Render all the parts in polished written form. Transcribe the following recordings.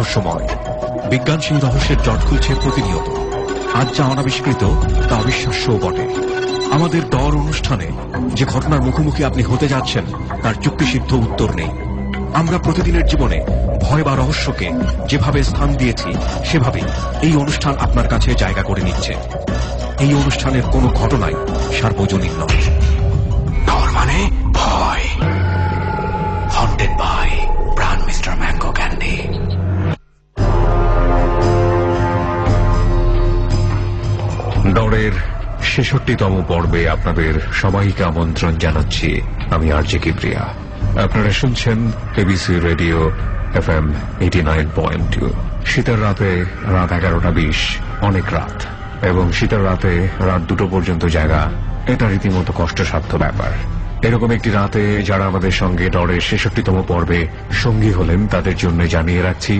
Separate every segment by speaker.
Speaker 1: রহস্যময়। বিজ্ঞান সেই রহস্যের জট খুলছে প্রতিনিয়ত। আজ যা অনাবিষ্কৃত তা অবিশ্বাস্যও বটে। আমাদের ডর অনুষ্ঠানে যে ঘটনার মুখোমুখি আপনি হতে যাচ্ছেন তার যুক্তিসিদ্ধ উত্তর নেই। আমরা প্রতিদিনের জীবনে ভয় বা রহস্যকে যেভাবে স্থান দিয়েছি সেভাবেই এই অনুষ্ঠান আপনার কাছে জায়গা করে নিচ্ছে। এই অনুষ্ঠানের কোনো ঘটনাই সার্বজনীন নয়।
Speaker 2: ডর মানে ভয়। হন্টেড বাই প্রাণ মিস্টার ম্যাঙ্গো ক্যান্ডি।
Speaker 1: ডরের ৬৬তম পর্বে আপনাদের সবাইকে আমন্ত্রণ জানাচ্ছি। আমি আরজে কিবরিয়া। আপনারা শুনছেন এবিসি রেডিও FM 89.2। শীতের রাতে রাত 11:20, অনেক রাত, এবং শীতের রাতে রাত 2টো পর্যন্ত জাগা এটা রীতিমতো কষ্টসাধ্য ব্যাপার। এরকম একটি রাতে যারা আমাদের সঙ্গে ডরের ৬৬তম পর্বে সঙ্গী হলেন তাদের জন্য জানিয়ে রাখছি,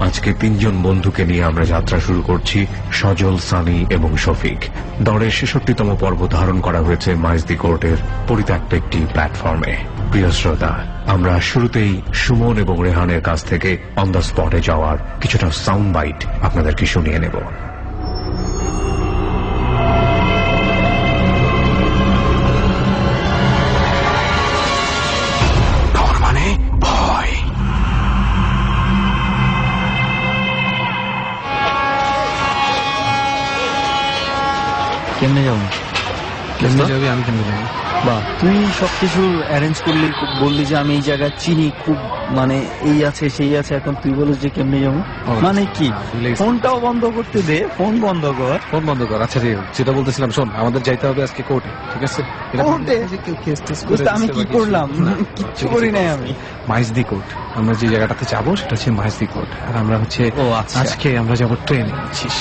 Speaker 1: আজকে 3জন বন্ধুকে নিয়ে আমরা যাত্রা শুরু করছি, সজল, সানি এবং শফিক। ডরের ৬৬তম পর্ব ধারণ করা হয়েছে মাইজদি কোর্টের পরিত্যক্ত একটি প্ল্যাটফর্মে। প্রিয় শ্রোতা, আমরা শুরুতেই সুমন এবং রেহানের কাছ থেকে অন দ্য স্পটে যাওয়ার কিছুটা সাউন্ড বাইট আপনাদেরকে শুনিয়ে নেব।
Speaker 3: কেমনে যাবো? কেমনে যাবি? আমি কেমনে যাবো? বা তুই সবকিছু অ্যারেঞ্জ করলি, বললি যে আমি এই জায়গা চিনি খুব, মানে এই আছে সেই আছে, এখন তুই বলিস যে কেমনে যাবো? মানে কি? ফোনটাও বন্ধ করতে দে, ফোন বন্ধ কর।
Speaker 4: ফোন বন্ধ কর। আচ্ছা যেটা বলতেছিলাম, শোন, আমাদের যাইতে হবে আজকে কোর্টে, ঠিক আছে?
Speaker 3: আমি কি করলাম? কিচ্ছু করি নাই আমি।
Speaker 4: মাইজদি কোর্ট, আমরা যে জায়গাটাতে যাবো সেটা হচ্ছে মাইজদি কোর্ট। আর আমরা হচ্ছে আজকে আমরা যাবো ট্রেনে, বুঝছিস?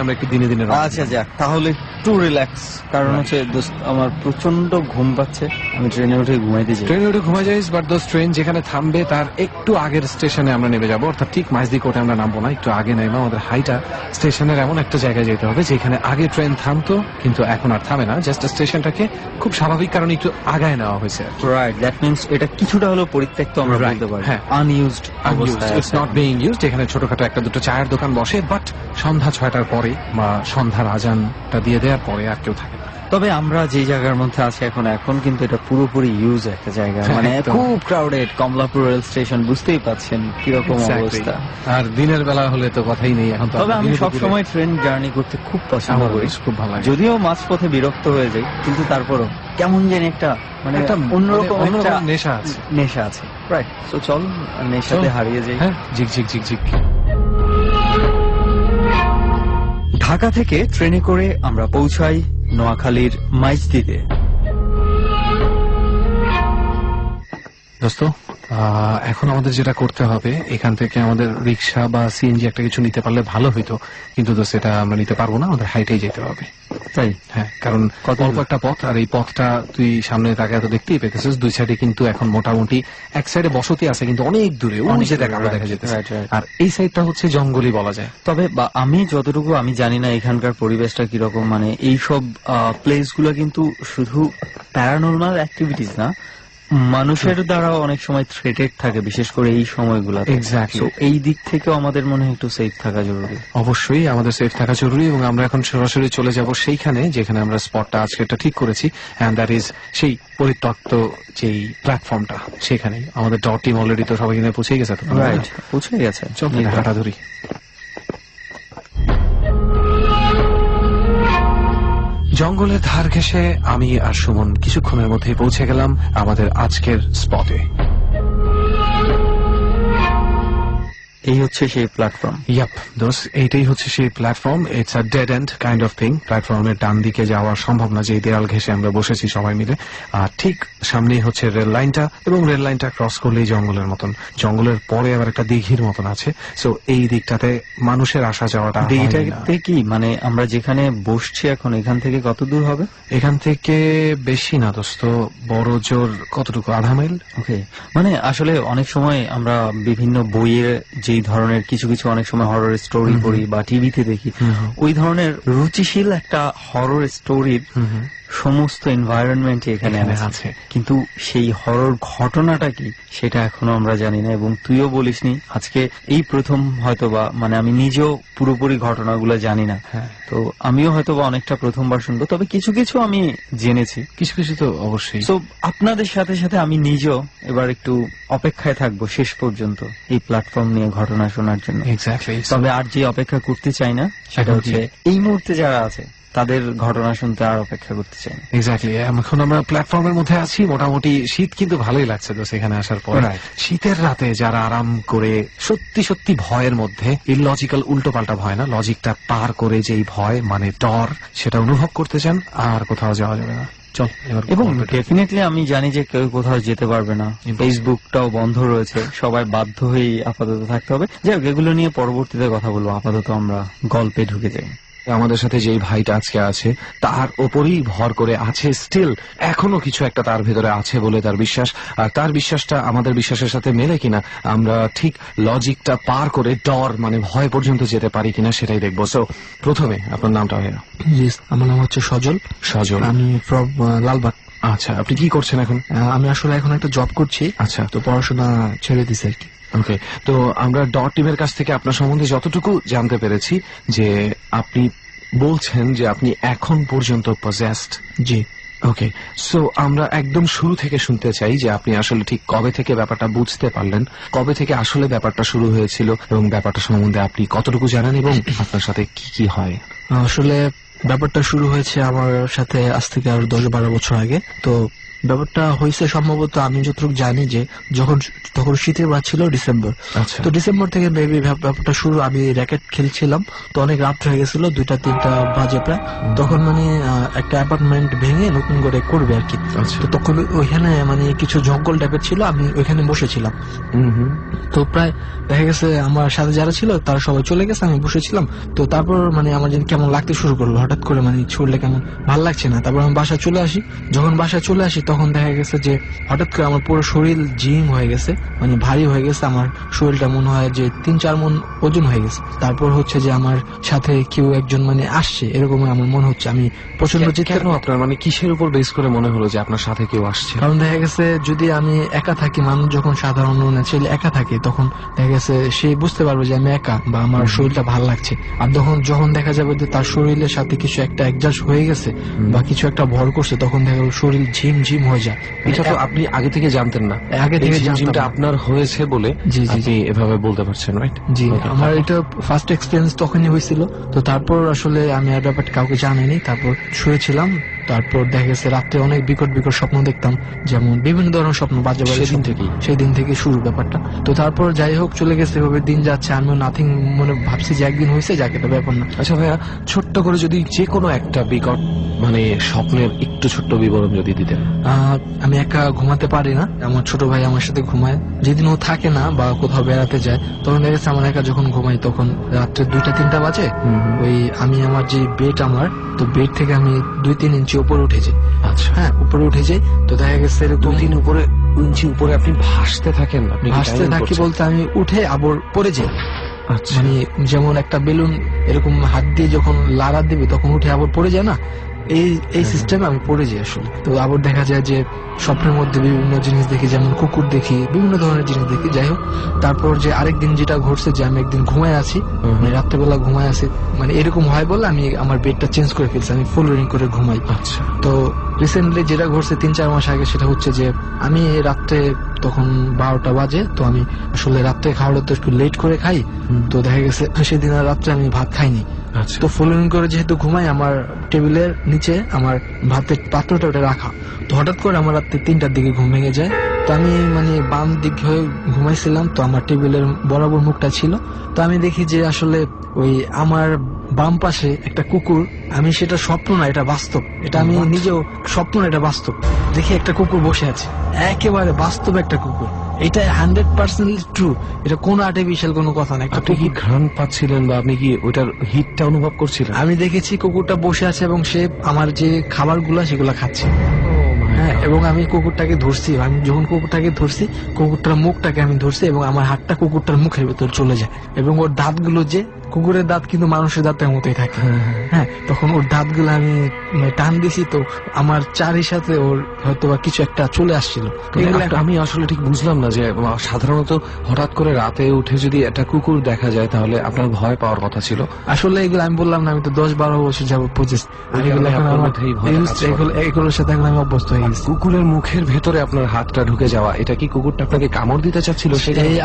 Speaker 4: আমরা একটু দিনে দিনে।
Speaker 3: আচ্ছা যাক, তাহলে একটু রিল্যাক্স, কারণ হচ্ছে দোস্ত আমার প্রচন্ড ঘুম পাচ্ছে, আমি ট্রেনে উঠে ঘুমাইতে যাই।
Speaker 4: ট্রেনে উঠে ঘুমাই যাইস, বাট দোস্ত ট্রেন যেখানে থামবে তার একটু আগের স্টেশনে আমরা নেমে যাবো, অর্থাৎ ঠিক মাইজদি কোর্টে আমরা নামবো না, একটু আগে নেমে আমাদের হাইটা স্টেশনের এমন একটা জায়গায় যেতে হবে যেখানে আগে ট্রেন থামতো কিন্তু এখন আর থামে না, জাস্ট স্টেশনটাকে খুব স্বাভাবিক কারণে একটু আগায় নেওয়া হয়েছে।
Speaker 3: রাইট, দ্যাট মিনস এটা কিছুটা হলো পরিত্যক্ত, আমরা বলতে পারি। হ্যাঁ, আনইউজড অবস্থায়,
Speaker 4: ইটস নট বিইং ইউজড। এখানে ছোটখাটো একটা দুটো চায়ের দোকান বসে, বাট সন্ধ্যা 6টার পরে বা সন্ধ্যার আজানটা দিয়ে দেওয়ার পরে আর কেউ থাকে না।
Speaker 3: তবে আমরা যে জায়গার মধ্যে আছি এখন কিন্তু এটা পুরোপুরি ইউজ একটা জায়গা, মানে খুব ক্রাউডেড। কমলাপুর রেল স্টেশন, বুঝতেই পাচ্ছেন কিরকম অবস্থা।
Speaker 4: আর দিনের বেলা হলে তো কথাই নেই। এখন
Speaker 3: তবে আমি সবসময় ট্রেন জার্নি করতে খুব পছন্দ করি,
Speaker 4: খুব ভালো লাগে।
Speaker 3: যদিও মাঝপথে বিরক্ত হয়ে যাই, কিন্তু তারপরও কেমন জানি একটা মানে অন্যরকম নেশা আছে। রাইট, তো চল নেশাতে হারিয়ে যাই।
Speaker 4: হ্যাঁ, ঝিক ঝিক ঝিক ঝিক।
Speaker 3: ঢাকা থেকে ট্রেনে করে আমরা পৌঁছাই নোয়াখালীর মাইজদিতে।
Speaker 4: দোস্ত, এখন আমাদের যেটা করতে হবে, এখান থেকে আমাদের রিক্সা বা সিএনজি একটা কিছু নিতে পারলে ভালো হইতো, কিন্তু দোস্ত এটা আমরা নিতে পারবো না, আমাদের হাইটেই যেতে হবে।
Speaker 3: তাই?
Speaker 4: হ্যাঁ, কারণ অল্প একটা পথ, আর এই পথটা তুই সামনে তাকে এত দেখতেই পেতেছিস, দুই সাইডে কিন্তু এখন মোটামুটি এক সাইডে বসতি আছে কিন্তু অনেক দূরে, দেখা যেতেছে, আর এই সাইডটা হচ্ছে জঙ্গলই বলা যায়।
Speaker 3: তবে আমি যতটুকু আমি জানি না এখানকার পরিবেশটা কিরকম, মানে এইসব প্লেস গুলো কিন্তু শুধু প্যারানর্মাল অ্যাক্টিভিটিস না, মানুষের দ্বারা অনেক সময় থ্রেটেড থাকে, বিশেষ করে এই সময়গুলো।
Speaker 4: এক্স্যাক্টলি,
Speaker 3: এই দিক থেকেও আমাদের মনে হয় একটু সেফ থাকা জরুরি।
Speaker 4: অবশ্যই আমাদের সেফ থাকা জরুরি, এবং আমরা এখন সরাসরি চলে যাব সেইখানে যেখানে আমরা স্পটটা আজকে এটা ঠিক করেছি, এন্ড দ্যাট ইজ সেই পরিত্যক্ত যেই প্ল্যাটফর্মটা, সেখানেই আমাদের ডট টিম অলরেডি তো সবাই এখানে পৌঁছে গেছে।
Speaker 3: রাইট, পৌঁছে গেছে।
Speaker 4: চল হাঁটা ধরি। জঙ্গলের ধার ঘেঁষে আমি আর সুমন কিছুক্ষণের মধ্যেই পৌঁছে গেলাম আমাদের আজকের স্পটে।
Speaker 3: এই হচ্ছে সেই প্ল্যাটফর্ম।
Speaker 4: ইয়াপ দোস্ত, এইটাই হচ্ছে সেই platform. It's a dead and kind of thing. প্ল্যাটফর্মের ডান দিকে যাওয়া সম্ভব না, যে দেয়াল ঘেঁষে আমরা বসেছি সবাই মিলে, আর ঠিক সামনেই হচ্ছে রেল লাইনটা, এবং রেল লাইনটা ক্রস করলেই জঙ্গলের মতন, জঙ্গলের পরে আবার একটা দিঘির মতন আছে। সো এই দিকটাতে মানুষের আসা যাওয়াটা।
Speaker 3: দিঘিটাতে কি মানে আমরা যেখানে বসছি এখন, এখান থেকে কত দূর হবে?
Speaker 4: এখান থেকে বেশি না দোস্ত, বড় জোর কতটুকু, আধা মাইল।
Speaker 3: ওকে, মানে আসলে অনেক সময় আমরা বিভিন্ন বইয়ে যে যেই ধরনের কিছু কিছু অনেক সময় হরর স্টোরি পড়ি বা টিভিতে দেখি, ওই ধরনের রুচিশীল একটা হরর স্টোরির সমস্ত এনভায়রনমেন্ট এখানে আছে, কিন্তু সেই হরর ঘটনাটা কি সেটা এখনো আমরা জানি না। এবং তুইও বলিসনি, আজকে এই প্রথম হয়তোবা, মানে আমি নিজেও পুরোপুরি ঘটনাগুলো জানি না, তো আমিও হয়তোবা অনেকটা প্রথমবার শুনবো, তবে কিছু কিছু আমি জেনেছি,
Speaker 4: কিছু কিছু তো অবশ্যই।
Speaker 3: তো আপনাদের সাথে সাথে আমি নিজেও এবার একটু অপেক্ষায় থাকবো শেষ পর্যন্ত এই প্ল্যাটফর্ম নিয়ে ঘটনা শোনার জন্য।
Speaker 4: এক্স্যাক্টলি।
Speaker 3: তবে আর যে অপেক্ষা করতে চাই না সেটা হচ্ছে এই মুহূর্তে যারা আছে তাদের ঘটনা শুনতে আর অপেক্ষা করতে চাই না।
Speaker 4: এক্স্যাক্টলি। এখন আমরা প্ল্যাটফর্মের মধ্যে আছি, মোটামুটি শীত কিন্তু ভালোই লাগছে তো সেখানে আসার পর। শীতের রাতে যারা আরাম করে সত্যি সত্যি ভয়ের মধ্যে, ইললজিক্যাল উল্টো পাল্টা ভয় না, লজিকটা পার করে যেই ভয় মানে ডর, সেটা অনুভব করতে চান, আর কোথাও যাওয়া যাবে না। চল এবার।
Speaker 3: এবং ডেফিনেটলি আমি জানি যে কেউ কোথাও যেতে পারবে না, ফেসবুকটাও বন্ধ রয়েছে, সবাই বাধ্য হয়েই আপাতত থাকতে হবে। যাই হোক, এগুলো নিয়ে পরবর্তীতে কথা বলবো, আপাতত আমরা গল্পে ঢুকে যাই।
Speaker 4: আমাদের সাথে যেই ভাইটা আজকে আছে তার ওপরেই ভর করে আছে, স্টিল এখনো কিছু একটা তার ভেতরে আছে বলে তার বিশ্বাস, আর তার বিশ্বাসটা আমাদের বিশ্বাসের সাথে মেলে কিনা, আমরা ঠিক লজিকটা পার করে ডর মানে ভয় পর্যন্ত যেতে পারি কিনা সেটাই দেখবো। সো প্রথমে আপনার নামটা ভাইয়া?
Speaker 5: জি, আমার নাম হচ্ছে সজল।
Speaker 4: সজল।
Speaker 5: আমি ফ্রম লালবাগ।
Speaker 4: আচ্ছা, আপনি কি করছেন এখন?
Speaker 5: আমি আসলে এখন একটা জব করছি।
Speaker 4: আচ্ছা,
Speaker 5: তো পড়াশোনা ছেড়ে দিছি আর কি।
Speaker 4: ওকে, তো আমরা ডট টিমের কাছ থেকে আপনার সম্বন্ধে যতটুকু জানতে পেরেছি যে আপনি বলছেন যে আপনি এখন পর্যন্ত পজেসড।
Speaker 5: জি।
Speaker 4: ওকে, সো আমরা একদম শুরু থেকে শুনতে চাই যে আপনি আসলে ঠিক কবে থেকে ব্যাপারটা বুঝতে পারলেন, কবে থেকে আসলে ব্যাপারটা শুরু হয়েছিল, এবং ব্যাপারটা সম্বন্ধে আপনি কতটুকু জানেন এবং আপনার সাথে কি কি হয়।
Speaker 5: আসলে ব্যাপারটা শুরু হয়েছে আমার সাথে আজ থেকে আর 10-12 বছর আগে। তো ব্যাপারটা হয়েছে সম্ভবত, আমি যতটুকু জানি যে তখন শীতের রাত ছিল, ডিসেম্বর।
Speaker 4: আচ্ছা,
Speaker 5: তো ডিসেম্বর থেকে মেবি ব্যাপারটা শুরু। আমি র্যাকেট খেলছিলাম, তো অনেক রাত হয়ে গেছিল, 2-3 বাজে প্রায়। তখন মানে একটা অ্যাপার্টমেন্ট ভেঙে নতুন করে করবে আর কি। তো তখন ওইখানে মানে কিছু জঙ্গল টাইপের ছিল, আমি ওইখানে বসেছিলাম। তো প্রায় দেখা গেছে আমার সাথে যারা ছিল তারা সবাই চলে গেছে, আমি বসেছিলাম। তো তারপর মানে আমার যেন কেমন লাগতে শুরু করলো, হঠাৎ করে মানে ছুটলে কেমন ভাল লাগছে না। তারপর আমি বাসায় চলে আসি। যখন বাসায় চলে আসি তখন দেখা গেছে যে হঠাৎ করে আমার পুরো শরীর জিম হয়ে গেছে, মানে ভারী হয়ে গেছে। আমার শরীরটা মনে হয় যে 3-4 মণ ওজন হয়ে গেছে। তারপর হচ্ছে যে আমার সাথে কেউ একজন মানে আসছে, এরকম আমার মনে হচ্ছে। আমি প্রচন্ড চিৎকার।
Speaker 4: আপনার মানে কিসের উপর বেস করে মনে হলো যে আপনার সাথে কেউ আসছে?
Speaker 5: কারণ দেখা গেছে যদি আমি একা থাকি, মানুষ যখন সাধারণ ছেলে একা থাকে তখন দেখা গেছে সে বুঝতে পারবে যে আমি একা বা আমার শরীরটা ভালো লাগছে। আর যখন দেখা যাবে যে তার শরীরের সাথে কিছু একটা অ্যাডজাস্ট হয়ে গেছে বা কিছু একটা ভর করছে, তখন দেখা গেল শরীর ঝিম হয়ে যায়।
Speaker 4: এটা তো আপনি আগে থেকে জানতেন না?
Speaker 5: আগে থেকে
Speaker 4: জিমটা আপনার হয়েছে বলে আপনি এভাবে বলতে পারছেন, রাইট?
Speaker 5: জি, আমার এটা ফার্স্ট এক্সপেরিয়েন্স তখনই হয়েছিল। তো তারপর আসলে আমি আর ব্যাপারটা কাউকে জানিনি। তারপর শুয়েছিলাম, তারপর দেখা গেছে রাত্রে অনেক বিকট স্বপ্ন দেখতাম, যেমন বিভিন্ন ধরনের স্বপ্ন, বাজে সেই দিন থেকে শুরু ব্যাপারটা। তো তারপর যাই হোক চলে গেছে, এভাবে দিন যাচ্ছে। আমি নাথিং মনে ভাবছি যে একদিন হয়েছে, যাকে এটা ব্যাপার না।
Speaker 4: আচ্ছা ভাইয়া, ছোট্ট করে যদি যে কোনো একটা বিকট মানে স্বপ্নের একটু ছোট্ট বিবরণ যদি দিতেন।
Speaker 5: আমি একা ঘুমাতে পারি না, আমার ছোট ভাই আমার সাথে ঘুমায়। যেদিন ও থাকে না বা কোথাও বেড়াতে যায়, তখন দেখা গেছে আমার একা যখন ঘুমাই তখন রাত্রে 2-3 বাজে। ওই আমি আমার যে বেড, আমার তো বেড থেকে আমি 2-3 ইঞ্চি উপরে উঠে যাই।
Speaker 4: আচ্ছা,
Speaker 5: হ্যাঁ, উপরে উঠে যাই। তো দেখা গেছে
Speaker 4: 2-3 ইঞ্চি উপরে আপনি ভাসতে থাকেন?
Speaker 5: ভাসতে থাকি বলতে আমি উঠে আবার পড়ে যাই।
Speaker 4: আচ্ছা,
Speaker 5: মানে যেমন একটা বেলুন এরকম হাত দিয়ে যখন লাড়া দিবে তখন উঠে আবার পড়ে যায় না, এই সিস্টেমে আমি পড়ে যাই আসলে। তো আবার দেখা যায় যে স্বপ্নের মধ্যে বিভিন্ন জিনিস দেখি, যেমন কুকুর দেখি, বিভিন্ন ধরনের জিনিস দেখি। যাই হোক, তারপর যে আরেকদিন যেটা ঘটছে যে আমি একদিন ঘুমায় আছি, মানে রাত্রেবেলা ঘুমায় আছি, মানে এরকম হয় বলে আমি আমার বেডটা চেঞ্জ করে ফেলছি, আমি ফুল রিং করে ঘুমাই।
Speaker 4: আচ্ছা,
Speaker 5: তো রিসেন্টলি যেটা ঘটছে 3-4 মাস আগে, সেটা হচ্ছে যে আমি রাত্রে তখন 12টা বাজে। তো আমি আসলে রাত্রে খাওয়াটা তো একটু লেট করে খাই। তো দেখা গেছে সেদিন আর রাত্রে আমি ভাত খাইনি। তো ফলোইং করে যেহেতু ঘুমাই, আমার টেবিলের নিচে আমার ভাতের পাত্রটা ওটা রাখা। তো হঠাৎ করে আমার রাত্রে 3টার দিকে ঘুম ভেঙে যায়। তো আমি মানে বাম দিক হয়ে ঘুমাইছিলাম, তো আমার টেবিলের বরাবর মুখটা ছিল। তো আমি দেখি যে আসলে ওই আমার বাম পাশে একটা কুকুর, আমি সেটা স্বপ্ন না, এটা বাস্তব, এটা আমি নিজেও স্বপ্ন না, এটা বাস্তব। দেখি একটা কুকুর বসে আছে, একেবারে বাস্তব একটা কুকুর। এটা 100% ট্রু, এটা কোনো আর্টিফিশিয়াল কোনো কথা না।
Speaker 4: আপনি কি ঘ্রাণ পাচ্ছিলেন বা আপনি কি ওইটার হিটটা অনুভব করছিলেন?
Speaker 5: আমি দেখেছি কুকুরটা বসে আছে এবং সে আমার যে খাবারগুলো সেগুলো খাচ্ছে।
Speaker 4: ও মাই
Speaker 5: হ্যাঁ, এবং আমি কুকুরটাকে ধরছি। আমি যখন কুকুরটাকে ধরছি, কুকুরটার মুখটাকে আমি ধরছি এবং আমার হাতটা কুকুরটার মুখের ভেতর চলে যায়, এবং ওর দাঁতগুলো, যে কুকুরের দাঁত কিন্তু মানুষের দাঁতের মতোই থাকে, হ্যাঁ, তখন ওর দাঁতগুলো আমি টান দিছি, তো আমার চারির সাথে ওর হয়তো বা কিছু একটা চলে আসছিল।
Speaker 4: আমি আসলে ঠিক বুঝলাম না যে সাধারণত হঠাৎ করে রাতে উঠে যদি একটা কুকুর দেখা যায় তাহলে আপনার ভয় পাওয়ার কথা ছিল।
Speaker 5: আসলে এগুলো আমি বললাম না, আমি তো 10-12 বছর যাবো পৌঁছেছি, এগুলোর সাথে এখন আমি অভ্যস্ত হয়ে গেছি।
Speaker 4: কুকুরের মুখের ভেতরে আপনার হাতটা ঢুকে যাওয়া, এটা কি কুকুরটা আপনাকে কামড় দিতে চাচ্ছিল?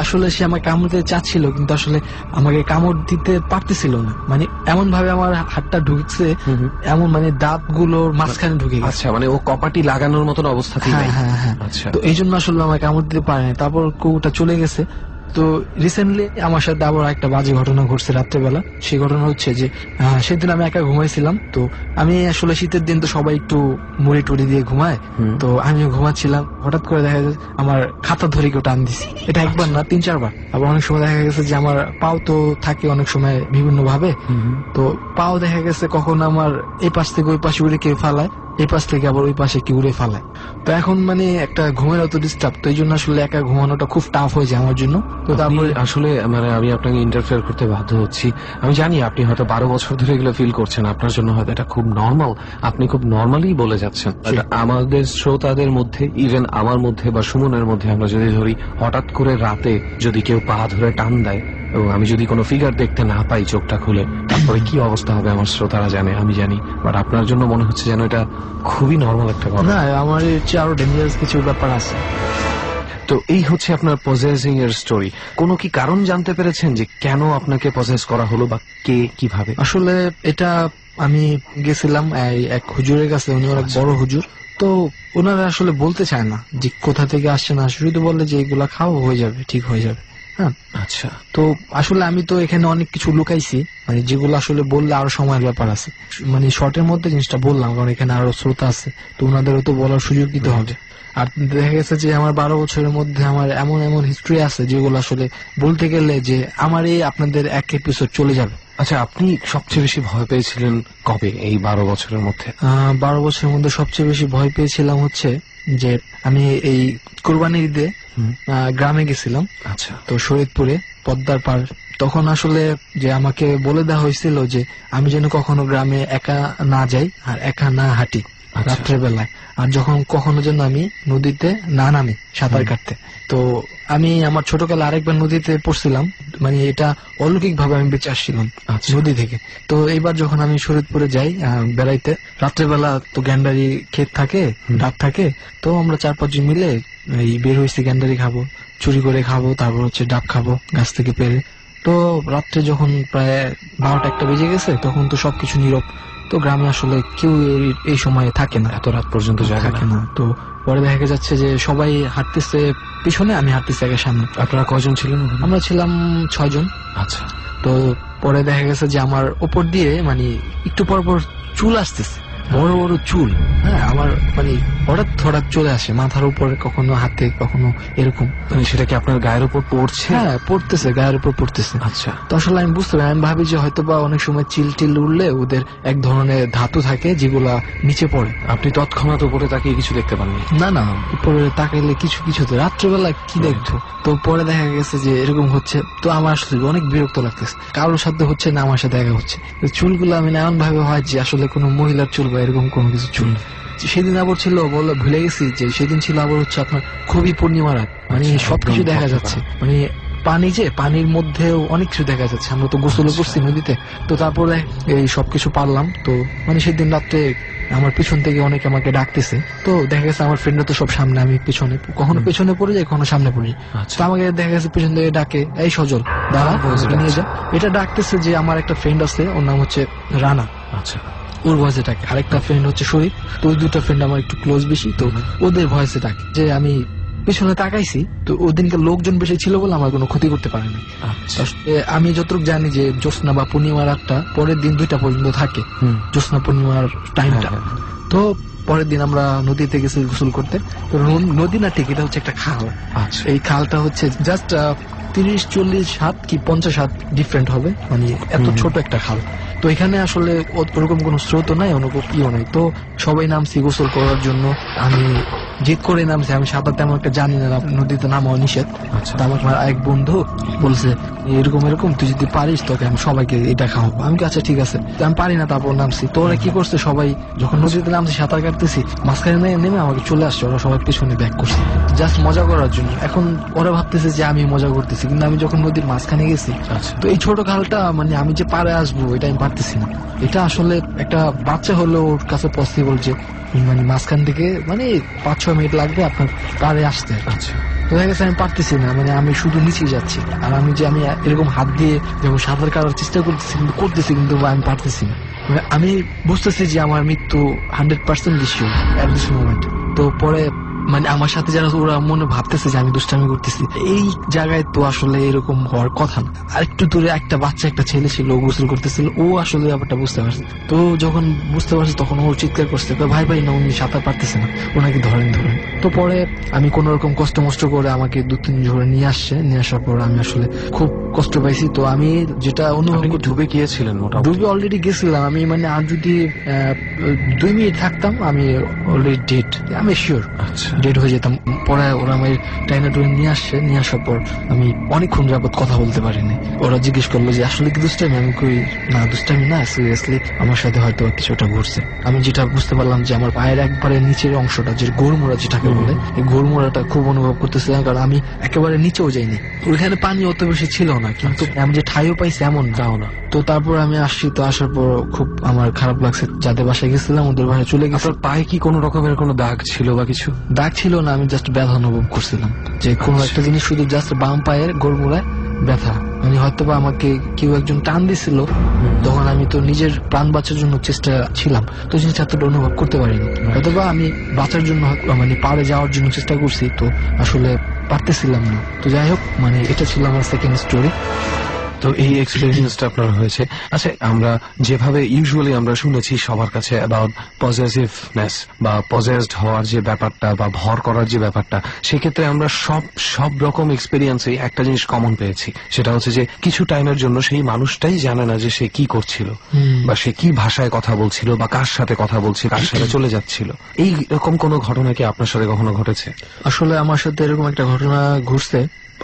Speaker 5: আসলে সে আমাকে কামড় দিতে চাচ্ছিল, কিন্তু আসলে আমাকে কামড় দিতে পারতেছিল না। মানে এমন ভাবে আমার হাতটা ঢুকছে, এমন মানে দাঁত গুলোর মাঝখানে ঢুকে গেছে।
Speaker 4: আচ্ছা, মানে ও কপাটি লাগানোর মতন অবস্থাতেই।
Speaker 5: হ্যাঁ।
Speaker 4: আচ্ছা,
Speaker 5: তো এই জন্য আসলে আমাকে কামড় দিতে পারে না। তারপর কুকুরটা চলে গেছে। তো রিসেন্টলি আমার সাথে আবার একটা বাজে ঘটনা ঘটছে রাত্রেবেলা। সেই ঘটনা হচ্ছে যে সেদিন আমি একা ঘুমাইছিলাম। তো আমি আসলে শীতের দিন তো সবাই একটু মুড়ি টুড়ি দিয়ে ঘুমায়, তো আমিও ঘুমাচ্ছিলাম। হঠাৎ করে দেখা যাচ্ছে আমার খাতা ধরে কেউ টান দিছি। এটা একবার না, 3-4 বার। আবার অনেক সময় দেখা গেছে যে আমার পাও তো থাকে অনেক সময় বিভিন্ন ভাবে, তো পাও দেখা গেছে কখন আমার এই পাশ থেকে ওই পাশে উড়ে কেউ ফালায়, এই পাশ থেকে আবার ওই পাশে কি উড়ে ফালায়। তো এখন মানে একটা ঘুমের অত ডিস্টার্ব, তো এই জন্য আসলে একা ঘুমানোটা খুব টাফ হয়ে যায় আমার জন্য। তো তারপরে
Speaker 4: আসলে মানে আমি আপনাকে ইন্টারফেয়ার করতে বাধ্য হচ্ছি। আমি জানি আপনি হয়তো 12 বছর ধরে এগুলো ফিল করছেন, আপনার জন্য হয়তো এটা খুব নর্মাল, আপনি খুব নর্মালি বলে যাচ্ছেন। আমাদের শ্রোতাদের মধ্যে, ইভেন আমার মধ্যে বা সুমনের মধ্যে, আমরা যদি ধরি হঠাৎ করে রাতে যদি কেউ পা ধরে টান দেয় এবং আমি যদি কোনো ফিগার দেখতে না পাই চোখটা খুলে, তারপরে কি অবস্থা হবে আমার শ্রোতারা জানে, আমি জানি। বাট আপনার জন্য মনে হচ্ছে যেন এটা খুবই নর্মাল একটা কথা।
Speaker 5: না, আমার চেয়ে আরো ডেঞ্জারাস কিছু ব্যাপার আছে।
Speaker 4: তো এই হচ্ছে আপনার পজেসিং এর স্টোরি। কোনো কি কারণ জানতে পেরেছেন যে কেন আপনাকে পজেস করা হলো বা কে কিভাবে?
Speaker 5: আসলে এটা আমি গেছিলাম এক হুজুরের কাছে, উনি অনেক বড় হুজুর। তো ওনারা আসলে বলতে চায় না যে কোথা থেকে আসছে না, শুধু বললে যে এগুলা খাও, হয়ে যাবে, ঠিক হয়ে যাবে। হ্যাঁ,
Speaker 4: আচ্ছা।
Speaker 5: তো আসলে আমি তো এখানে অনেক কিছু লুকাইছি, মানে যেগুলো আসলে বললে আরো সময়ের ব্যাপার আছে। মানে শর্টের মধ্যে জিনিসটা বললাম, কারণ এখানে আরো শ্রোতা আছে, তো ওনাদেরও তো বলার সুযোগ দিতে হবে। আর দেখা গেছে যে আমার 12 বছরের মধ্যে আমার এমন এমন হিস্ট্রি আছে যেগুলো আসলে বলতে গেলে যে আমার এই আপনাদের এক এপিসোড চলে যাবে।
Speaker 4: আচ্ছা, আপনি সবচেয়ে বেশি ভয় পেয়েছিলেন কবে এই 12 বছরের মধ্যে?
Speaker 5: 12 বছরের মধ্যে সবচেয়ে বেশি ভয় পেয়েছিলাম হচ্ছে যে আমি এই কোরবানির ঈদে গ্রামে গেছিলাম।
Speaker 4: আচ্ছা।
Speaker 5: তো শরীয়তপুরে পদ্মার পার, তখন আসলে যে আমাকে বলে দেওয়া হয়েছিল যে আমি যেন কখনো গ্রামে একা না যাই আর একা না হাঁটি রাত্রের বেলায়, আর যখন কখনো যেন আমি নদীতে না নামি সাঁতার কাটতে। তো আমি আমার ছোটকালে আরেকবার নদীতে পড়ছিলাম, মানে এটা অলৌকিক ভাবে আমি বেঁচে আসছিলাম নদী থেকে। তো এইবার যখন আমি শরীয়তপুরে যাই বেড়াইতে, রাত্রেবেলা তো গ্যান্ডারি ক্ষেত থাকে, ডাব থাকে, তো আমরা 4-5 জন মিলে এই বের হয়েছি গ্যান্ডারি খাবো, চুরি করে খাবো, তারপর হচ্ছে ডাব খাবো গাছ থেকে পেরে। তো রাত্রে যখন প্রায় 12টা-1টা বেজে গেছে, তখন তো সবকিছু নীরব। তো গ্রামে আসলে কেউ এই সময় থাকে না,
Speaker 4: এত রাত পর্যন্ত
Speaker 5: থাকে না। তো পরে দেখা যাচ্ছে যে সবাই হাঁটতেছে পিছনে, আমি হাঁটতেছি আগে সামনে।
Speaker 4: আপনারা কয়জন ছিলেন?
Speaker 5: আমরা ছিলাম 6 জন।
Speaker 4: আচ্ছা।
Speaker 5: তো পরে দেখা গেছে যে আমার উপর দিয়ে মানে একটু পর পর চুল আসতেছে, বড় বড় চুল। হ্যাঁ, আমার মানে হঠাৎ চলে আসে মাথার উপরে, কখনো হাতে, কখনো এরকম।
Speaker 4: সেটা কি আপনার গায়ের উপর পড়ছে?
Speaker 5: হ্যাঁ, পড়তেছে, গায়ের উপর পড়তেছে।
Speaker 4: আচ্ছা।
Speaker 5: তো আসলে আমি বুঝতে পারি, আমি ভাবি যে হয়তো বা অনেক সময় চিল টিল উঠলে ওদের এক ধরনের ধাতু থাকে যেগুলা নিচে পড়ে।
Speaker 4: আপনি তৎক্ষণাৎ উপরে তাকিয়ে কিছু দেখতে পাননি?
Speaker 5: না, উপরে তাকাইলে কিছু তো রাত্রেবেলা কি দেখতো। তো পরে দেখা গেছে যে এরকম হচ্ছে। তো আমার আসলে অনেক বিরক্ত লাগতেছে, কারোর সাথে হচ্ছে না, আমার সাথে দেখা হচ্ছে। চুলগুলো আমি এমন ভাবে হয় যে আসলে কোনো মহিলার চুল বা এরকম কোনো কিছু চুল। সেদিন আবার ছিল, ভুলে গেছি যে সেদিন ছিল আবার হচ্ছে আপনার খুবই পূর্ণিমা রাত, মানে সবকিছু দেখা যাচ্ছে, মানে পানি, যে পানির মধ্যেও অনেক কিছু দেখা যাচ্ছে। আমরা তো গোসল করছি নদীতে। তো তারপরে এই সবকিছু পারলাম। তো মানে সেদিন রাত্রে আমার পিছন থেকে অনেকে আমাকে ডাকতেছে। তো দেখা গেছে আমার ফ্রেন্ডরা তো সব সামনে, আমি পিছনে, কখনো পেছনে পড়ে যাই, কখনো সামনে পড়ি। তো আমাকে দেখা গেছে পিছন থেকে ডাকে, এই সজল দাঁড়া, নিয়ে যা। এটা ডাকতেছে যে আমার একটা ফ্রেন্ড আছে, ওর নাম হচ্ছে রানা।
Speaker 4: আচ্ছা।
Speaker 5: ওর ভয়েসে ডাকে। আরেকটা ফ্রেন্ড হচ্ছে শরীফ। তো ওই দুটো ফ্রেন্ড আমার একটু ক্লোজ বেশি, তো ওদের ভয়েসে ডাকে। যে আমি পিছনে তাকাইছি, তো ওদিনকে লোকজন বেশি ছিল বলে আমার কোনো ক্ষতি করতে পারেনি। আমি যতটুকু জানি যে জ্যোৎস্না বা পূর্ণিমা রাতটা পরের দিন 2টা পর্যন্ত থাকে, জ্যোৎস্না পূর্ণিমার টাইমটা। তো পরের দিন আমরা নদীতে গেছি গোসল করতে। তো নদী না ঠিক, এটা হচ্ছে একটা খাল। এই খালটা হচ্ছে জাস্ট 30-40 হাত কি 50 হাত ডিফারেন্ট হবে, মানে এত ছোট একটা খাল। তো এখানে আসলে ওরকম কোনো স্রোত নাই, অনুভব ইও নাই। তো সবাই নামছি গোসল করার জন্য, আমি জিদ করে নামছি। আমি সাঁতার তেমন একটা জানি না, নদীতে নামাও নিষেধ। তো আমার এক বন্ধু বলছে এরকম এরকম, তুই যদি পারিস তোকে আমি সবাইকে এটা খাওয়াবো। আমি আচ্ছা ঠিক আছে, আমি পারি না, তারপর নামছি। তো ওরা কি করছে, সবাই যখন নদীতে নামছি সাঁতার কাটতেছি, মাঝখানে নেমে আমাকে চলে আসছে, ওরা সবাই পিছনে ব্যাক করছে জাস্ট মজা করার জন্য। এখন ওরা ভাবতেছে যে আমি মজা করতেছি, কিন্তু আমি যখন নদীর মাঝখানে গেছি, তো এই ছোট খালটা মানে আমি যে পারে আসবো এটা আমি পারতেছি না। এটা আসলে একটা বাচ্চা হলেও ওর কাছে পসিবল যে মানে মাঝখান থেকে মানে 5-6 মিনিট লাগবে আপনার পারে আসতে।
Speaker 4: আচ্ছা,
Speaker 5: তো দেখা গেছে আমি পারতেছি না, মানে আমি শুধু নিচেই যাচ্ছি। আর আমি এরকম হাত দিয়ে যেমন সাঁতার কাটার চেষ্টা করতেছি কিন্তু আমি পারতেছি না। মানে আমি বুঝতেছি যে আমার মৃত্যু 100% নিশ্চয় এট দিস মোমেন্ট। তো পরে মানে আমার সাথে যারা ওরা মনে ভাবতেছে যে আমি দুষ্টামি করতেছি, এই জায়গায় তো আসলে এরকম হওয়ার কথা না। আর একটু দূরে একটা বাচ্চা, একটা ছেলে ছিল, ও গোসল করতেছিল, ও আসলে ব্যাপারটা বুঝতে পারছে। তো যখন বুঝতে পারছে তখন ও চিৎকার করছে, ভাই ভাই না, উনি সাঁতার পারতেছে না, ওনাকে ধরেন। তো পরে আমি কোন রকম কষ্ট মষ্ট করে আমাকে 2-3 ধরে নিয়ে আসার পর আমি আসলে খুব কষ্ট পাইছি। তো আমি যেটা অনুভব
Speaker 4: ডুবে গিয়েছিলেন মোটামুটি?
Speaker 5: ডুবে অলরেডি গেছিলাম আমি, মানে আর যদি 2 মিনিট থাকতাম আমি অলরেডি ডেড, আমি শিওর ডেড হয়ে যেতাম। পরে ওরা আমার টাইনা টুরে নিয়ে আসার পর আমি অনেকক্ষণ যাবত কথা বলতে পারিনি। ওরা জিজ্ঞেস করলো যে আসলে কি দুষ্টামি? আমি কই না, দুষ্টামি না, সিরিয়াসলি আমার সাথে হয়তো কিছুটা ঘুরছে। আমি যেটা বুঝতে পারলাম যে আমার পায়ের একবারে নিচের অংশটা, যে গোড়মোড়া যেটাকে বলে, এই গোড়মোড়াটা খুব অনুভব করতেছিলাম, কারণ আমি একেবারে নিচেও যাইনি। ওইখানে পানি অত বেশি ছিল না, কিন্তু আমি যে ঠাইও পাইছি এমন যাও না। তো তারপর আমি আসছি, তো আসার পর খুব আমার খারাপ লাগছে। যাদের বাসায় গেছিলাম ওদের বাসায় চলে গেছি।
Speaker 4: পায়ে কি কোনো রকমের কোনো দাগ ছিল বা কিছু?
Speaker 5: দাগ ছিল না, আমি জাস্ট ব্যথা অনুভব করছিলাম, যে কোনো একটা জিনিস শুধু জাস্ট বাম পায়ের গোড়মোড়ায় ব্যথা। মানে হয়তো বা আমাকে কেউ একজন টান দিছিল, তখন আমি তো নিজের প্রাণ বাঁচার জন্য চেষ্টা ছিলাম, তো জিনিসটা এতটা অনুভব করতে পারিনি। হয়তো বা আমি বাঁচার জন্য মানে পাড়ে যাওয়ার জন্য চেষ্টা করছি, তো আসলে পারতেছিলাম না। তো যাই হোক, মানে এটা ছিল আমার সেকেন্ড স্টোরি।
Speaker 4: তো এই এক্সপিরিয়েন্সটা আপনার হয়েছে। আচ্ছা, আমরা যেভাবে ইউজুয়ালি আমরা শুনেছি সবার কাছে অ্যাবাউট পজেসিভনেস বা পজেসড হওয়ার যে ব্যাপারটা বা ভর করার যে ব্যাপারটা, সেক্ষেত্রে আমরা সব রকম এক্সপিরিয়েন্সে একটা জিনিস কমন পেয়েছি, সেটা হচ্ছে যে কিছু টাইমের জন্য সেই মানুষটাই জানে না যে সে কি করছিল বা সে কি ভাষায় কথা বলছিল বা কার সাথে কথা বলছিল, কার সাথে চলে যাচ্ছিল। এই রকম কোনো ঘটনা কি আপনার সাথে কখনো ঘটেছে?
Speaker 5: আসলে আমার সাথে এরকম একটা ঘটনা ঘটছে।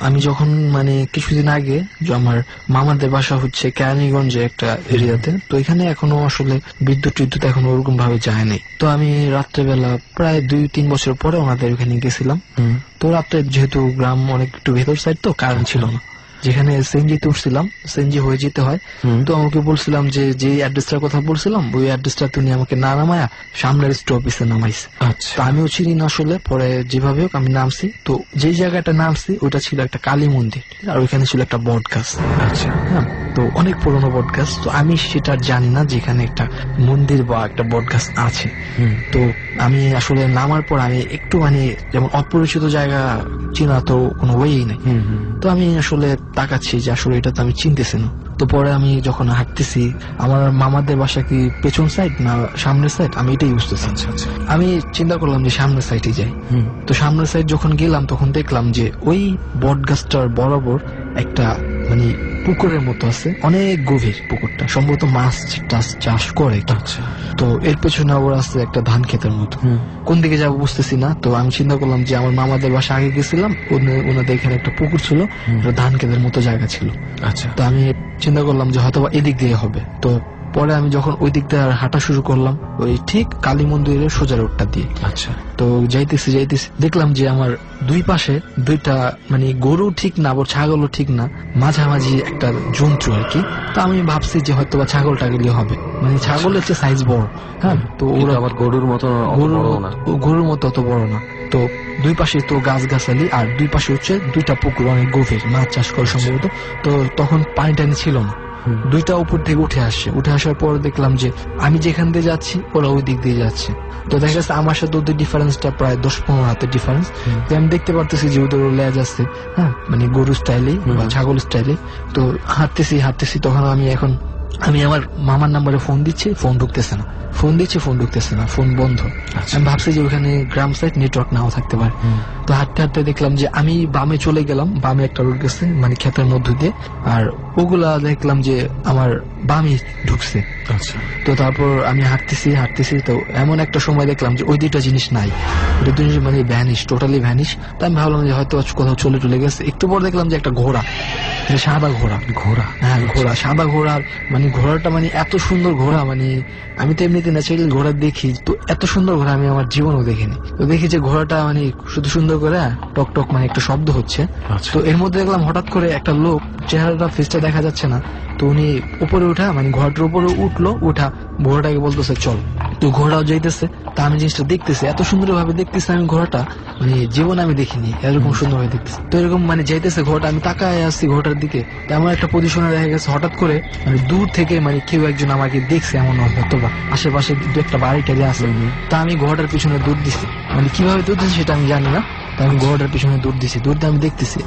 Speaker 5: আমি যখন মানে কিছুদিন আগে, যে আমার মামাদের বাসা হচ্ছে কেরানীগঞ্জে একটা এরিয়াতে, তো এখানে এখনো আসলে বিদ্যুৎ এখনো ওরকম ভাবে যায় নাই। তো আমি রাত্রেবেলা প্রায় 2-3 বছর পরে ওনাদের ওখানে গেছিলাম। তো রাত্রে যেহেতু গ্রাম অনেক একটু ভেতর সাইড, তো কারেন্ট ছিল না, যেখানে সিএনজিতে উঠছিলাম, সিএনজি হয়ে যেতে হয়। তো আমাকে বলছিলাম যে অ্যাড্রেসটার কথা বলছিলাম, ওই অ্যাড্রেসটা তুমি আমাকে না নামায়া সামনের স্টপেসে নামাইছে। তো আমিও চিনি না আসলে, পরে যেভাবে হোক আমি নামছি। তো যেই জায়গাটা নামছি ওটা ছিল একটা কালী মন্দির, আর ওইখানে ছিল একটা বট গাছ। আচ্ছা, হ্যাঁ, তো অনেক পুরনো বট গাছ। তো আমি সেটা জানি না যেখানে একটা মন্দির বা একটা বট গাছ আছে। তো আমি আসলে নামার পর আমি একটু মানে যেমন অপরিচিত জায়গা চিনা তো কোনো ওয়েই নেই। তো আমি আসলে তাকাচ্ছি যে আসলে এটা তো আমি চিনতেছি না। তো পরে আমি যখন হাঁটতেছি, আমার মামাদের বাসা কি পেছন সাইড না সামনের সাইড, আমি এটাই বুঝতেছি। আমি চিন্তা করলাম যে সামনের সাইডে যাই। তো সামনের সাইড যখন গেলাম, তখন দেখলাম যে ওই বট গাছটার বরাবর একটা মানে পুকুরের মতো আছে, অনেক গভীর পুকুরটা, সম্ভবত মাছ চাষ করে। তো এর পেছনে আবার আছে একটা ধান ক্ষেতের মতো। কোন দিকে যাবো বুঝতেছি না। তো আমি চিন্তা করলাম যে আমার মামাদের বাসা আগে গেছিলাম, ওনাদের এখানে একটা পুকুর ছিল, ধান ক্ষেতের মতো জায়গা ছিল। আচ্ছা, তো আমি চিন্তা করলাম যে হয়তো এদিক দিয়ে হবে। তো পরে আমি যখন ওই দিক দিয়ে হাঁটা শুরু করলাম, ওই ঠিক কালী মন্দিরের সোজা রোডটা দিয়ে। আচ্ছা, তো যাইতেছি দেখলাম যে আমার দুই পাশে দুইটা মানে গরু ঠিক না, আবার ছাগলও ঠিক না, মাঝামাঝি একটা জন্তু আর কি। তো আমি ভাবছি যে হয়তো বা ছাগল টাগলি হবে, মানে ছাগলের চেয়ে সাইজ বড়। হ্যাঁ, তো ওরা আবার গরুর মতো অত বড় না। তো দুই পাশে তো গাছগাছালি, আর দুই পাশে হচ্ছে দুইটা পুকুর, অনেক গভীর, মাছ চাষ করে সম্ভবত। তো তখন পানি টানি ছিল না, দুইটা উপর থেকে উঠে আসার পর দেখলাম যে আমি যেখান দিয়ে যাচ্ছি ওরা ওই দিক দিয়ে যাচ্ছে। তো দেখা যাচ্ছে আমার সাথে ওদের ডিফারেন্সটা প্রায় 10-15 হাতের ডিফারেন্স। আমি দেখতে পারতেছি যে ওদের লেজ আছে, হ্যাঁ, মানে গরু স্টাইলে বা ছাগল স্টাইলে। তো হাঁটতেছি তখন আমি আমার মামার নাম্বারে ফোন দিচ্ছি, ফোন ঢুকতেছে না, ফোন বন্ধ। আমি ভাবছি যে ওখানে গ্রাম সাইড নেটওয়ার্ক নাও থাকতে পারে। তো হাঁটতে হাঁটতে দেখলাম যে আমি বামে চলে গেলাম, বামে একটা রোড গেছে মানে ক্ষেতের মধ্য দিয়ে, আর ওগুলা দেখলাম যে আমার বামে ঢুকছে।
Speaker 4: আচ্ছা,
Speaker 5: তো তারপর আমি হাঁটতেছি তো এমন একটা সময় দেখলাম যে ওই দুইটা জিনিস নাই, ওই দুই জিনিস মানে ভ্যানিশ, টোটালি ভ্যানিশ। তো আমি ভাবলাম যে হয়তো কোথাও চলে গেছে। একটু পর দেখলাম যে একটা ঘোড়া, সাদা ঘোড়া, হ্যাঁ ঘোড়া, সাদা ঘোড়ার মানে ঘোড়াটা মানে এত সুন্দর ঘোড়া, মানে আমি তো এমনিতে ন্যাচারালি ঘোড়া দেখি, তো এত সুন্দর ঘোড়া আমি আমার জীবনেও দেখিনি। তো দেখি যে ঘোড়াটা মানে শুধু সুন্দর করে টক টক মানে একটা শব্দ হচ্ছে। তো এর মধ্যে দেখলাম হঠাৎ করে একটা লোক, চেহারাটা ফেসটা দেখা যাচ্ছে না, তো উনি উপরে উঠা মানে ঘোড়াটার উপরে উঠা ঘোড়াটাকে বলতেছে চল। তো ঘোড়াও যাইতেছে, তা আমি জিনিসটা দেখতেছি, এত সুন্দর ভাবে দেখতেছি আমি ঘোড়াটা, মানে জীবনে আমি দেখিনি এরকম সুন্দর ভাবে দেখতেছি। তো এরকম মানে যাইতেছে ঘোড়াটা, আমি তাকায় আসছি ঘোড়াটার দিকে, তেমন একটা পজিশনে দেখা গেছে হঠাৎ করে মানে দূর থেকে মানে কেউ একজন আমাকে দেখছে, এমন হয়তো বা আশেপাশে দু একটা বাড়ি টাড়ি আছে। তা আমি ঘোড়াটার পিছনে দৌড় দিছি, মানে কিভাবে দৌড় দিচ্ছি সেটা আমি জানি না, আমি ঘোড়াটার পিছনে দৌড় দিছি, দৌড়তে আমি দেখতেছি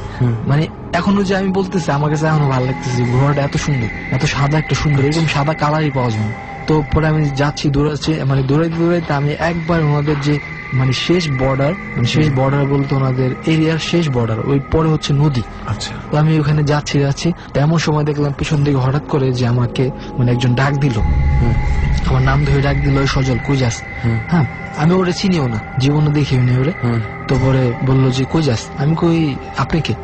Speaker 5: মানে এখনো যে আমি বলতেছি আমার কাছে এখনো ভালো লাগতেছে, ঘোড়াটা এত সুন্দর, এত সাদা একটা সুন্দর, এরকম সাদা কালারই পাওয়া যায়। তো পরে আমি যাচ্ছি দৌড়াচ্ছি, মানে দৌড়াইতে আমি একবার ওনাদের যে মানে শেষ বর্ডার বলতে ওনাদের এরিয়ার শেষ বর্ডার, ওই পরে হচ্ছে নদী।
Speaker 4: আচ্ছা,
Speaker 5: তো আমি ওখানে যাচ্ছি তেমন সময় দেখলাম পিছন দিকে হঠাৎ করে যে আমাকে মানে একজন ডাক দিল, আমার নাম ধরে ডাক দিল, সজল কই যাস। হ্যাঁ, আমি ওরে চিনিও না, জীবনে দেখিও নি ওরে। তো পরে বললো যে কই যাস, আমি কই আপনি কে,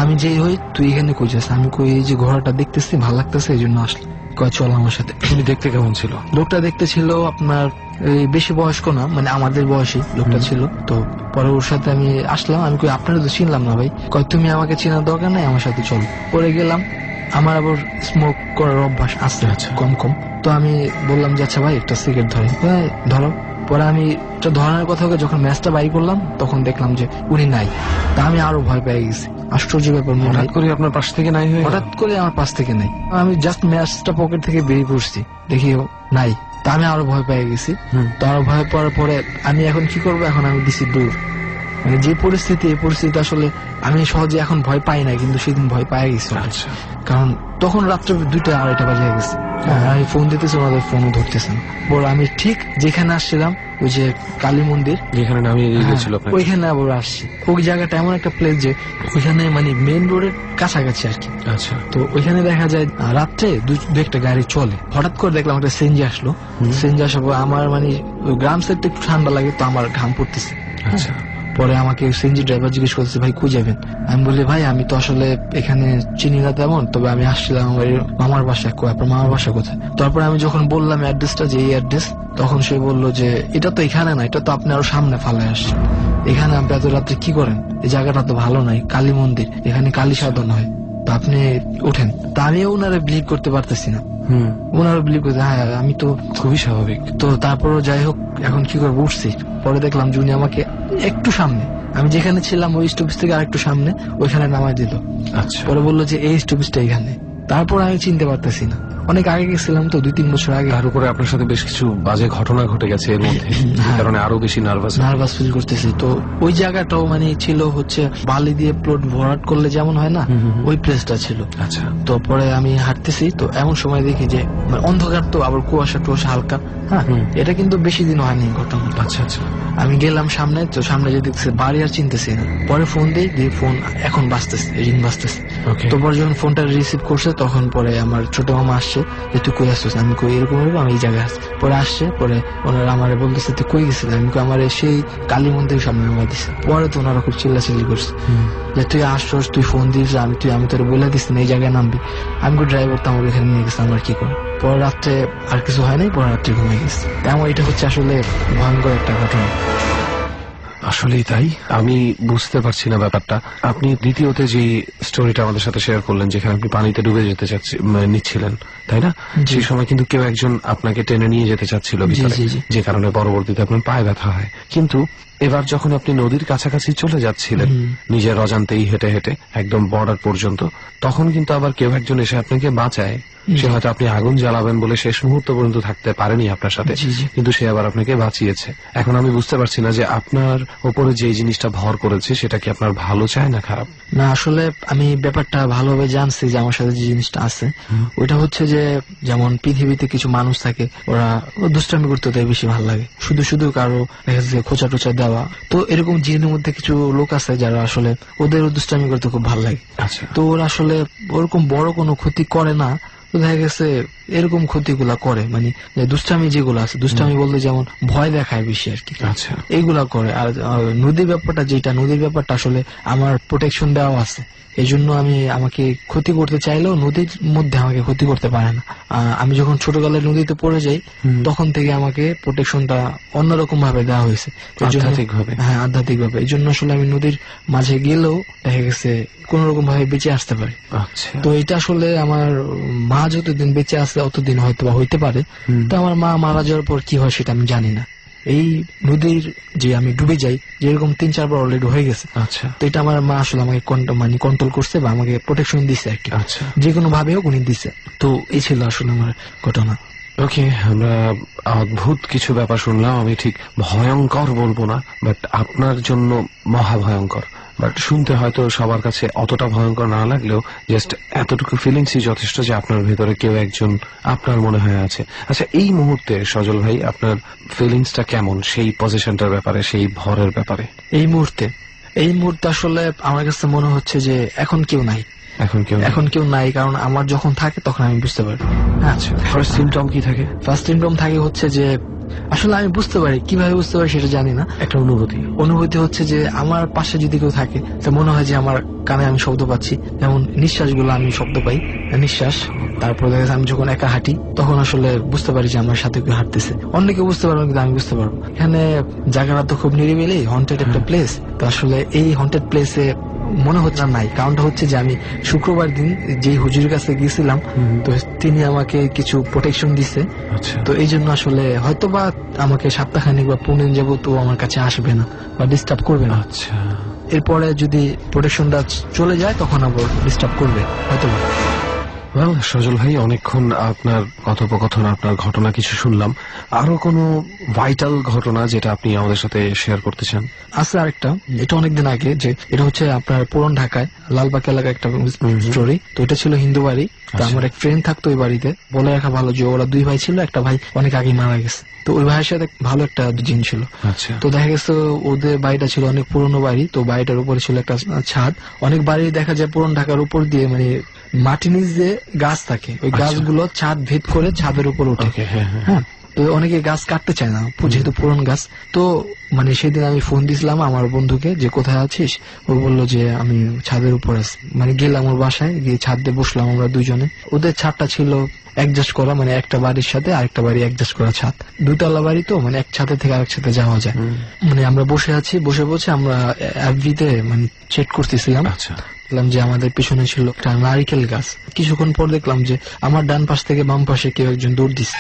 Speaker 5: আমি যেই হই তুই এখানে কই যাস, আমি কই এই যে ঘোড়াটা দেখতেছি ভালো লাগতেছে এই জন্য আসলাম, কয় চল আমার সাথে।
Speaker 4: তুমি দেখতে কেমন ছিল?
Speaker 5: লোকটা দেখতে ছিল আপনার এই বেশি বয়স্ক না, মানে আমাদের বয়সী লোকটা ছিল। তো পরে ওর সাথে আমি আসলাম, আমি কই আপনারা তো চিনলাম না ভাই, কয় তুমি আমাকে চেনার দরকার নাই, আমার সাথে চলো। পরে গেলাম, আমার আবার স্মোক করার অভ্যাস আছে কম। তো আমি বললাম যে আচ্ছা ভাই একটা সিগারেট ধরো। পরে আমি এটা ধরানোর কথা যখন ম্যাচটা বাই করলাম তখন দেখলাম যে উনি নাই, তা আমি আরো ভয় পেয়ে গেছি। আশ্চর্য ব্যাপার,
Speaker 4: হঠাৎ করে আপনার পাশ থেকে নাই হয়ে
Speaker 5: হঠাৎ করে আমার পাশ থেকে নাই, আমি জাস্ট ম্যাচটা পকেট থেকে বেরিয়ে পড়ছি, দেখি নাই, তা আমি আরো ভয় পেয়ে গেছি। তো আরো ভয় পাওয়ার পরে আমি এখন কি করবো, এখন আমি দিছি দূর, মানে যে পরিস্থিতি, এই পরিস্থিতি আসলে আমি সহজে এখন ভয় পাই না, কিন্তু সেদিন ভয় পেয়ে গেছি। কারণ তখন রাত্রে 2টা 2:30 বাজে গেছে, আমি ফোন দিতেছি, ওনাদের ফোনও ধরতেছেন। বল আমি ঠিক যেখানে আসছিলাম ওই যে কালী মন্দির
Speaker 4: যেখানে নামিয়ে গেছিল
Speaker 5: ওইখানে আবার আসছি। ওই জায়গাটা এমন একটা প্লেস যে ওইখানে মানে মেইন রোডের কাছাকাছি আর কি।
Speaker 4: আচ্ছা,
Speaker 5: তো ওইখানে দেখা যায় রাত্রে দু একটা গাড়ি চলে, হঠাৎ করে দেখলাম একটা সিএনজি আসলো। সিএনজি আসার পর আমার মানে গ্রাম সাইডটা একটু ঠান্ডা লাগে, তো আমার ঘাম পড়তেছে।
Speaker 4: আচ্ছা,
Speaker 5: পরে আমাকে সিএনজি ড্রাইভার জিজ্ঞেস করতেছে ভাই কই যাবেন, আমি বলি ভাই আমি তো আসলে এখানে চিনি না তেমন, তবে আমি আসছিলাম আমার মামার বাসায়। আপনার মামার বাসা কোথায়? তারপরে আমি যখন বললাম অ্যাড্রেসটা যে এই অ্যাড্রেস, তখন সে বললো যে এটা তো এখানে না, এটা তো আপনি আরো সামনে ফালায় আসছেন, এখানে আপনি এত রাত্রে কি করেন, এই জায়গাটা তো ভালো নাই, কালী মন্দির, এখানে কালী সাধন হয়, তো আপনি ওঠেন। তা আমিও ওনারা বিলিভ করতে পারতেছি না, ওনারা বিলিভ করতে, হ্যাঁ আমি তো
Speaker 4: খুবই স্বাভাবিক।
Speaker 5: তো তারপরও যাই হোক এখন কি করে উঠছি, পরে দেখলাম যে উনি আমাকে একটু সামনে, আমি যেখানে ছিলাম ওই স্টপেজ থেকে আরেকটু সামনে ওইখানে নামাই দিল।
Speaker 4: আচ্ছা,
Speaker 5: পরে বললো যে এই স্টপেজটা এখানে। তারপর আমি চিনতে পারতেছি না, অনেক আগে গেছিলাম তো, 2-3 বছর আগে।
Speaker 4: তার উপরে আপনার সাথে বেশ কিছু বাজে ঘটনা ঘটে গেছে এর মধ্যে, এই কারণে আরো বেশি নার্ভাস
Speaker 5: ফিল করতেছি। তো ওই জায়গাটাও মানে ছিল হচ্ছে বালি দিয়ে প্লট ভরাট করলে যেমন হয় না, ওই প্লেসটা ছিল।
Speaker 4: আচ্ছা,
Speaker 5: তো পরে আমি হাঁটতেছি, তো এমন সময় দেখি যে মানে অন্ধকার, তো আবার কুয়াশা টুয়াশা হালকা। হ্যাঁ, এটা কিন্তু বেশি দিন হয়নি ঘটনা।
Speaker 4: আচ্ছা আচ্ছা,
Speaker 5: আমি গেলাম সামনে, তো সামনে যে দেখছি বাড়ি আর চিনতেছি না। পরে ফোন দিই, ফোন এখন বাজতেছে, রিং বাজতেছে। তো পরে যখন ফোনটা রিসিভ করছে তখন পরে আমার ছোট মামা আসছে যে তুই কই আসছিস, আমি কই এরকম আমি এই জায়গায় আসছি। পরে আসছে, পরে ওনারা আমার বলতেছে তুই কই গেছিস, আমি কই আমার সেই কালী মন্দিরের সামনে আমার দিচ্ছে। পরে তো ওনারা খুব চিল্লাচিল্লি করছে যে তুই আসছস, তুই ফোন দিস, আমি তোর বলে দিস না এই জায়গায় নামবি। আমি কই ড্রাইভার তো আমাকে এখানে নিয়ে গেছে, আমার কি করে। পরে রাত্রে আর কিছু হয় নাই, পরে রাত্রে ঘুমিয়ে গেছে। তেমন এটা হচ্ছে আসলে ভয়ঙ্কর একটা ঘটনা।
Speaker 4: আসলেই তাই, আমি বুঝতে পারছি না ব্যাপারটা। আপনি দ্বিতীয়তে যে স্টোরিটা আমাদের সাথে শেয়ার করলেন, যেখানে আপনি পানিতে ডুবে যেতে নিচ্ছিলেন, তাই না? সেই সময় কিন্তু কেউ একজন আপনাকে টেনে নিয়ে যেতে চাচ্ছিল ভিতরে, যে কারণে পরবর্তীতে আপনার পায়ে ব্যথা হয়। কিন্তু এবার যখন আপনি নদীর কাছাকাছি চলে যাচ্ছিলেন নিজের অজান্তেই হেঁটে হেঁটে একদম বর্ডার পর্যন্ত, তখন কিন্তু আবার কেউ একজন এসে আপনাকে বাঁচায়। সে হয়তো আপনি আগুন জ্বালাবেন বলে শেষ মুহূর্ত পর্যন্ত থাকতে পারেনি আপনার সাথে,
Speaker 5: জি, জি।
Speaker 4: কিন্তু সে আবার আপনাকে বাঁচিয়েছে। এখন আমি বুঝতে পারছি না যে আপনার ওপরে যে জিনিসটা ভর করেছে সেটা কি আপনার ভালো চায় না খারাপ?
Speaker 5: না, আসলে আমি ব্যাপারটা ভালোভাবে জানছি যে আমার সাথে যে জিনিসটা আছে ওইটা হচ্ছে যে যেমন পৃথিবীতে কিছু মানুষ থাকে ওরা দুষ্টামি করতে ওদের বেশি ভালো লাগে, শুধু শুধু কারো দেখা যাচ্ছে খোঁচা টোচা দেওয়া। তো এরকম জিনের মধ্যে কিছু লোক আছে যারা আসলে ওদের দুষ্টামি করতে খুব ভালো লাগে।
Speaker 4: আচ্ছা,
Speaker 5: তো ওরা আসলে ওরকম বড় কোনো ক্ষতি করে না, তো দেখা গেছে এরকম ক্ষতিগুলা করে, মানে যে দুষ্টামি যেগুলো আছে, দুষ্টামি বলতে যেমন ভয় দেখায় বেশি আর কি,
Speaker 4: আচ্ছা,
Speaker 5: এইগুলা করে। আর নদীর ব্যাপারটা যেটা, নদীর ব্যাপারটা আসলে আমার প্রোটেকশন দেওয়া আছে, এই জন্য আমাকে ক্ষতি করতে চাইলেও নদীর মধ্যে আমাকে ক্ষতি করতে পারে না। আমি যখন ছোটকালে নদীতে পড়ে যাই তখন থেকে আমাকে প্রোটেকশনটা অন্যরকম ভাবে দেওয়া হয়েছে,
Speaker 4: আধ্যাত্মিক ভাবে।
Speaker 5: হ্যাঁ, আধ্যাত্মিক ভাবে। এই জন্য আসলে আমি নদীর মাঝে গেলেও দেখা গেছে কোন রকম ভাবে বেঁচে আসতে পারি।
Speaker 4: আচ্ছা,
Speaker 5: তো এটা আসলে আমার মা যতদিন বেঁচে আছে অতদিন হয়তো বা হইতে পারে। তো আমার মা মারা যাওয়ার পর কি হয় সেটা আমি জানি না। এই নদীর যে আমি ডুবে যাই যেরকম 3-4 বার অলরেডি হয়ে গেছে।
Speaker 4: আচ্ছা,
Speaker 5: তো এটা আমার মা আসলে আমাকে কন্ট্রোল করছে বা আমাকে প্রোটেকশন দিচ্ছে আর কি,
Speaker 4: আচ্ছা।
Speaker 5: যে কোনো ভাবে হোক উনি দিচ্ছে। তো এই ছিল আসলে আমার ঘটনা।
Speaker 4: ওকে, আমরা অদ্ভুত কিছু ব্যাপার শুনলাম। আমি ঠিক ভয়ঙ্কর বলবো না, বাট আপনার জন্য মহাভয়ঙ্কর। বাট শুনতে হয়তো সবার কাছে অতটা ভয়ঙ্কর না লাগলেও জাস্ট এতটুকু ফিলিংসই যথেষ্ট যে আপনার ভেতরে কেউ একজন আপনার মনে হয়ে আছে। আচ্ছা, এই মুহূর্তে সজল ভাই আপনার ফিলিংসটা কেমন সেই পজিশনটার ব্যাপারে, সেই ভরের ব্যাপারে?
Speaker 5: এই মুহূর্তে আসলে আমার কাছে মনে হচ্ছে যে এখন কেউ নাই, এখন কেউ নাই, কারণ আমার যখন থাকে তখন আমি বুঝতে পারি।
Speaker 4: আচ্ছা, ফার্স্ট সিমটম কি থাকে?
Speaker 5: ফার্স্ট সিমটম থাকে হচ্ছে যে আসলে আমি বুঝতে পারি, কিভাবে বুঝতে পারি সেটা জানি না,
Speaker 4: একটা অনুভূতি
Speaker 5: হচ্ছে যে আমার পাশে যদি কেউ থাকে তো মনে হয় যে আমার কানে আমি শব্দ পাচ্ছি, যেমন নিঃশ্বাসগুলো আমি শব্দ পাই, নিঃশ্বাস। তারপর দেখা যাচ্ছে আমি যখন একা হাঁটি তখন আসলে বুঝতে পারি যে আমার সাথে কেউ হাঁটতেছে। অনেকে বুঝতে পারবো কিন্তু আমি বুঝতে পারবো। এখানে জায়গাটা তো খুব নিরিবিলি, হন্টেড একটা প্লেস। তো আসলে এই হন্টেড প্লেসে মনে হচ্ছে না নাই, কারণটা হচ্ছে যে আমি শুক্রবার দিন যে হুজুরের কাছে গিয়েছিলাম, তো তিনি আমাকে কিছু প্রোটেকশন দিছে। তো এই জন্য আসলে হয়তো বা আমাকে সপ্তাহখানিক বা 15 দিন যাবত ও আমার কাছে আসবে না বা ডিস্টার্ব করবে না।
Speaker 4: আচ্ছা,
Speaker 5: এরপরে যদি প্রোটেকশনটা চলে যায় তখন আবার ডিস্টার্ব করবে হয়তো বা।
Speaker 4: সজল ভাই, অনেকক্ষণ আপনার কথোপকথন, আপনার ঘটনা কিছু শুনলাম। আরো কোনো ভাইটাল ঘটনা যেটা আপনি আমাদের সাথে শেয়ার করতে চান?
Speaker 5: আছে আরেকটা, এটা অনেকদিন আগে, যে এটা হচ্ছে আপনার পুরান ঢাকায় লালবাগ এলাকায় একটা স্টোরি। তো এটা ছিল হিন্দু বাড়ি। তো আমার এক ফ্রেন্ড থাকতো ওই বাড়িতে। বলে রাখা ভালো যে ওরা 2 ভাই ছিল, একটা ভাই অনেক আগে মারা গেছে। তো ওই ভাইয়ের সাথে ভালো একটা জিন ছিল।
Speaker 4: আচ্ছা,
Speaker 5: তো দেখা গেছে ওদের বাড়িটা ছিল অনেক পুরনো বাড়ি। তো বাড়িটার উপরে ছিল একটা ছাদ। অনেক বাড়ি দেখা যায় পুরান ঢাকার উপর দিয়ে, মানে মাটির নিচ যে গাছ থাকে ওই গাছগুলো ছাদ ভেদ করে ছাদের উপর ওঠে। হ্যাঁ, তো অনেকে গাছ কাটতে চায় না যেহেতু পুরন গাছ। তো মানে সেদিন আমি ফোন দিছিলাম আমার বন্ধুকে যে কোথায় আছিস। ও বললো যে আমি ছাদের উপর আছি। মানে গেলাম ওর বাসায়, গিয়ে ছাদ দিয়ে বসলাম আমরা দুইজনে। ওদের ছাদটা ছিল অ্যাডজাস্ট করা, মানে একটা বাড়ির সাথে আরেকটা বাড়ি অ্যাডজাস্ট করা ছাদ। 2 তলা বাড়ি, তো মানে এক ছাদের থেকে আরেক ছাদে যাওয়া যায়। মানে আমরা বসে আছি, বসে আমরা এফবিতে মানে চেক করতেছিলাম।
Speaker 4: আচ্ছা,
Speaker 5: দেখলাম যে আমাদের পিছনে ছিল একটা নারিকেল গাছ। কিছুক্ষণ পর দেখলাম যে আমার ডান পাশ থেকে বাম পাশে কেউ একজন দৌড় দিচ্ছে।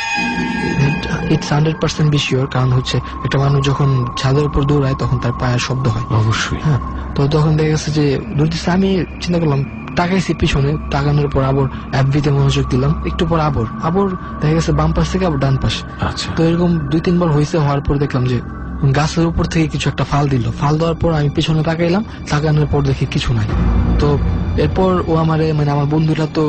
Speaker 5: ইটস 100% বি শিওর, কারণ হচ্ছে একটা মানুষ যখন ছাদের উপর দৌড়ায় তখন তার পায়ের শব্দ হয়।
Speaker 4: অবশ্যই।
Speaker 5: হ্যাঁ, তো তখন দেখা গেছে যে দৌড় দিচ্ছে। আমি চিন্তা করলাম, তাকাইছি পিছনে, তাকানোর পর আবার এফবিতে মনোযোগ দিলাম। একটু পর আবার দেখা গেছে বাম পাশ থেকে আবার ডান পাশ।
Speaker 4: আচ্ছা,
Speaker 5: তো এরকম 2-3 বার হয়েছে। হওয়ার পর দেখলাম যে গাছের উপর থেকে কিছু একটা ফাল দিল। ফাল দেওয়ার পর আমি পিছনে তাকাইলাম, তাকানোর পর দেখি কিছু নাই। তো এরপর ও আমারে, মানে আমার বন্ধুরা তো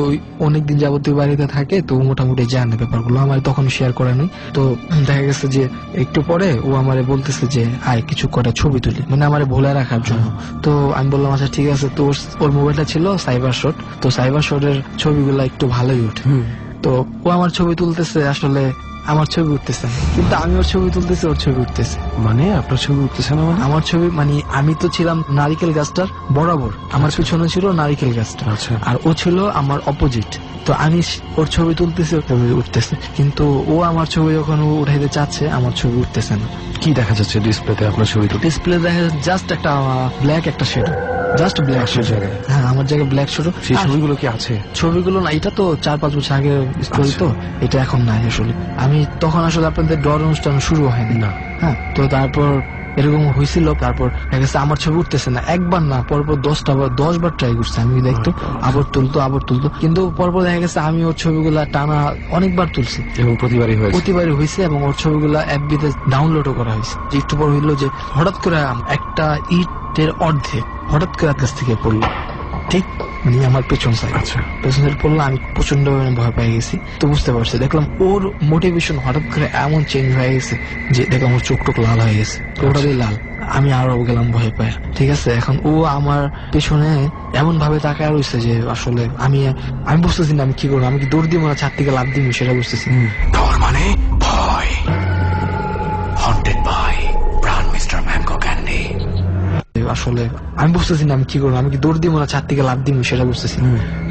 Speaker 5: অনেকদিন যাবত বাড়িতে থাকে, তো মোটামুটি জানে ব্যাপারগুলো, আমার তখন শেয়ার করে নাই। তো দেখা গেছে যে একটু পরে ও আমারে বলতেছে যে আয় কিছু কটা ছবি তুলি, মানে আমারে ভোলা রাখার জন্য। তো আমি বললাম আচ্ছা ঠিক আছে। তো ওর মোবাইলটা ছিল সাইবার শট। তো সাইবার শটের ছবিগুলো একটু ভালোই ওঠে। তো ও আমার ছবি তুলতেছে, আসলে আমার ছবি উঠতেছে না, কিন্তু আমি ওর ছবি তুলতেছি, ওর ছবি উঠতেছে।
Speaker 4: মানে আপনার ছবি উঠতেছে না? মানে
Speaker 5: আমার ছবি, মানে আমি তো ছিলাম নারিকেল গাছটার বরাবর, আমার পিছনে ছিল নারিকেল গাছটা, আর ও ছিল আমার অপোজিট। তো আমি ওর ছবি তুলতেছি, ওর ছবি উঠতেছে, কিন্তু ও আমার ছবি যখন ও উঠাইতে চাচ্ছে আমার ছবি উঠতেছে না।
Speaker 4: কি দেখা যাচ্ছে ডিসপ্লেতে আপনার ছবি?
Speaker 5: ডিসপ্লে দেখা যাচ্ছে জাস্ট একটা ব্ল্যাক একটা শেডো, জাস্ট ব্ল্যাক জায়গায়। হ্যাঁ, আমার জায়গায় ব্ল্যাক শেডো।
Speaker 4: সেই ছবিগুলো কি আছে?
Speaker 5: ছবিগুলো না, এটা তো 4-5 বছর আগে স্টোরি, তো এটা এখন নাই আসলে। আমি তখন আসলে আপনাদের ডর অনুষ্ঠান শুরু হয়নি না। হ্যাঁ, তো তারপর এরকম হয়েছিল। তারপর দেখা গেছে আমার ছবি উঠতেছে না, একবার না পরপর 10 বার ট্রাই করছে, আমি দেখতো আবার তুলতো, কিন্তু পরপর দেখা গেছে আমি ওর ছবিগুলা টানা অনেকবার তুলছি
Speaker 4: এবং প্রতিবারই
Speaker 5: হয়েছে এবং ওর ছবিগুলা FB-তে ডাউনলোডও করা হয়েছে। একটু পর হইলো যে হঠাৎ করে একটা ইটের অর্ধেক হঠাৎ করে কাছ থেকে পড়লো, ঠিক মানে আমার পেছন সাইড পড়লো। আমি প্রচন্ড ভয় পেয়ে গেছি। তো বুঝতে পারছি, দেখলাম ওর মোটিভেশন হঠাৎ করে এমন চেঞ্জ হয়ে গেছে যে দেখলাম ওর চোখ টোক লাল হয়ে গেছে, টোটালি লাল। আমি আরো গেলাম ভয় পায়, ঠিক আছে। এখন ও আমার পেছনে এমন ভাবে তাকায় রয়েছে যে আসলে আমি বুঝতেছি না আমি কি করবো, আমি কি দৌড় দিব না ছাদ থেকে লাফ দিব সেটা বুঝতেছি।
Speaker 2: ডর মানে ভয়। হন্টেড বাই প্রাণ মিস্টার ম্যাঙ্গো ক্যান্ডি।
Speaker 5: আসলে আমি বুঝতেছি না আমি কি করবো, আমি কি দৌড় দিব না ছাদ থেকে লাফ দিব সেটা বুঝতেছি।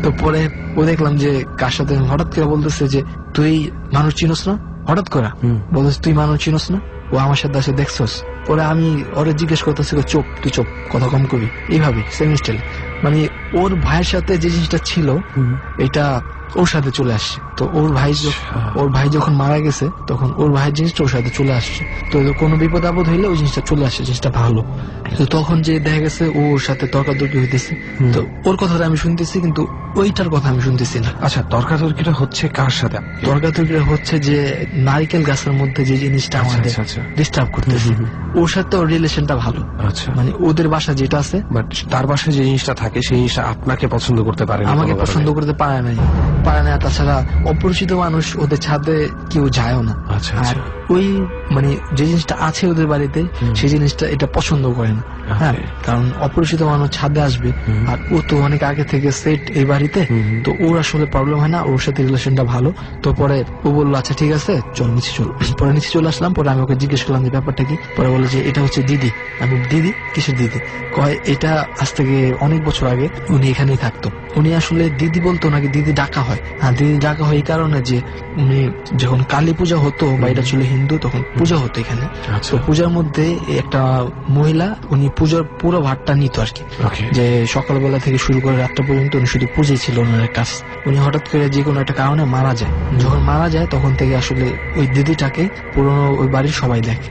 Speaker 5: তো পরে ও দেখলাম যে কার সাথে হঠাৎ করে বলতেছে যে তুই মানুষ চিনোস না, হঠাৎ করে বলতেছে তুই মানুষ চিনোস না, ও আমার সাথে আসে দেখছস। পরে আমি ওরে জিজ্ঞেস করতেছি তুই চোপ কথা কম করবি, এইভাবে সেম স্টাইল। মানে ওর ভাইয়ের সাথে যে জিনিসটা ছিল এটা ওর সাথে চলে আসছে। তো ওর ভাই যখন মারা গেছে তখন ওর ভাইয়ের জিনিসটা ওর সাথে চলে আসছে। তো কোনো বিপদ আপদ হইলে ওই জিনিসটা চলে আসছে, জিনিসটা ভালো। তো তখন যে দেখা গেছে ওর সাথে তর্কাতর্কি হইতেছে, তো ওর কথাটা আমি শুনতেছি কিন্তু ওইটার কথা আমি শুনতেছি না।
Speaker 4: আচ্ছা, তর্কাতর্কিটা হচ্ছে কার সাথে?
Speaker 5: তর্কাতর্কিটা হচ্ছে যে নারিকেল গাছের মধ্যে যে জিনিসটা আমাদের ডিস্টার্ব করতেছে, ওর সাথে ওর রিলেশনটা ভালো।
Speaker 4: আচ্ছা,
Speaker 5: মানে ওদের বাসা যেটা আছে,
Speaker 4: বাট তার বাসায় যে জিনিসটা থাকে সেই জিনিসটা আপনাকে পছন্দ করতে পারে না,
Speaker 5: আমাকে পছন্দ করতে পারে না। তাছাড়া অপরিচিত মানুষ ওদের ছাদে কেউ যায়ও না। আর ওই মানে যে জিনিসটা আছে ওদের বাড়িতে সেই জিনিসটা এটা পছন্দ করে না। হ্যাঁ, কারণ অপরিচিত মানুষ ছাদে আসবে আর ও তো অনেক আগে থেকে সেট এই বাড়িতে, তো ওর আসলে প্রবলেম হয় না, ওর সাথে রিলেশনটা ভালো। তো পরে ও বললো আচ্ছা ঠিক আছে চল নিচে চল। পরে নিচে চলে আসলাম। পরে আমি ওকে জিজ্ঞেস করলাম যে ব্যাপারটা কি। পরে বললো যে এটা হচ্ছে দিদি। আমি দিদি কিসের দিদি? কয় এটা আজ থেকে অনেক বছর আগে উনি এখানেই থাকতো। উনি আসলে দিদি বলতো নাকি দিদি ডাকা হয়? হ্যাঁ, দিদি ডাকা হয় এই কারণে যে উনি যখন কালী পূজা হতো বা এটা ছিল হিন্দু তখন পূজা হতো এখানে। তো পূজার মধ্যে একটা মহিলা উনি পূজার পুরো ভাতটা নিত আর কি, যে সকালবেলা থেকে শুরু করে রাতটা পর্যন্ত উনি শুধু পূজাই ছিল ওনার কাজ। উনি হঠাৎ করে যে কোনো একটা কারণে মারা যায়। যখন মারা যায় তখন থেকে আসলে ওই দিদিটাকে পুরোনো ওই বাড়ির সবাই দেখে।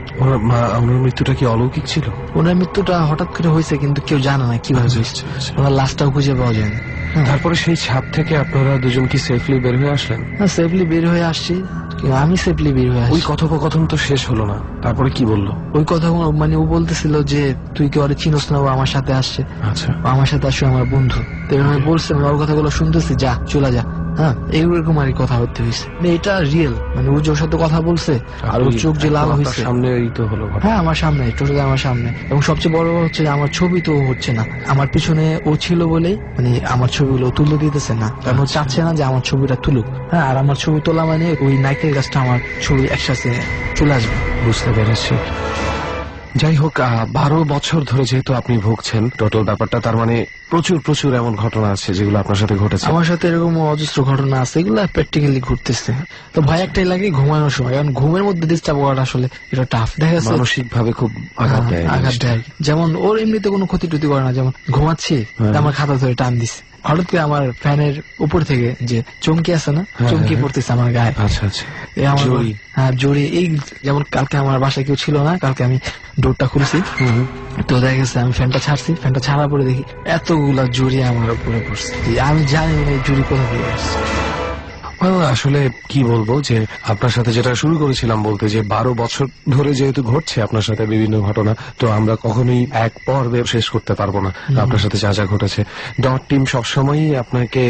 Speaker 4: ওনার মৃত্যুটা কি অলৌকিক ছিল?
Speaker 5: ওনার মৃত্যুটা হঠাৎ করে হয়েছে কিন্তু কেউ জানে না কিভাবে হয়েছে, ওনার লাশটাও খুঁজে পাওয়া যায় না।
Speaker 4: তারপরে সেই ছাদ থেকে আপনারা দুজন কি সেফলি বের হয়ে আসলেন?
Speaker 5: হ্যাঁ, সেফলি বের হয়ে আসছি। আমি সেফলি বের হয়ে আসছি।
Speaker 4: ওই কথোপকথন তো শেষ হলো না, তারপরে কি বললো?
Speaker 5: ওই কথা মানে ও বলতেছিল যে তুই কি ওরে চিনোস না, ও আমার সাথে আসছে।
Speaker 4: আচ্ছা,
Speaker 5: আমার সাথে আসছে আমার বন্ধু। তো আমি বলছি ওর কথাগুলো শুনতেছি, যা চলে যা। হ্যাঁ, এইরকম আর কথা হতে হয়েছে। এটা রিয়েল, মানে ও ওর সাথে কথা বলছে আর ওর চোখ যে লাল হয়েছে।
Speaker 4: সামনে তো হলো?
Speaker 5: হ্যাঁ, আমার সামনে, টোটালি আমার সামনে। এবং সবচেয়ে বড় হচ্ছে যে আমার ছবি তো হচ্ছে না, আমার পিছনে ও ছিল বলেই মানে আমার ছবিগুলো তুলে দিতেছে না, কারণ ও চাচ্ছে না যে আমার ছবিটা তুলুক। হ্যাঁ, আর আমার ছবি তোলা মানে ওই নাইকেল গাছটা আমার ছবি একসাথে চলে আসবে।
Speaker 4: বুঝতে পেরেছি। যাই হোক, 12 বছর ধরে যেহেতু আপনি ভুগছেন টোটাল ব্যাপারটা, তার মানে প্রচুর এমন ঘটনা আছে যেগুলো আপনার সাথে ঘটেছে।
Speaker 5: আমার সাথে এরকম অজস্র ঘটনা আছে, এগুলো প্র্যাকটিক্যালি ঘুরতেছে। তো ভয় একটাই লাগে ঘুমানোর সময়, কারণ ঘুমের মধ্যে ডিস্টার্ব করাটা আসলে এটা টাফ। দেখা যাচ্ছে
Speaker 4: মানসিক ভাবে খুব আঘাত দেয়।
Speaker 5: যেমন ওর এমনিতে কোনো ক্ষতি টতি করে না, যেমন ঘুমাচ্ছি আমার খাতা ধরে টান দিচ্ছে, হঠাৎ করে আমার ফ্যানের উপর থেকে যে চমকি আছে না, চমকি পড়তেছে আমার গায়ে।
Speaker 4: আচ্ছা আচ্ছা,
Speaker 5: হ্যাঁ জোরে। এই যেমন কালকে আমার বাসায় কেউ ছিল না, কালকে আমি ডোরটা খুলছি, তো দেখা গেছে আমি ফ্যানটা ছাড়ছি, ফ্যানটা ছাড়ার পরে দেখি এতগুলা জুড়ি আমার উপরে পড়ছে। আমি জানি না এই জুড়ি কোথা থেকে আসছে।
Speaker 4: আসলে কি বলবো, যে আপনার সাথে যেটা শুরু করেছিলাম বলতে, যে 12 বছর ধরে যেহেতু ঘটছে আপনার সাথে বিভিন্ন ঘটনা, তো আমরা কখনোই এক পর্বে শেষ করতে পারবো না আপনার সাথে যা যা ঘটেছে। ডট টিম সবসময়ই আপনাকে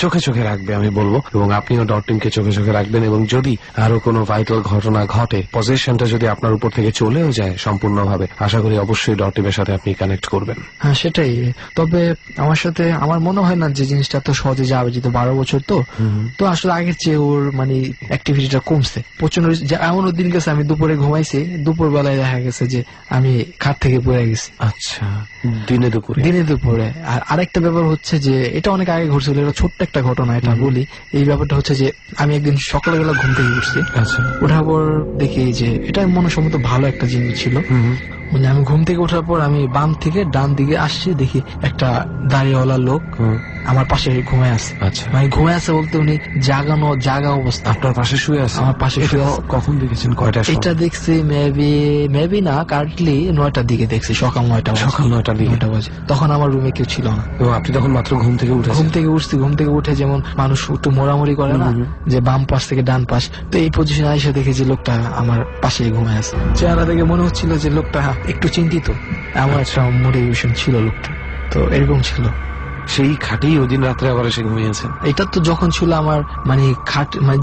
Speaker 4: চোখে চোখে রাখবে আমি বলবো, এবং আপনিও ডট টিমকে চোখে চোখে রাখবেন। এবং যদি আরো কোনো ভাইটাল ঘটনা ঘটে, পজিশনটা যদি আপনার উপর থেকে চলেও যায় সম্পূর্ণভাবে, আশা করি অবশ্যই ডট টিমের সাথে আপনি কানেক্ট করবেন।
Speaker 5: হ্যাঁ, সেটাই। তবে আমার সাথে আমার মনে হয় না যে জিনিসটা তো সহজে যাবে, যেহেতু 12 বছর তো আসলে আগের চেয়ে ওর মানে অ্যাক্টিভিটিটা কমছে প্রচন্ড। এমন দিন গেছে আমি দুপুরে ঘুমাইছি, দুপুর বেলায় দেখা গেছে যে আমি খাট থেকে পড়ে গেছি।
Speaker 4: আচ্ছা, দিনে দুপুরে। আর আরেকটা ব্যাপার হচ্ছে যে এটা অনেক আগে ঘটছিল, এটা ছোট্ট একটা ঘটনা, এটা বলি। এই ব্যাপারটা হচ্ছে যে আমি একদিন সকালবেলা ঘুম থেকে উঠছি, ওঠার পর দেখি যে এটা মনসম্মত ভালো একটা জিনিস ছিল। মানে আমি ঘুম থেকে ওঠার পর আমি বাম থেকে ডান দিকে আসছি, দেখি একটা দাড়িওয়ালা লোক আমার পাশে ঘুমায় আছে। মানে ঘুমায় আছে বলতে উনি যা
Speaker 5: জাগা অবস্থা।
Speaker 4: আপনার পাশে শুয়ে আছে?
Speaker 5: আমার পাশে শুয়ে আছে।
Speaker 4: কখন দেখেছেন, কয়টা?
Speaker 5: এটা দেখছি মেবি না কারেন্টলি 9টার দিকে দেখছি, সকাল 9টা বাজে।
Speaker 4: সকাল 9টার দিকে।
Speaker 5: 9টা বাজে। তখন আমার রুমে কেউ ছিল না।
Speaker 4: এবং আপনি তখন মাত্র ঘুম থেকে উঠেছেন?
Speaker 5: ঘুম থেকে উঠে যেমন মানুষ একটু মোড়ামুড়ি করে না, যে বাম পাশ থেকে ডান পাশ, তো এই পজিশনে এসে দেখে যে লোকটা আমার পাশে ঘুমায় আছে। চেহারা দেখে মনে হচ্ছিল যে লোকটা একটু চিন্তিত, এমন একটা মোটিভেশন ছিল লোকটা, তো এরকম ছিল।
Speaker 4: সেই খাটেই ওদিন রাত্রে আবার এসে ঘুমিয়েছেন?
Speaker 5: এটা তো যখন ছিল আমার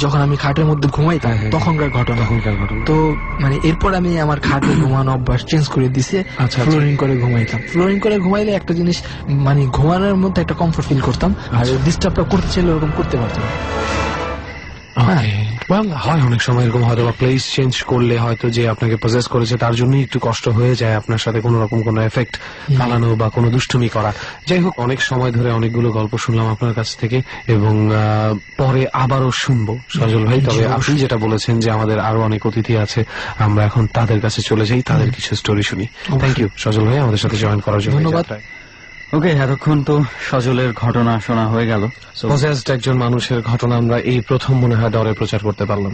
Speaker 5: যখন আমি খাটের মধ্যে ঘুমাইতাম তখনকার ঘটনা। তো এরপর আমি আমার খাটে ঘুমানো অভ্যাস চেঞ্জ করে দিছি, ফ্লোরিং করে ঘুমাইতাম। ফ্লোরিং করে ঘুমাইলে একটা জিনিস ঘুমানোর মধ্যে একটা কমফোর্ট ফিল করতাম, আর ডিস্টার্বটা করতে চাইলে ওরকম করতে পারতাম।
Speaker 4: হয় অনেক সময় এরকম, হয়তো বা প্লেস চেঞ্জ করলে হয়তো যে আপনাকে পজেস করেছে তার জন্যই একটু কষ্ট হয়ে যায় আপনার সাথে কোন রকম কোন এফেক্ট ফালানো বা কোনো দুষ্টুমি করা। যাই হোক, অনেক সময় ধরে অনেকগুলো গল্প শুনলাম আপনার কাছ থেকে, এবং পরে আবারও শুনবো সজল ভাই। তবে আপনি যেটা বলেছেন যে আমাদের আরো অনেক অতিথি আছে, আমরা এখন তাদের কাছে চলে যাই, তাদের কিছু স্টোরি শুনি। থ্যাংক ইউ সজল ভাই আমাদের সাথে জয়েন করার জন্য।
Speaker 5: ধন্যবাদ।
Speaker 3: ওকে, এতক্ষণ তো সজলের ঘটনা শোনা হয়ে গেল।
Speaker 4: পজেসড একজন মানুষের ঘটনা আমরা এই প্রথম মনে হয় দরে প্রচার করতে পারলাম।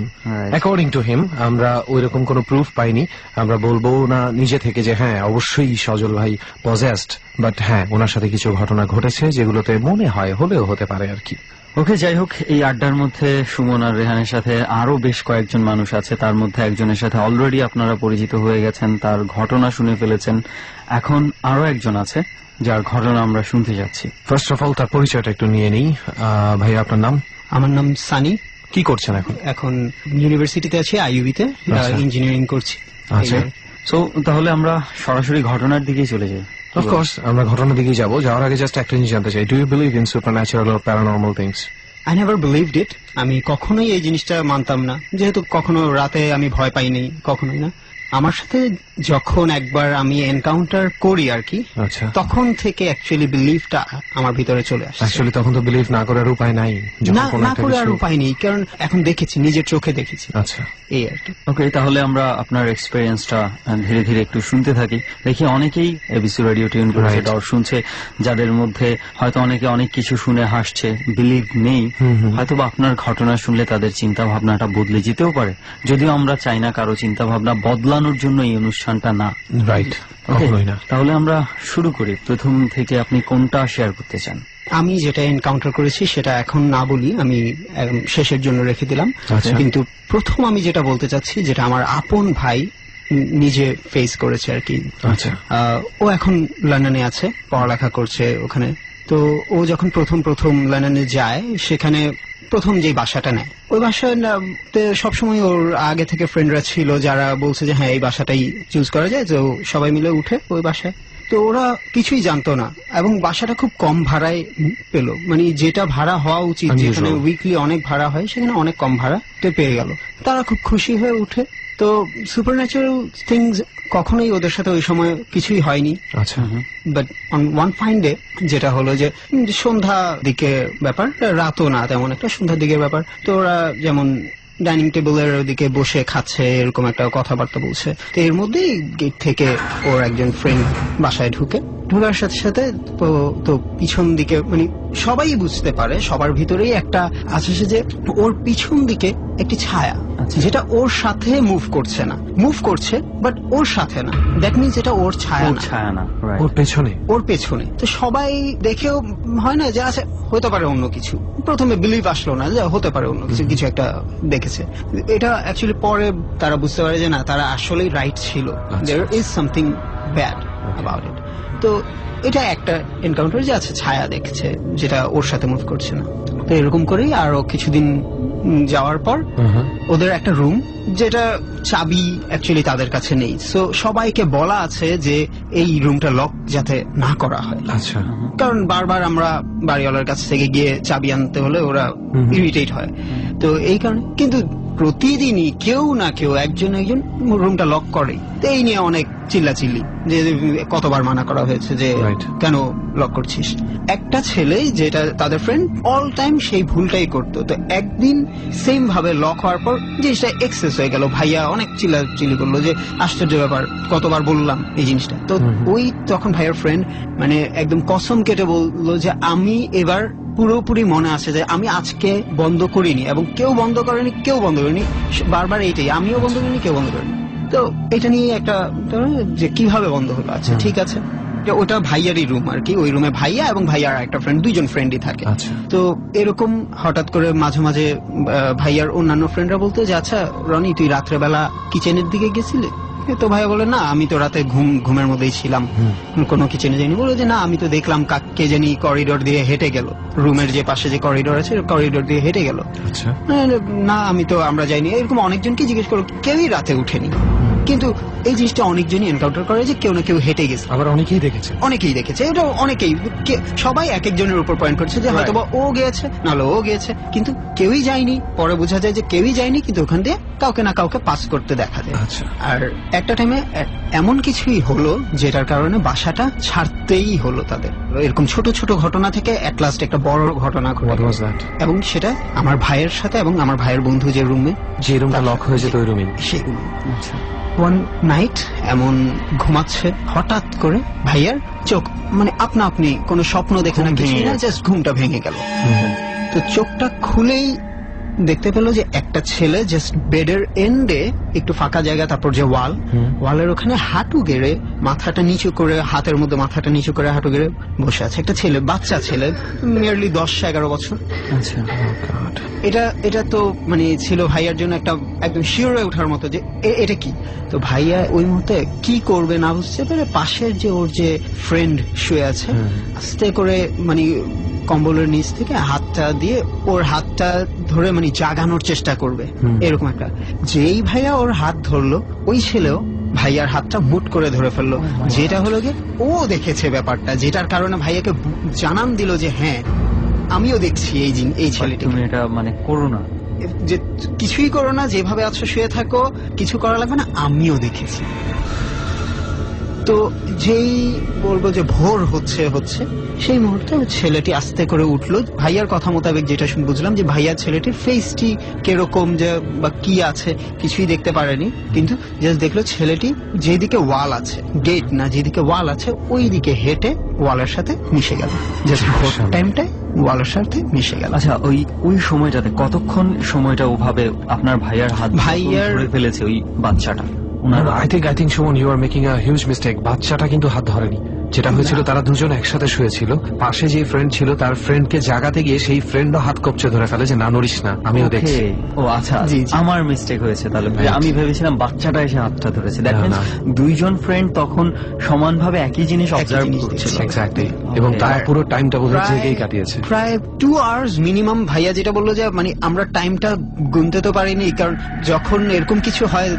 Speaker 4: অ্যাকর্ডিং টু হিম, আমরা ওইরকম কোনো প্রুফ পাইনি। আমরা বলবো না নিজে থেকে যে হ্যাঁ অবশ্যই সজল ভাই পজেসড, বাট হ্যাঁ ওনার সাথে কিছু ঘটনা ঘটেছে যেগুলোতে মনে হয় হলেও হতে পারে আর কি।
Speaker 3: ওকে, যাই হোক, এই আড্ডার মধ্যে সুমন আর রেহানের সাথে আরো বেশ কয়েকজন মানুষ আছে। তার মধ্যে একজনের সাথে অলরেডি আপনারা পরিচিত হয়ে গেছেন, তার ঘটনা শুনে ফেলেছেন। এখন আরো একজন আছে যার ঘটনা আমরা শুনতে যাচ্ছি।
Speaker 4: ফার্স্ট অফ অল তার পরিচয়টা একটু নিয়ে নিই। ভাই আপনার নাম?
Speaker 6: আমার নাম সানি।
Speaker 4: কি করছেন এখন?
Speaker 6: এখন ইউনিভার্সিটিতে আছি, আইইউবিতে ইঞ্জিনিয়ারিং করছি।
Speaker 4: আচ্ছা,
Speaker 3: সো তাহলে আমরা সরাসরি ঘটনার দিকেই চলে যাই।
Speaker 4: অফকোর্স আমরা ঘটনার দিকেই যাবো। যাওয়ার আগে জাস্ট একটা জিনিস জানতে চাই, do you believe in supernatural or paranormal things?
Speaker 6: I never believed it. আমি কখনোই এই জিনিসটা মানতাম না, যেহেতু কখনো রাতে আমি ভয় পাইনি, কখনোই না। আমার সাথে যখন একবার আমি এনকাউন্টার করি আর কি, তখন থেকে অ্যাকচুয়ালি বিলিভটা আমার ভিতরে চলে আসে।
Speaker 4: অ্যাকচুয়ালি তখন তো বিলিভ না করার উপায় নাই,
Speaker 6: না করে আর উপায় নেই, কারণ এখন দেখেছি, নিজের চোখে দেখেছি।
Speaker 4: আচ্ছা,
Speaker 6: এই আর কি।
Speaker 3: ওকে, তাহলে আমরা আপনার এক্সপেরিয়েন্সটা ধীরে ধীরে একটু শুনতে থাকি। দেখি অনেকেই এবিসি রেডিও টিউন করেছে, ডর শুনছে, যাদের মধ্যে হয়তো অনেকে অনেক কিছু শুনে হাসছে, বিলিভ নেই। হয়তো বা আপনার ঘটনা শুনলে তাদের চিন্তা ভাবনাটা বদলে যেতেও পারে, যদিও আমরা চাই না কারো চিন্তা ভাবনা বদলানোর জন্য এই অনুষ্ঠানটা না।
Speaker 4: রাইট,
Speaker 3: তাহলে আমরা শুরু করি। প্রথম থেকে আপনি কোনটা শেয়ার করতে চান?
Speaker 6: আমি যেটা এনকাউন্টার করেছি সেটা এখন না বলি, আমি শেষের জন্য রেখে দিলাম। কিন্তু প্রথম আমি যেটা বলতে চাচ্ছি, যেটা আমার আপন ভাই নিজে ফেস করেছে আর কি।
Speaker 4: আচ্ছা,
Speaker 6: ও এখন লন্ডনে আছে, পড়ালেখা করছে ওখানে। তো ও যখন প্রথম লন্ডনে যায়, সেখানে প্রথম যে বাসাটা নেয়, ওই বাসাতে সবসময় ওর আগে থেকে ফ্রেন্ডরা ছিল যারা বলছে যে হ্যাঁ এই বাসাটাই চুজ করা যায়, তো সবাই মিলে উঠে ওই বাসায়। তো ওরা কিছুই জানতো না, এবং বাসাটা খুব কম ভাড়ায় পেল, যেটা ভাড়া হওয়া উচিত, যেখানে উইকলি অনেক ভাড়া হয়, সেখানে অনেক কম ভাড়াতে পেয়ে গেল। তারা খুব খুশি হয়ে উঠে। তো সুপারন্যাচুরাল থিংস কখনোই ওদের সাথে ওই সময় কিছুই হয়নি।
Speaker 4: আচ্ছা,
Speaker 6: but on one fine day যেটা হলো যে সন্ধ্যা দিকে ব্যাপার, রাতও না তেমন একটা, সন্ধ্যার দিকের ব্যাপার। তো ওরা যেমন ডাইনিং টেবিলের ওদিকে বসে খাচ্ছে, এরকম একটা কথাবার্তা বলছে। তো এর মধ্যেই গেট থেকে ওর একজন ফ্রেন্ড বাসায় ঢোকার সাথে সাথে তো পিছন দিকে সবাই বুঝতে পারে, সবার ভিতরেই একটা আছে যে ওর পিছন দিকে একটি ছায়া, যেটা ওর সাথে মুভ করছে না, মুভ করছে বাট ওর সাথে না। দ্যাট মিনস এটা ওর ছায়া না, ওর পেছনে। তো সবাই দেখেও হয় না যে আচ্ছা হতে পারে অন্য কিছু, প্রথমে বিলিভ আসলো না যে হতে পারে অন্য কিছু একটা দেখেছে। এটা অ্যাকচুয়ালি পরে তারা বুঝতে পারে যে না, তারা আসলেই রাইট ছিল, there is something bad about it. তো এটা একটা এনকাউন্টার যে আছে ছায়া দেখছে, যেটা ওর সাথে মুভ করছে না। তো এরকম করেই আরো কিছুদিন যাওয়ার পর ওদের একটা রুম, যেটা চাবি অ্যাকচুয়ালি তাদের কাছে নেই। সো সবাইকে বলা আছে যে এই রুমটা লক যাতে না করা হয়।
Speaker 4: আচ্ছা,
Speaker 6: কারণ বারবার আমরা বাড়িওয়ালার কাছ থেকে গিয়ে চাবি আনতে হলে ওরা ইরিটেট হয়। তো এই কারণে কিন্তু প্রতিদিনই কেউ না কেউ একজন রুমটা লক করে। তো এই নিয়ে অনেক চিল্লাচিল্লি, যে কতবার মানা করা হয়েছে যে কেন লক করছিস। একটা ছেলে যেটা তাদের ফ্রেন্ড অল টাইম সেই ভুলটাই করতো। তো একদিন সেম ভাবে লক হওয়ার পর জিনিসটা এক্সেস হয়ে গেল। ভাইয়া অনেক চিল্লাচিল্লি করলো যে আশ্চর্য ব্যাপার, কতবার বললাম এই জিনিসটা। তো ওই তখন ভাইয়ার ফ্রেন্ড একদম কসম কেটে বললো যে আমি এবার পুরোপুরি মনে আছে যে আমি আজকে বন্ধ করিনি, এবং কেউ বন্ধ করেনি, বারবার এইটাই, আমিও বন্ধ করিনি, কেউ বন্ধ করেনি। তো এটা নিয়ে একটা যে কিভাবে বন্ধ হলো, আচ্ছা ঠিক আছে, ওটা ভাইয়ারই রুম আর কি, ওই রুমে ভাইয়া এবং ভাইয়ার একটা ফ্রেন্ড, দুইজন ফ্রেন্ডই থাকে। তো এরকম হঠাৎ করে মাঝে মাঝে ভাইয়ার অন্যান্য ফ্রেন্ডরা বলতো যে আচ্ছা রনি তুই রাত্রেবেলা কিচেনের দিকে গেছিলি? তো ভাইয়া বলে না আমি তো রাতে ঘুমের মধ্যেই ছিলাম, কোনো কিচেনে যাইনি। বলে যে না আমি তো দেখলাম কে জানি করিডোর দিয়ে হেঁটে গেল, রুমের যে পাশে যে করিডোর আছে করিডোর দিয়ে হেঁটে গেল। না আমরা যাইনি। এরকম অনেকজনকে জিজ্ঞেস করলো, কেউই রাতে উঠেনি। কিন্তু এই জিনিসটা অনেকজনই এনকাউন্টার করে যে কেউ না কেউ হেঁটে গেছে,
Speaker 4: আবার অনেকেই দেখেছে, এটা
Speaker 6: অনেকেই, সবাই এক একজনের উপর পয়েন্ট করছে যে হয়তো ও গিয়েছে, নাহলে ও গিয়েছে, কিন্তু কেউই যায়নি। পরে বোঝা যায় যে কেউই যায়নি, কিন্তু ওখান দিয়ে কাউকে না কাউকে পাস করতে দেখা যায়। আর একটা টাইমে এমন কিছুই হলো যেটার কারণে বাসাটা ছাড়তেই হলো তাদের। এরকম ছোট ছোট ঘটনা থেকে এট লাস্ট একটা বড় ঘটনা ঘটে, এবং সেটা আমার ভাইয়ের সাথে এবং আমার ভাইয়ের বন্ধু যে রুমটা লক হয়ে যেত ওই রুমে, সেই রুমে। ওয়ান নাইট এমন ঘুমাচ্ছে, হঠাৎ করে ভাইয়ার চোখ মানে আপনি কোনো স্বপ্ন দেখে না, কিছুই না, জাস্ট ঘুমটা ভেঙে গেল। তো চোখটা খুলেই দেখতে পেলো যে একটা ছেলে জাস্ট বেডের এন্ডে, একটু ফাঁকা জায়গা, তারপর যে ওয়ালের ওখানে হাঁটু গেড়ে মাথাটা নিচু করে, হাতের মধ্যে মাথাটা নিচু করে হাঁটু গেড়ে বসে আছে একটা ছেলে, বাচ্চা ছেলে, নিয়ারলি 10-11 বছর। এটা তো মানে ছিল ভাইয়ার জন্য একটা একদম শিওরে ওঠার মতো যে এটা কি। তো ভাইয়া ওই মুহূর্তে কি করবে না বুঝতে পেরে পাশের যে ওর যে ফ্রেন্ড শুয়ে আছে, আস্তে করে মানে কম্বলের নিচ থেকে হাতটা দিয়ে ওর হাতটা ধরে মানে জাগানোর চেষ্টা করবে, এরকম একটা। যেই ভাইয়া ওর হাত ধরলো, ওই ছেলেও ভাইয়ার হাতটা মুট করে ধরে ফেললো, যেটা হলো গিয়ে ও দেখেছে ব্যাপারটা, যেটার কারণে ভাইয়াকে জানান দিল যে হ্যাঁ আমিও দেখছি এই ছেলেটি।
Speaker 3: তুমি এটা মানে করো না,
Speaker 6: যে কিছুই করো না, যেভাবে আছো শুয়ে থাকো, কিছু করা লাগবে না, আমিও দেখেছি। তো যেই বলবো যে ভোর হচ্ছে সেই মুহূর্তে ছেলেটি আস্তে করে উঠলো। ভাইয়ার কথা মোতাবেক যেটা বুঝলাম যে ভাইয়ার ছেলেটির ফেসটি কিরকম যে বা কি আছে কিছুই দেখতে পারেনি, কিন্তু জাস্ট দেখলো ছেলেটি যেদিকে ওয়াল আছে, গেট না, যেদিকে ওয়াল আছে ওই দিকে হেঁটে ওয়ালের সাথে মিশে গেল, জাস্ট ভোর টাইমটায় ওয়ালের সাথে মিশে গেল।
Speaker 3: আচ্ছা ওই সময়টাতে কতক্ষণ সময়টা ওভাবে আপনার ভাইয়ার হাত ধরে ফেলেছে ওই বাচ্চাটা?
Speaker 4: I think Suman, you are making a huge mistake. বাচ্চাটা কিন্তু হাত ধরেনি। যেটা হয়েছিল, তারা দুজন একসাথে শুয়েছিল, পাশে যে ফ্রেন্ড ছিল তার ফ্রেন্ডকে জাগাতে গিয়ে সেই ফ্রেন্ডও হাত কপচে ধরে ফেলে যে না নড়িস না, আমিও দেখছি।
Speaker 3: ও আচ্ছা, আমার মিস্টেক হয়েছে তাহলে। আমি ভেবেছিলাম বাচ্চাটা এসে হাতটা ধরেছে। দেখেন দুইজন ফ্রেন্ড তখন সমানভাবে একই জিনিস অবজার্ভ করছিল।
Speaker 4: এক্স্যাক্টলি, এবং তারা পুরো টাইমটা বোধহয় জেগেই কাটিয়েছে,
Speaker 6: প্রায় 2 hours মিনিমাম। ভাইয়া যেটা বললো যে মানে আমরা টাইমটা গুনতে তো পারিনি, কারণ যখন এরকম কিছু হয়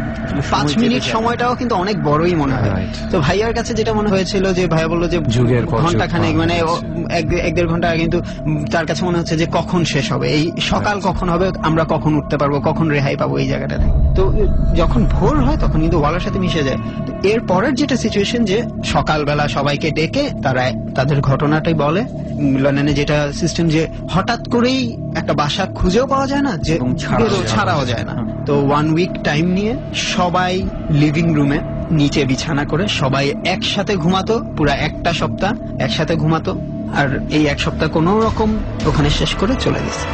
Speaker 6: 5 মিনিট সময়টাও কিন্তু অনেক বড়ই মনে হয়। তো ভাইয়ার কাছে যেটা মনে হয়েছিল যে ভাইয়া বললো যে ঘন্টা খানেক, মানে 1-1.5 ঘন্টা, কিন্তু তার কাছে মনে হচ্ছে যে কখন শেষ হবে, এই সকাল কখন হবে, আমরা কখন উঠতে পারবো, কখন রেহাই পাবো এই জায়গাটাতে। তো যখন ভোর হয় তখন কিন্তু ওয়ালের সাথে মিশে যায়। এর পরের যেটা সিচুয়েশন যে সকালবেলা সবাইকে ডেকে তারা তাদের ঘটনাটাই বলে। লন্ডনে যেটা সিস্টেম যে হঠাৎ করেই একটা বাসা খুঁজেও পাওয়া যায় না, যে ছাড়াও যায় না। তো 1 week টাইম নিয়ে সবাই লিভিং রুমে নিচে বিছানা করে সবাই একসাথে ঘুমাতো, পুরো একটা সপ্তাহ একসাথে ঘুমাতো। আর এই 1 সপ্তাহ কোনো রকম ওখানে শেষ করে চলে গেছে।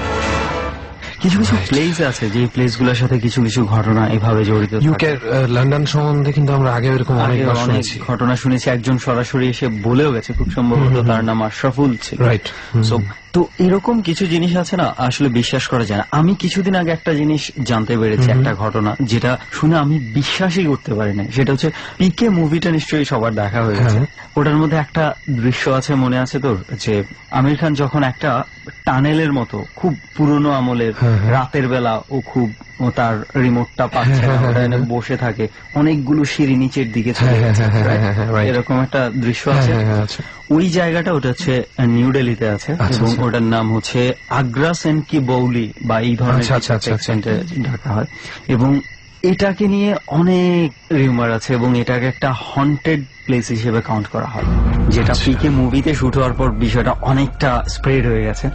Speaker 3: কিছু প্লেস আছে যে প্লেস গুলোর সাথে কিছু ঘটনা এভাবে জড়িত।
Speaker 4: ইউকের লন্ডন সম্বন্ধে কিন্তু আমরা আগে এরকম অনেক
Speaker 3: ঘটনা শুনেছি। একজন সরাসরি এসে বলেও গেছে, খুব সম্ভবত তার নাম আশরাফুল ছিল।
Speaker 4: রাইট।
Speaker 3: তো এরকম কিছু জিনিস আছে না, আসলে বিশ্বাস করা যায় না। আমি কিছুদিন আগে একটা জিনিস জানতে পেরেছি, একটা ঘটনা যেটা শুনে আমি বিশ্বাসই করতে পারি না। সেটা হচ্ছে পিকে মুভিটা নিশ্চয়ই সবার দেখা হয়েছে। ওটার মধ্যে একটা দৃশ্য আছে, মনে আছে তোর, যে আমির খান যখন একটা টানেলের মতো খুব পুরনো আমলের, রাতের বেলা ও তার রিমোটটা পাচ্ছে না, বসে থাকে, অনেকগুলো সিঁড়ি নিচের দিকে চলে গেছে, এরকম একটা দৃশ্য আছে। ওই জায়গাটা ওটা হচ্ছে নিউ দিল্লিতে আছে, এবং ওটার নাম হচ্ছে আগ্রা সেন কি বৌলি বা এই ধরনের ঢাকা হয়। এবং এটাকে নিয়ে অনেক রিউমার আছে, এবং এটাকে একটা হন্টেড প্লেস হিসেবে কাউন্ট করা হয়। যেটা
Speaker 4: আচ্ছা।
Speaker 3: পিকে মুভিতে শুট হওয়ার পর বিষয়টা অনেকটা স্প্রেড হয়ে গেছে,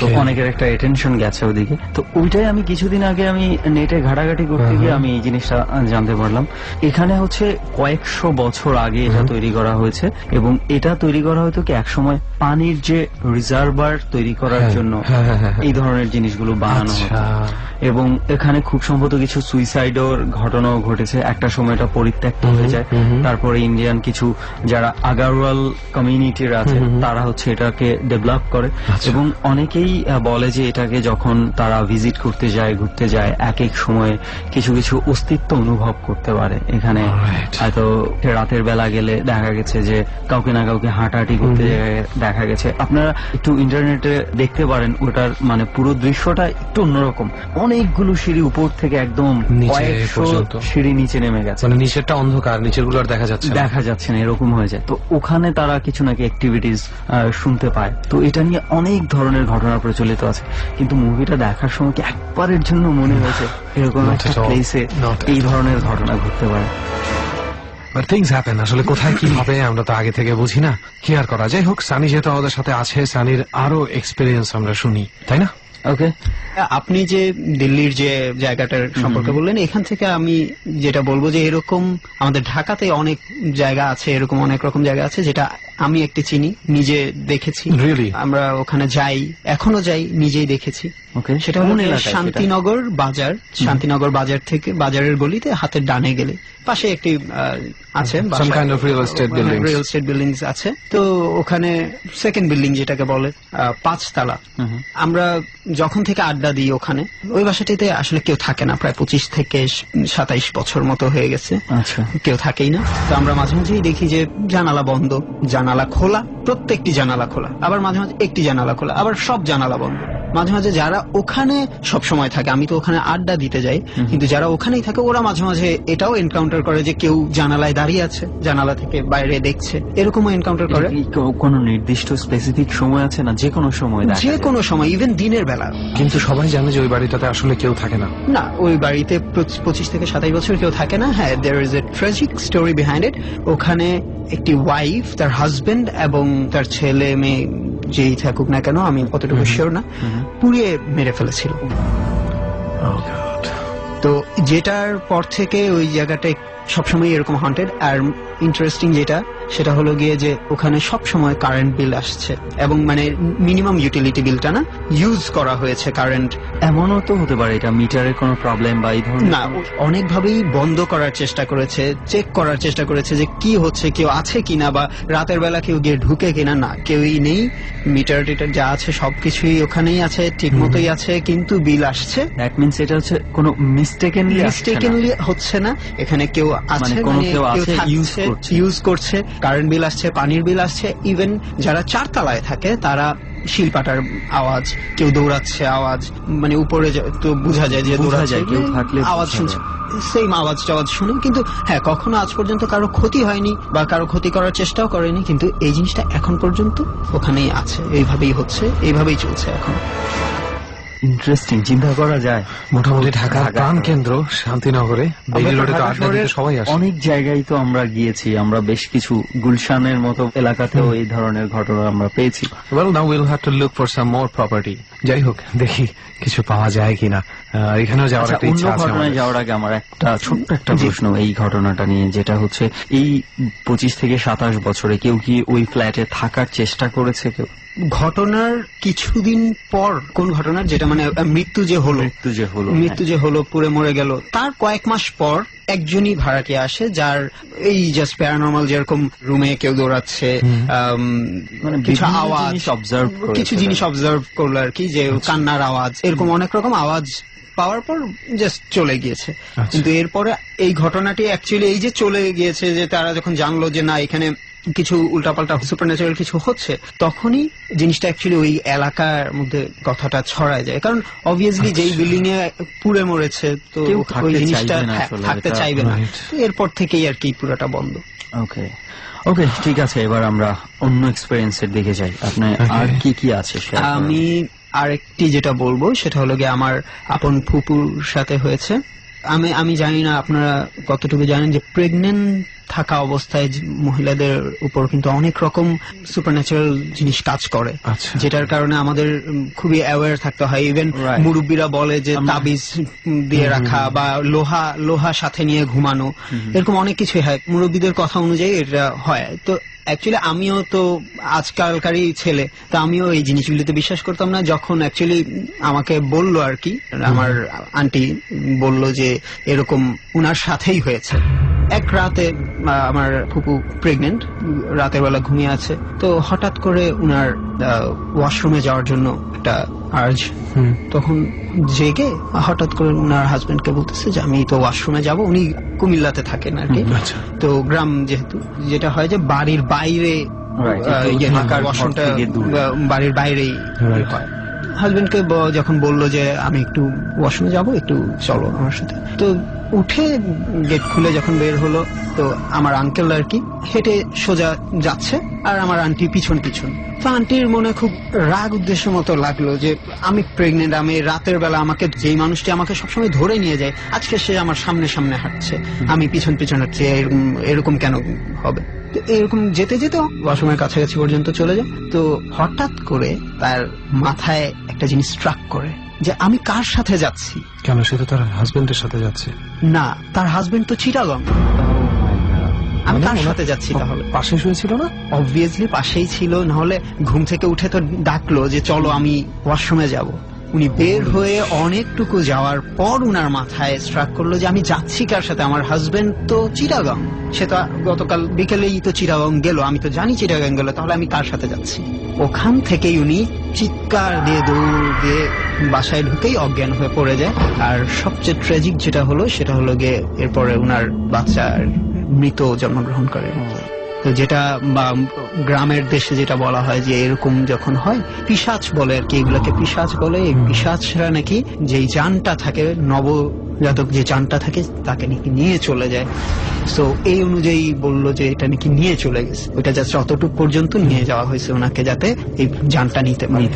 Speaker 3: তো
Speaker 4: Okay.
Speaker 3: অনেকের একটা অ্যাটেনশন গেছে ওদিকে। তো ওইটাই আমি কিছুদিন আগে আমি নেটে ঘাটাঘাটি করতে গিয়ে আমি এই জিনিসটা জানতে পারলাম। এখানে হচ্ছে কয়েকশো বছর আগে এটা তৈরি করা হয়েছে, এবং এটা তৈরি করা হয়তো কি একসময় পানির যে রিজার্ভার তৈরি করার
Speaker 4: হ্যাঁ,
Speaker 3: জন্য
Speaker 4: হ্যাঁ, হ্যাঁ, হ্যাঁ।
Speaker 3: এই ধরনের জিনিসগুলো বানানো হতো।
Speaker 4: আচ্ছা।
Speaker 3: এবং এখানে খুব সম্ভবত কিছু সুইসাইডের ঘটনাও ঘটেছে, একটা সময় এটা পরিত্যক্ত হয়ে যায়। তারপরে ইন্ডিয়ান কিছু যারা আগারওয়াল কমিউনিটির আছে তারা হচ্ছে এটাকে ডেভেলপ করে,
Speaker 4: আচ্ছা।
Speaker 3: এবং অনেকেই বলে যে এটাকে যখন তারা ভিজিট করতে যায়, ঘুরতে যায়, এক এক সময়ে কিছু কিছু অস্তিত্ব অনুভব করতে পারে এখানে।
Speaker 4: Alright.
Speaker 3: হয়তো রাতের বেলা গেলে দেখা গেছে যে কাউকে না কাউকে হাঁটাহাঁটি করতে দেখা গেছে। আপনারা একটু ইন্টারনেটে দেখতে পারেন, ওটার মানে পুরো দৃশ্যটা একটু অন্যরকম। অনেকগুলো সিঁড়ি উপর থেকে একদম
Speaker 4: নিচে
Speaker 3: কয়েকশো
Speaker 4: পর্যন্ত।
Speaker 3: সিঁড়ি নিচে নেমে গেছে,
Speaker 4: মানে নিচেরটা অন্ধকার, নিচের গুলো আর দেখা যাচ্ছে না।
Speaker 3: দেখা যাচ্ছে না, এরকম হয়ে যায়। তো ওখানে তারা কিছু নাকি অ্যাক্টিভিটিস শুনতে পায়। তো এটা নিয়ে অনেক ধরনের ঘটনা প্রচলিত আছে, কিন্তু মুভিটা দেখার সময় কি একবারের জন্য মনে হয়েছে এরকম
Speaker 4: Not
Speaker 3: একটা
Speaker 4: at all.
Speaker 3: প্লেসে
Speaker 4: Not at
Speaker 3: এই
Speaker 4: all.
Speaker 3: ধরনের ঘটনা ঘটতে পারে।
Speaker 4: বাট থিংস হ্যাপেন, আসলে কোথায় কি হবে আমরা তো আগে থেকে বুঝি না, কি আর করা। যাই হোক, সানি যেহেতু আমাদের সাথে আছে, সানির আরো এক্সপিরিয়েন্স আমরা শুনি, তাই না?
Speaker 3: ওকে,
Speaker 6: আপনি যে দিল্লির যে জায়গাটার সম্পর্কে বললেন, এখান থেকে আমি যেটা বলবো যে এরকম আমাদের ঢাকাতে অনেক জায়গা আছে, এরকম অনেক রকম জায়গা আছে যেটা আমি একটি চিনি, নিজে দেখেছি।
Speaker 4: Really?
Speaker 6: আমরা ওখানে যাই, এখনো যাই, নিজেই দেখেছি।
Speaker 3: ওকে,
Speaker 6: সেটা হলো
Speaker 3: কোন
Speaker 6: যে
Speaker 3: এলাকায় সেটা?
Speaker 6: শান্তিনগর বাজার। শান্তিনগর বাজার থেকে বাজারের গলিতে হাতের ডানে গেলে পাশে একটি আছে
Speaker 4: Some kind of real estate buildings.
Speaker 6: Real estate buildings আছে। তো ওখানে সেকেন্ড বিল্ডিং যেটাকে বলে 5 তালা। আমরা যখন থেকে আড্ডা দিই ওখানে, ওই বাসাটিতে আসলে কেউ থাকে না, প্রায় 25 থেকে 27 বছর মতো হয়ে গেছে,
Speaker 3: আচ্ছা,
Speaker 6: কেউ থাকেই না। তো আমরা মাঝে মাঝেই দেখি যে জানালা বন্ধ, জানালা খোলা, প্রত্যেকটি জানালা খোলা, আবার মাঝে মাঝে একটি জানালা খোলা, আবার সব জানালা বন্ধ। মাঝে মাঝে যারা ওখানে সব সময় থাকে, আমি তো ওখানে আড্ডা দিতে যাই, কিন্তু যারা ওখানেই থাকে ওরা মাঝে মাঝে এটাও এনকাউন্টার করে যে কেউ জানালায় দাঁড়িয়ে আছে, জানালা থেকে বাইরে দেখছে, এরকমও এনকাউন্টার করে।
Speaker 3: কোন নির্দিষ্ট স্পেসিফিক সময় আছে না? যে কোনো সময় দেখা
Speaker 6: যে
Speaker 3: যায়?
Speaker 6: কোনো সময়, ইভেন দিনের বেলা।
Speaker 4: কিন্তু সবাই জানে যে ওই বাড়িটাতে আসলে কেউ থাকে না।
Speaker 6: না, ওই বাড়িতে 25 থেকে 27 বছর কেউ থাকে না। হ্যাঁ, there is a tragic story behind it. ওখানে একটি ওয়াইফ, তার হাজবেন্ড এবং তার ছেলে মেয়ে যেই থাকুক না কেন, আমি অতটুকু শিওর না, পুড়িয়ে মেরে ফেলেছিল। তো যেটার পর থেকে ওই জায়গাটা সবসময় এরকম হন্টেড। আর ইন্টারেস্টিং যেটা, সেটা হলো গিয়ে যে ওখানে সব সময় কারেন্ট বিল আসছে, এবং মানে মিনিমাম ইউটিলিটি বিলটা না, ইউজ করা হয়েছে কারেন্ট।
Speaker 3: এমনও তো হতে পারে এটা মিটারের কোনো প্রবলেম বা এই ধরনের?
Speaker 6: না, অনেকভাবেই বন্ধ করার চেষ্টা করেছে, চেক করার চেষ্টা করেছে যে কি হচ্ছে, কেউ আছে কিনা, বা রাতের বেলা কেউ গিয়ে ঢুকে কিনা। না, কেউই নেই, মিটার টিটার যা আছে সবকিছুই ওখানেই আছে, ঠিক মতোই আছে, কিন্তু বিল আসছে।
Speaker 3: দ্যাট মিনস এটা হচ্ছে কোনো মিস্টেকেনলি
Speaker 6: হচ্ছে না, এখানে কেউ আছে,
Speaker 3: মানে কোনো কেউ আছে,
Speaker 6: ইউজ করছে, কারেন্ট বিল আসছে, পানির বিল আসছে। ইভেন যারা 4 তলায় থাকে তারা শিলপাটার আওয়াজ, কেউ দৌড়াচ্ছে আওয়াজ, মানে উপরে তো বোঝা যায় যে দৌড়াচ্ছে,
Speaker 3: কেউ থাকলে
Speaker 6: আওয়াজ শুনছে, সেম আওয়াজ শুনে। কিন্তু হ্যাঁ, কখনো আজ পর্যন্ত কারো ক্ষতি হয়নি বা কারো ক্ষতি করার চেষ্টাও করেনি, কিন্তু এই জিনিসটা এখন পর্যন্ত ওখানেই আছে, এইভাবেই হচ্ছে, এইভাবেই চলছে এখন।
Speaker 3: ইন্টারেস্টিং, চিন্তা করা যায়।
Speaker 4: মোটামুটি ঢাকার প্রাণ কেন্দ্র শান্তিনগরে, বেইলি রোডে তো আড্ডা দিতে সবাই আসে।
Speaker 3: অনেক জায়গায় তো আমরা গিয়েছি, আমরা বেশ কিছু গুলশানের মতো এলাকাতেও এই ধরনের ঘটনা আমরা পেয়েছি।
Speaker 4: Well, now we'll have to look for some more property. যাই হোক, দেখি কিছু পাওয়া যায় কিনা। এখানেও যাওয়ার একটা
Speaker 3: অন্য
Speaker 4: ইচ্ছা আছে
Speaker 3: ঘটনায়
Speaker 4: আমাদের।
Speaker 3: যাওয়ার আগে আমার একটা ছোট্ট একটা প্রশ্ন এই ঘটনাটা নিয়ে, যেটা হচ্ছে এই 25 থেকে 27 বছরে কেউ কি ওই ফ্ল্যাটে থাকার চেষ্টা করেছে? কেউ
Speaker 6: ঘটনার কিছুদিন পর, কোন ঘটনার, যেটা মানে মৃত্যু যে হলো, পুড়ে মরে গেল, তার কয়েক মাস পর একজনই ভাড়াটিয়া আসে, যার এই জাস্ট প্যারানর্মাল, যেরকম রুমে কেউ দৌড়াচ্ছে,
Speaker 3: মানে
Speaker 6: কিছু
Speaker 3: বিভিন্ন
Speaker 6: আওয়াজ,
Speaker 3: জিনিস observe করেছে
Speaker 6: কিছু জিনিস অবজার্ভ করলো আর কি, যে কান্নার আওয়াজ, এরকম অনেক রকম আওয়াজ পাওয়ার পর জাস্ট চলে গিয়েছে। কিন্তু এরপরে এই ঘটনাটি অ্যাকচুয়ালি এই যে চলে গিয়েছে, যে তারা যখন জানলো যে না, এখানে কিছু উল্টাপাল্টা সুপারন্যাচারাল কিছু হচ্ছে, তখনই জিনিসটা অ্যাকচুয়ালি ওই এলাকার মধ্যে কথাটা ছড়ায় যায়। কারণ অবভিয়াসলি যেই বিল্ডিং এ পুড়ে মরেছে, তো
Speaker 3: কেউ
Speaker 6: ওই
Speaker 3: থাকতে
Speaker 6: জিনিসটা
Speaker 3: চাইবে না আসলে,
Speaker 6: থাকতে
Speaker 3: এটা
Speaker 6: চাইবে না।
Speaker 4: right.
Speaker 6: তো এরপর থেকেই আর কি পুরোটা বন্ধ।
Speaker 3: ওকে, ঠিক আছে, এবার আমরা অন্য এক্সপেরিয়েন্সের দিকে যাই। আপনার আর কি কি আছে?
Speaker 6: আমি আরেকটি যেটা বলবো সেটা হলো গিয়ে আমার আপন ফুপুর সাথে হয়েছে। আমি জানি না আপনারা কতটুকু জানেন যে প্রেগনেন্ট থাকা অবস্থায় মহিলাদের উপর কিন্তু অনেক রকম সুপারন্যাচারাল জিনিস কাজ করে,
Speaker 4: আচ্ছা।
Speaker 6: যেটার কারণে আমাদের খুবই অ্যাওয়্যার থাকতে হয়। Even
Speaker 3: Right.
Speaker 6: মুরব্বীরা বলে যে তাবিজ দিয়ে রাখা বা লোহা সাথে নিয়ে ঘুমানো, এরকম অনেক কিছুই হয়। মুরব্বীদের কথা অনুযায়ী এটা হয়। তো অ্যাকচুয়ালি আমিও তো আজকালকারই ছেলে, তো আমিও এই জিনিসগুলিতে বিশ্বাস করতাম না। যখন অ্যাকচুয়ালি আমাকে বললো আর কি, আমার আন্টি বলল যে এরকম উনার সাথেই হয়েছে। এক রাতে আমার ফুপু প্রেগনেন্ট, রাতের বেলা ঘুমিয়ে আছে, তো হঠাৎ করে উনার ওয়াশরুমে যাওয়ার জন্য একটা আর্জ। তখন জেগে হঠাৎ করে উনার হাজবেন্ডকে বলতেছে যে আমি তো ওয়াশরুমে যাব। উনি কুমিল্লাতে থাকেন আর কি,
Speaker 4: আচ্ছা।
Speaker 6: তো গ্রাম যেহেতু, যেটা হয় যে বাড়ির বাইরে
Speaker 3: Right, একটু ঢাকার
Speaker 6: ওয়াশরুমটা
Speaker 3: ঘর থেকে দূরে।
Speaker 6: বাড়ির বাইরেই
Speaker 4: Right.
Speaker 6: হয়। হাজবেন্ডকে যখন বললো যে আমি একটু ওয়াশরুমে যাব, একটু চলো আমার সাথে, তো উঠে গেট খুলে যখন বের হলো, তো আমার আঙ্কেল আর কি হেঁটে সোজা যাচ্ছে আর আমার আন্টি পিছন পিছন। তো আন্টির মনে খুব রাগ উদ্দেশ্য মতো লাগলো যে আমি প্রেগনেন্ট, আমি রাতের বেলা আমাকে যেই মানুষটি আমাকে সবসময় ধরে নিয়ে যায়, আজকে সে আমার সামনে সামনে হাঁটছে, আমি পিছন পিছন হাঁটছি, এরকম কেন হবে। তো এরকম যেতে যেতে ওয়াশরুমের কাছাকাছি পর্যন্ত চলে যায়। তো হঠাৎ করে তার মাথায় একটা জিনিস স্ট্রাক করে যে আমি কার সাথে যাচ্ছি।
Speaker 4: কেন, সে তো তার হাজবেন্ডের সাথে যাচ্ছে।
Speaker 6: না, তার হাজবেন্ড তো চিটাগং, আমি কার সাথে যাচ্ছি তাহলে?
Speaker 4: পাশে শুয়েছিল না?
Speaker 6: অবভিয়াসলি পাশেই ছিল, নাহলে ঘুম থেকে উঠে তো ডাকলো যে চলো আমি ওয়াশরুমে যাব। উনি বের হয়ে অনেকটুকু যাওয়ার পর উনার মাথায় স্ট্রাক করলো যে আমি যাচ্ছি কার সাথে, আমার হাজবেন্ড তো চিটাগং, সে তো গতকাল বিকেলেই তো চিটাগং গেল, আমি তো জানি চিটাগং গেল, তাহলে আমি কার সাথে যাচ্ছি। ওখান থেকেই উনি চিৎকার দিয়ে দৌড় দিয়ে বাসায় ঢুকেই অজ্ঞান হয়ে পড়ে যায়। আর সবচেয়ে ট্র্যাজিক যেটা হলো সেটা হলো গিয়ে এরপরে উনার বাচ্চার মৃত জন্মগ্রহণ করে। তো যেটা বা গ্রামের দেশে যেটা বলা হয় যে এরকম যখন হয় পিশাচ বলে আর কি, এগুলোকে পিশাচ বলে। এই পিশাচরা নাকি যেই জানটা থাকে, নবজাতক যে জানটা থাকে, তাকে নাকি নিয়ে চলে যায়। তো এই অনুযায়ী বললো যে এটা নাকি নিয়ে চলে গেছে, ওইটা জাস্ট অতটুকু পর্যন্ত নিয়ে যাওয়া হয়েছে ওনাকে, যাতে এই জানটা নিতে পারে।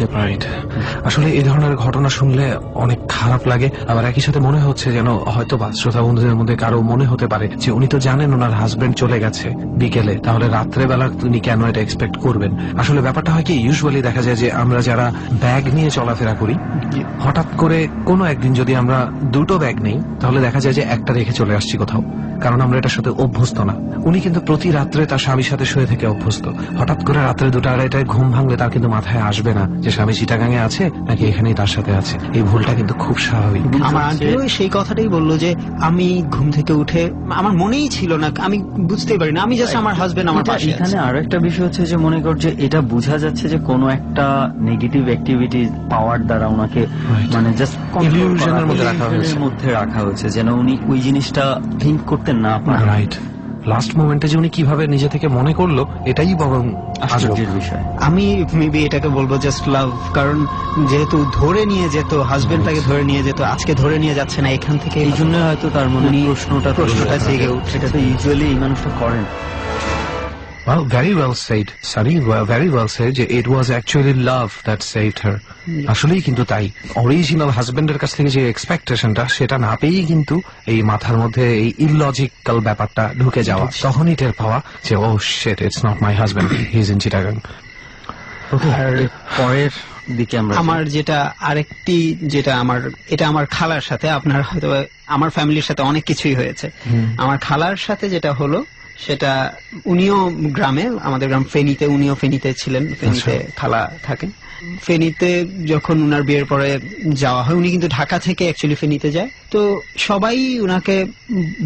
Speaker 4: আসলে এই ধরনের ঘটনা শুনলে অনেক খারাপ লাগে, আবার একই সাথে মনে হচ্ছে যেন হয়তো বা শ্রোতা বন্ধুদের মধ্যে কারো মনে হতে পারে যে উনি তো জানেন ওনার হাজবেন্ড চলে গেছে বিকেলে, তাহলে রাত্রেবেলা উনি কেন এটা এক্সপেক্ট করবেন। আসলে ব্যাপারটা হয় কি, ইউজুয়ালি দেখা যায় যে আমরা যারা ব্যাগ নিয়ে চলাফেরা করি, হঠাৎ করে কোনো একদিন যদি আমরা দুটো ব্যাগ নেই, তাহলে দেখা যায় যে একটা রেখে চলে আসছি কোথাও, কারণ আমরা এটার সাথে অভ্যস্ত না। উনি কিন্তু প্রতি রাত্রে তার স্বামীর সাথে শুয়ে থেকে অভ্যস্ত। হঠাৎ করে রাত্রে 2-2:30টায় ঘুম ভাঙলে তার কিন্তু মাথায় আসবে না যে স্বামী চিটাগাঙে আছে নাকি এখানেই তার সাথে আছে। এই ভুলটা কিন্তু খুব স্বাভাবিক।
Speaker 6: আমার আন্টিও সেই কথাটাই বললো যে আমি ঘুম থেকে উঠে আমার মনেই ছিল না, আমি বুঝতেই পারি না, আমি জাস্ট আমার হাজবেন্ড আমার পাশে আছে।
Speaker 3: এখানে আরো একটা বিষয় হচ্ছে যে মনে কর যে এটা বোঝা যাচ্ছে যে কোনো একটা নেগেটিভ অ্যাক্টিভিটি পাওয়ার দ্বারা ওনাকে মানে জাস্ট
Speaker 4: ইলিউশনের মধ্যে রাখা
Speaker 3: হয়েছে, যেন উনি ওই জিনিসটা থিঙ্ক করতে না পারেন।
Speaker 4: রাইট। লাস্ট মোমেন্টে যে উনি কিভাবে নিজে থেকে মনে করলো, এটাই বরং
Speaker 3: আশ্চর্যের বিষয়।
Speaker 6: আমি মেবি এটাকে বলবো জাস্ট লাভ, কারণ যেহেতু ধরে নিয়ে যেত, হাজবেন্ড তাকে ধরে নিয়ে যেত, আজকে ধরে নিয়ে যাচ্ছে না, এখান থেকে
Speaker 3: এই জন্য হয়তো তার মনে প্রশ্নটা
Speaker 6: জেগে উঠে।
Speaker 3: এটা তো ইউজুয়ালি এই মানুষটা করেন।
Speaker 4: Well, very well said, Sunny. Very well said. যে it was actually love that saved her. আসলেই কিন্তু তাই, অরিজিনাল হাজবেন্ডের কাছ থেকে যে এক্সপেকটেশনটা সেটা না পেয়েই কিন্তু এই মাথার মধ্যে এই ইললজিক্যাল ব্যাপারটা ঢুকে যাওয়া, তখনই টের পাওয়া যে oh shit, it's not my husband, he is in Chittagong.
Speaker 3: আর পরের দিকে আমরা
Speaker 6: আমার যেটা আরেকটি যেটা এটা আমার খালার সাথে, আপনার হয়তো আমার ফ্যামিলির সাথে অনেক কিছুই হয়েছে। আমার খালার সাথে যেটা হলো সেটা, উনিও গ্রামে, আমাদের গ্রাম ফেনীতে, উনিও ফেনীতে ছিলেন, ফেনীতে খালা থাকেন। ফেনীতে যখন উনার বিয়ের পরে যাওয়া হয়, উনি কিন্তু ঢাকা থেকে অ্যাকচুয়ালি ফেনীতে যায়। তো সবাই উনাকে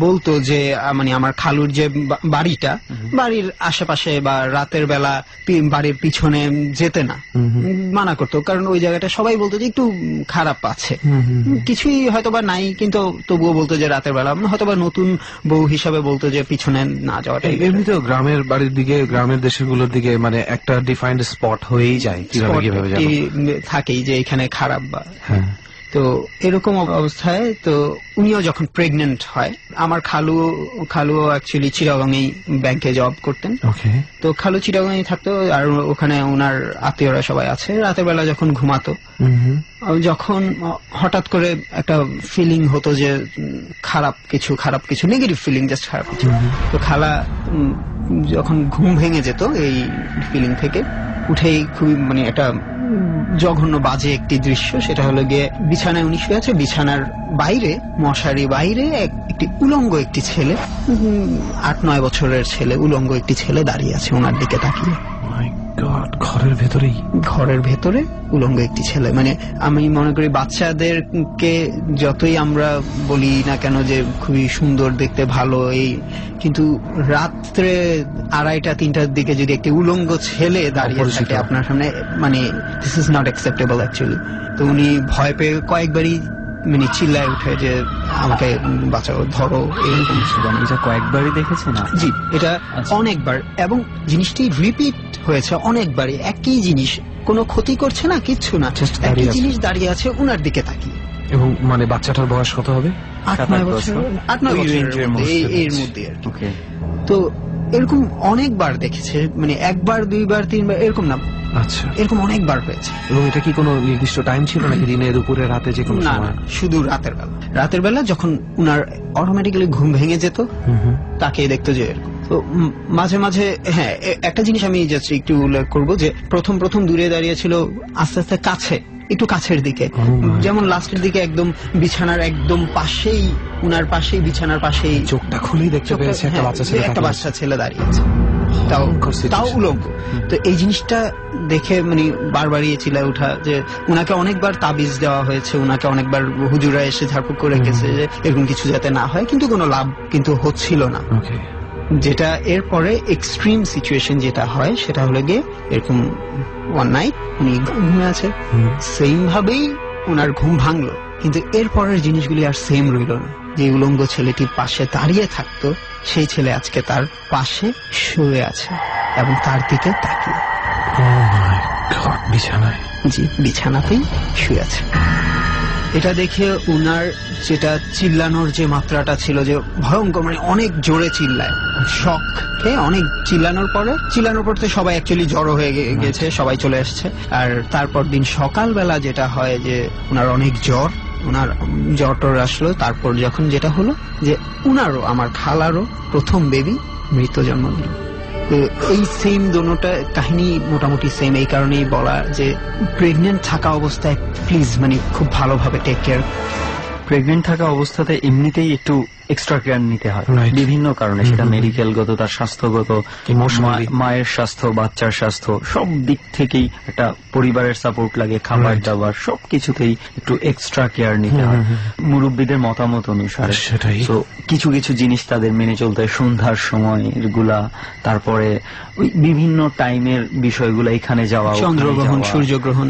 Speaker 6: বলতো যে মানে আমার খালুর যে বাড়িটা, বাড়ির আশেপাশে বা রাতের বেলা বাড়ির পিছনে যেতে না, মানা করতো, কারণ ওই জায়গাটা সবাই বলতো যে একটু খারাপ আছে, কিছুই হয়তোবা নাই, কিন্তু তবুও বলতো যে রাতের বেলা, হয়তোবা নতুন বউ হিসাবে বলতো যে পিছনে না যাওয়াটা।
Speaker 4: এমনিতেও গ্রামের বাড়ির দিকে, গ্রামের দেশগুলোর দিকে মানে একটা ডিফাইন্ড স্পট হয়েই যায়, কিভাবে থাকেই যে এখানে খারাপ বা। তো
Speaker 6: তো এরকম অবস্থায় তো উনিও যখন প্রেগনেন্ট হয়, আমার খালুও অ্যাকচুয়ালি চিটাগংয়েই ব্যাংকে জব করতেন।
Speaker 4: ওকে।
Speaker 6: তো খালু চিটাগংয়ে থাকতো, আর ওখানে ওনার আত্মীয়রা সবাই আছে। রাতের বেলা যখন ঘুমাতো, যখন হঠাৎ করে একটা ফিলিং হতো যে খারাপ কিছু নেগেটিভ ফিলিং, জাস্ট খারাপ কিছু। তো খালা যখন ঘুম ভেঙে যেত এই ফিলিং থেকে, উঠেই খুবই মানে একটা জঘন্য বাজে একটি দৃশ্য, সেটা হলো গিয়ে বিছানায় উনি শুয়ে আছে, বিছানার বাইরে মশারি বাইরে একটি উলঙ্গ একটি ছেলে, 8-9 বছরের ছেলে, উলঙ্গ একটি ছেলে দাঁড়িয়ে আছে ওনার দিকে তাকিয়ে। ঘরের ভেতরে উলঙ্গ একটি ছেলে। মানে আমি মনে করি বাচ্চাদেরকে যতই আমরা বলি না কেন যে খুবই সুন্দর দেখতে, ভালো, এই কিন্তু রাত্রে 2:30-3টার দিকে যদি একটি উলঙ্গ ছেলে দাঁড়িয়ে থাকে আপনার সামনে, মানে this is not acceptable actually. তো উনি ভয় পেয়ে কয়েকবারই মানে চিল্লায় উঠে যে আমাকে বাঁচাও, ধরো, এরকম।
Speaker 3: এটা কয়েকবারই দেখেছে না?
Speaker 6: জি, এটা অনেকবার, এবং জিনিসটি রিপিট হয়েছে অনেকবারই। একই জিনিস, কোনো ক্ষতি করছে না, কিচ্ছু না, একই জিনিস দাঁড়িয়ে আছে উনার দিকে তাকিয়ে।
Speaker 4: এবং মানে বাচ্চাটার বয়স কত হবে?
Speaker 6: 8-9 বছর, 8-9 বছরের মধ্যে আর কি। তো এরকম অনেকবার দেখেছে, মানে 1বার 2বার 3বার এরকম না,
Speaker 4: আচ্ছা,
Speaker 6: এরকম অনেকবার হয়েছে।
Speaker 4: এবং এটা কি কোনো নির্দিষ্ট টাইম ছিল নাকি দিনে, দুপুরে, রাতে, যে কোনো সময়?
Speaker 6: শুধু রাতের বেলা যখন উনার অটোমেটিক্যালি ঘুম ভেঙে যেত, তাকে দেখতো যে এরকম। তো মাঝে মাঝে হ্যাঁ, একটা জিনিস আমি জাস্ট একটু উল্লেখ করবো যে প্রথম দূরে দাঁড়িয়ে ছিল, আস্তে আস্তে কাছে, একটু কাছের দিকে, যেমন লাস্টের দিকে একদম বিছানার একদম পাশেই, উনার পাশেই, বিছানার পাশেই
Speaker 4: চোখটা খুলেই দেখতে পেয়েছে একটা
Speaker 6: বাচ্চা ছেলে দাঁড়িয়ে আছে, তাও উলঙ্গ। তো এই জিনিসটা দেখে মানে বারবারই চিল্লায় ওঠা যে উনাকে অনেকবার তাবিজ দেওয়া হয়েছে, উনাকে অনেকবার হুজুরা এসে ঝাড়ফুঁক করে গেছে যে এরকম কিছু যাতে না হয়, কিন্তু কোনো লাভ কিন্তু হচ্ছিল না। যেটা এরপরে এক্সট্রিম সিচুয়েশন যেটা হয় সেটা হলো গিয়ে এরকম ওয়ান নাইট উনি ঘুমে আছে, সেম ভাবেই ওনার ঘুম ভাঙলো, কিন্তু এরপরের জিনিসগুলি আর সেম রইল না। যে উলঙ্গ ছেলেটি পাশে দাঁড়িয়ে থাকতো, সেই ছেলে আজকে তার পাশে শুয়ে আছে এবং তার দিকে তাকিয়ে।
Speaker 4: বিছানায়? জি,
Speaker 6: বিছানাতেই শুয়ে আছে। এটা দেখে উনার যেটা চিল্লানোর যে মাত্রাটা ছিল, যে ভয়ঙ্কর, মানে অনেক জোরে চিল্লায়, শক খেয়ে অনেক চিল্লানোর পর তো সবাই অ্যাকচুয়ালি জড়ো হয়ে গেছে, সবাই চলে আসছে। আর তারপর দিন সকালবেলা যেটা হয় যে উনার অনেক উনার জ্বর আসলো। তারপর যখন যেটা হলো যে উনারও, আমার খালারও প্রথম বেবি মৃত জন্ম দিল। তো এই সেম দোনোটা কাহিনী মোটামুটি সেম, এই কারণেই বলা যে প্রেগনেন্ট থাকা অবস্থায় প্লিজ মানে খুব ভালোভাবে টেক কেয়ার।
Speaker 3: প্রেগনেন্ট থাকা অবস্থাতে এমনিতেই একটু এক্সট্রা কেয়ার নিতে হয় বিভিন্ন কারণে, সেটা মেডিকেলগত, তার স্বাস্থ্যগত, মায়ের স্বাস্থ্য, বাচ্চার স্বাস্থ্য, সব দিক থেকেই একটা পরিবারের সাপোর্ট লাগে, খাবার দাবার সবকিছুতেই একটু এক্সট্রা কেয়ার নিতে হয় মুরব্বীদের মতামত অনুসারে। তো কিছু কিছু জিনিস তাদের মেনে চলতে হয়, সন্ধ্যার সময় এগুলা, তারপরে ওই বিভিন্ন টাইমের বিষয়গুলো, এখানে যাওয়া,
Speaker 6: চন্দ্রগ্রহণ, সূর্যগ্রহণ,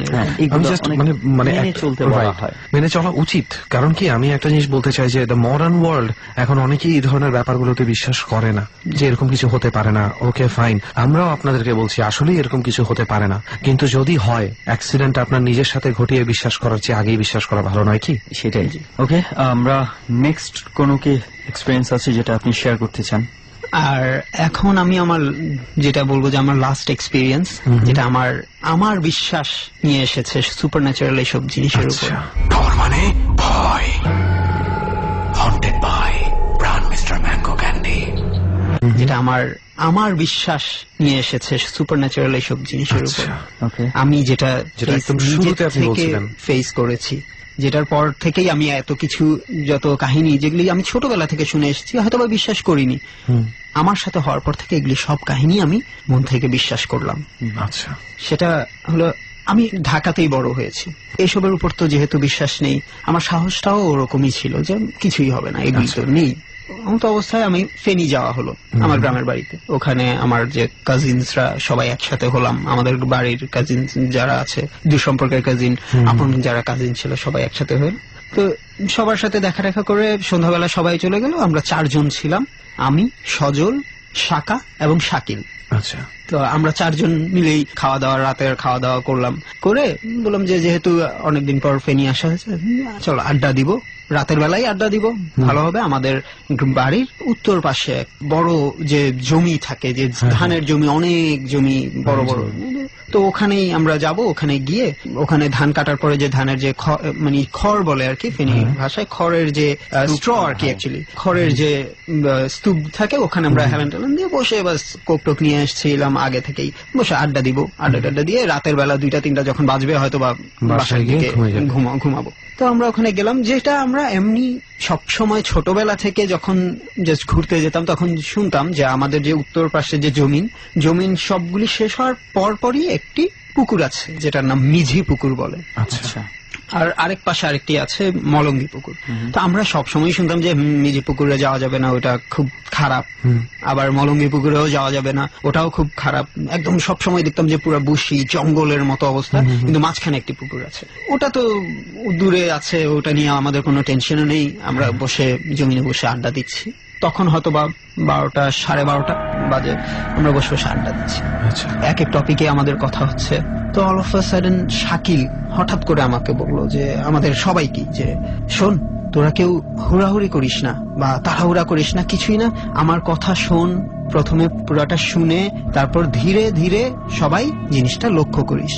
Speaker 3: মেনে চলতে বলা হয়,
Speaker 4: মেনে চলা উচিত। কারণ কি, আমি একটা জিনিস বলতে চাই যে দ্য মডার্ন ওয়ার্ল্ড এখন অনেকেই এই ধরনের ব্যাপারগুলোতে বিশ্বাস করে না, যে এরকম কিছু হতে পারে না। ওকে ফাইন, আমরাও আপনাদেরকে বলছি আসলে এরকম কিছু হতে পারে না, কিন্তু যদি হয় অ্যাক্সিডেন্ট আপনার নিজের সাথে ঘটিয়ে বিশ্বাস করার চেয়ে আগেই বিশ্বাস করা ভালো নয় কি?
Speaker 3: সেটাই। ওকে, আমরা নেক্সট কোনো কি এক্সপেরিয়েন্স আছে যেটা আপনি শেয়ার করতে চান?
Speaker 6: আর এখন আমি আমার যেটা বলবো যে আমার লাস্ট এক্সপিরিয়েন্স, যেটা আমার বিশ্বাস নিয়ে এসেছে সুপারন্যাচারাল এইসব জিনিসের উপর।
Speaker 2: ডর মানে ভয়, হন্টেড বাই প্রাণ মিস্টার ম্যাঙ্গো ক্যান্ডি।
Speaker 6: যেটা আমার বিশ্বাস নিয়ে এসেছে সুপারন্যাচারাল এইসব জিনিসের উপর। আমি যেটা ফেস করেছি, যেটার পর থেকেই আমি এত কিছু, যত কাহিনী যেগুলি আমি ছোটবেলা থেকে শুনে এসেছি, হয়তো বা বিশ্বাস করিনি, আমার সাথে হওয়ার পর থেকে এগুলি সব কাহিনী আমি মন থেকে বিশ্বাস করলাম।
Speaker 4: আচ্ছা,
Speaker 6: সেটা হলো আমি ঢাকাতেই বড় হয়েছি, এসবের উপর তো যেহেতু বিশ্বাস নেই, আমার সাহসটাও ওরকমই ছিল যে কিছুই হবে না, এগুলি তো নেই। এমন তো অবস্থায় আমি ফেনী যাওয়া হলো আমার গ্রামের বাড়িতে। ওখানে আমার যে কাজিনসরা সবাই একসাথে হলাম, আমাদের বাড়ির কাজিন যারা আছে, দূরসম্পর্কের কাজিন, আপন যারা কাজিন ছিল, সবাই একসাথে হয়ে, তো সবার সাথে দেখা করে সন্ধ্যাবেলা সবাই চলে গেল। আমরা 4 জন ছিলাম, আমি, সজল, শাকা এবং শাকিল।
Speaker 4: আচ্ছা,
Speaker 6: তো আমরা 4 জন মিলেই রাতের খাওয়া দাওয়া করলাম, করে বললাম যে যেহেতু অনেকদিন পর ফেনী আসা হয়েছে, চলো আড্ডা দিব, রাতের বেলায় আড্ডা দিব, ভালো হবে। আমাদের বাড়ির উত্তর পাশে এক বড় যে জমি থাকে, যে ধানের জমি, অনেক জমি, বড় বড়, তো ওখানেই আমরা যাব। ওখানে গিয়ে ওখানে ধান কাটার পরে যে ধানের যে মানে খড় বলে আর কি ফেনী ভাষায়, খড়ের যে স্ট্র আর কি, অ্যাকচুয়ালি খড়ের যে স্তূপ থাকে, ওখানে আমরা হেলান টেলান দিয়ে বসে বাস কোক টোক নিয়ে এসেছিলাম, আগে থেকেই বসে আড্ডা দিব। আড্ডা দিয়ে রাতের বেলা 2টা-3টা যখন বাজবে হয়তো বা বাসায় গিয়ে ঘুমাবো। তো আমরা ওখানে গেলাম, যেটা আমরা এমনি সবসময় ছোটবেলা থেকে যখন জাস্ট ঘুরতে যেতাম তখন শুনতাম যে আমাদের যে উত্তর পাশে যে জমিন সবগুলি শেষ হওয়ার পরপরই একটি পুকুর আছে, যেটার নাম মিঝি পুকুর বলে।
Speaker 3: আচ্ছা,
Speaker 6: আর আরেক পাশে আরেকটি আছে মলঙ্গি পুকুর। তো আমরা সবসময় শুনতাম যে মিঝি পুকুরে যাওয়া যাবে না, ওটা খুব খারাপ, আবার মলঙ্গি পুকুরেও যাওয়া যাবে না, ওটাও খুব খারাপ। একদম সবসময় দেখতাম যে পুরো বুশি জঙ্গলের মতো অবস্থা, কিন্তু মাঝখানে একটি পুকুর আছে, ওটা তো দূরে আছে, ওটা নিয়ে আমাদের কোনো টেনশনও নেই। আমরা বসে জমিনে বসে আড্ডা দিচ্ছি, তখন হয়তো বা 12টা 12:30 বাজে, আমরা বসে বসে আড্ডা দিচ্ছি, এক এক টপিকে আমাদের কথা হচ্ছে। তো all of a sudden Shakil হঠাৎ করে আমাকে বললো যে আমাদের সবাইকে, যে শোন, তোরা কেউ হুড়াহুড়ি করিস না বা তাড়াহুড়া করিস না, কিছুই না, আমার কথা শোন, প্রথমে পুরাটা শুনে তারপর ধীরে ধীরে সবাই জিনিসটা লক্ষ্য করিস।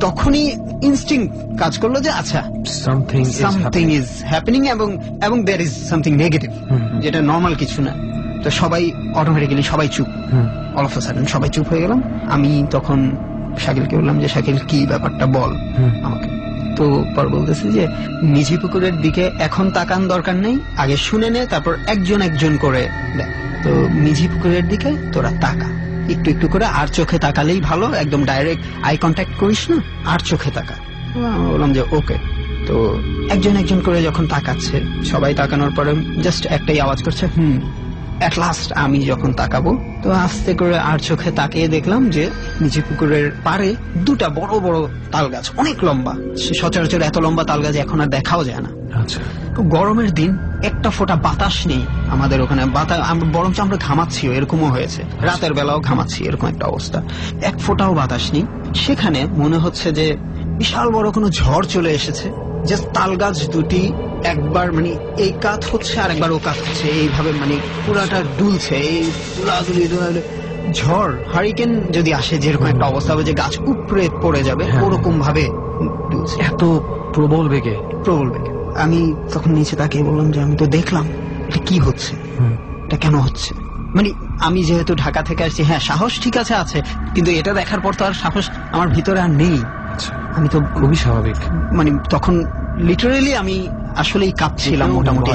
Speaker 6: তখনই ইনস্টিংক্ট কাজ করলো যে আচ্ছা, সামথিং ইজ হ্যাপেনিং, এবং দেয়ার ইজ সামথিং নেগেটিভ, যেটা নর্মাল কিছু না। তো সবাই অটোমেটিক্যালি সবাই চুপ, অল অফ আ সাডেন সবাই চুপ হয়ে গেলাম। আমি তখন শাকিলকে বললাম যে শাকিল, কি ব্যাপারটা বল আমাকে। তো পর বলতেছে যে মিঝি পুকুরের দিকে এখন তাকান দরকার নেই, আগে শুনে নে, তারপর একজন একজন করে দেখ। তো মিঝি পুকুরের দিকে তোরা তাকা, একটু একটু করে, আর চোখে তাকালেই ভালো, একদম ডাইরেক্ট আই কন্ট্যাক্ট করিস না, আর চোখে তাকা। আমি বললাম যে ওকে। তো একজন একজন করে যখন তাকাচ্ছে, সবাই তাকানোর পরে জাস্ট একটাই আওয়াজ করছে এট লাস্ট আমি যখন তাকাবো, তো আস্তে করে আর চোখে তাকিয়ে দেখলাম যে মিঝি পুকুরের পাড়ে 2টা বড় বড় তাল গাছ, অনেক লম্বা, সচরাচর এত লম্বা তাল গাছ এখন আর দেখাও যায় না। গরমের দিন, একটা ফোঁটা বাতাস নেই আমাদের ওখানে, বরঞ্চ আমরা ঘামাচ্ছি, এরকমও হয়েছে, রাতের বেলাও ঘামাচ্ছি, এরকম একটা অবস্থা, এক ফোঁটাও বাতাস নেই। সেখানে মনে হচ্ছে যে বিশাল বড় কোনো ঝড় চলে এসেছে, জাস্ট তাল গাছ 2টি একবার মানে এই কাত হচ্ছে আর একবার ও কাত হচ্ছে, এইভাবে মানে পুরাটা দুলছে, এই দুলাদুলি ঝড়, হারিকেন যদি আসে যেরকম একটা অবস্থা হবে যে গাছ উপড়ে পড়ে যাবে, ওরকম ভাবে দুলছে,
Speaker 3: এত প্রবল বেগে।
Speaker 6: আমি তখন নিচে তাকিয়ে বললাম যে আমি তো দেখলাম, এটা কি হচ্ছে, এটা কেন হচ্ছে। মানে আমি যেহেতু ঢাকা থেকে আসছি, হ্যাঁ সাহস ঠিক আছে, কিন্তু এটা দেখার পর তো আর সাহস আমার ভিতরে আর নেই। আমি তো
Speaker 4: খুবই স্বাভাবিক,
Speaker 6: মানে তখন লিটারেলি আমি আসলেই কাঁপছিলাম মোটামুটি,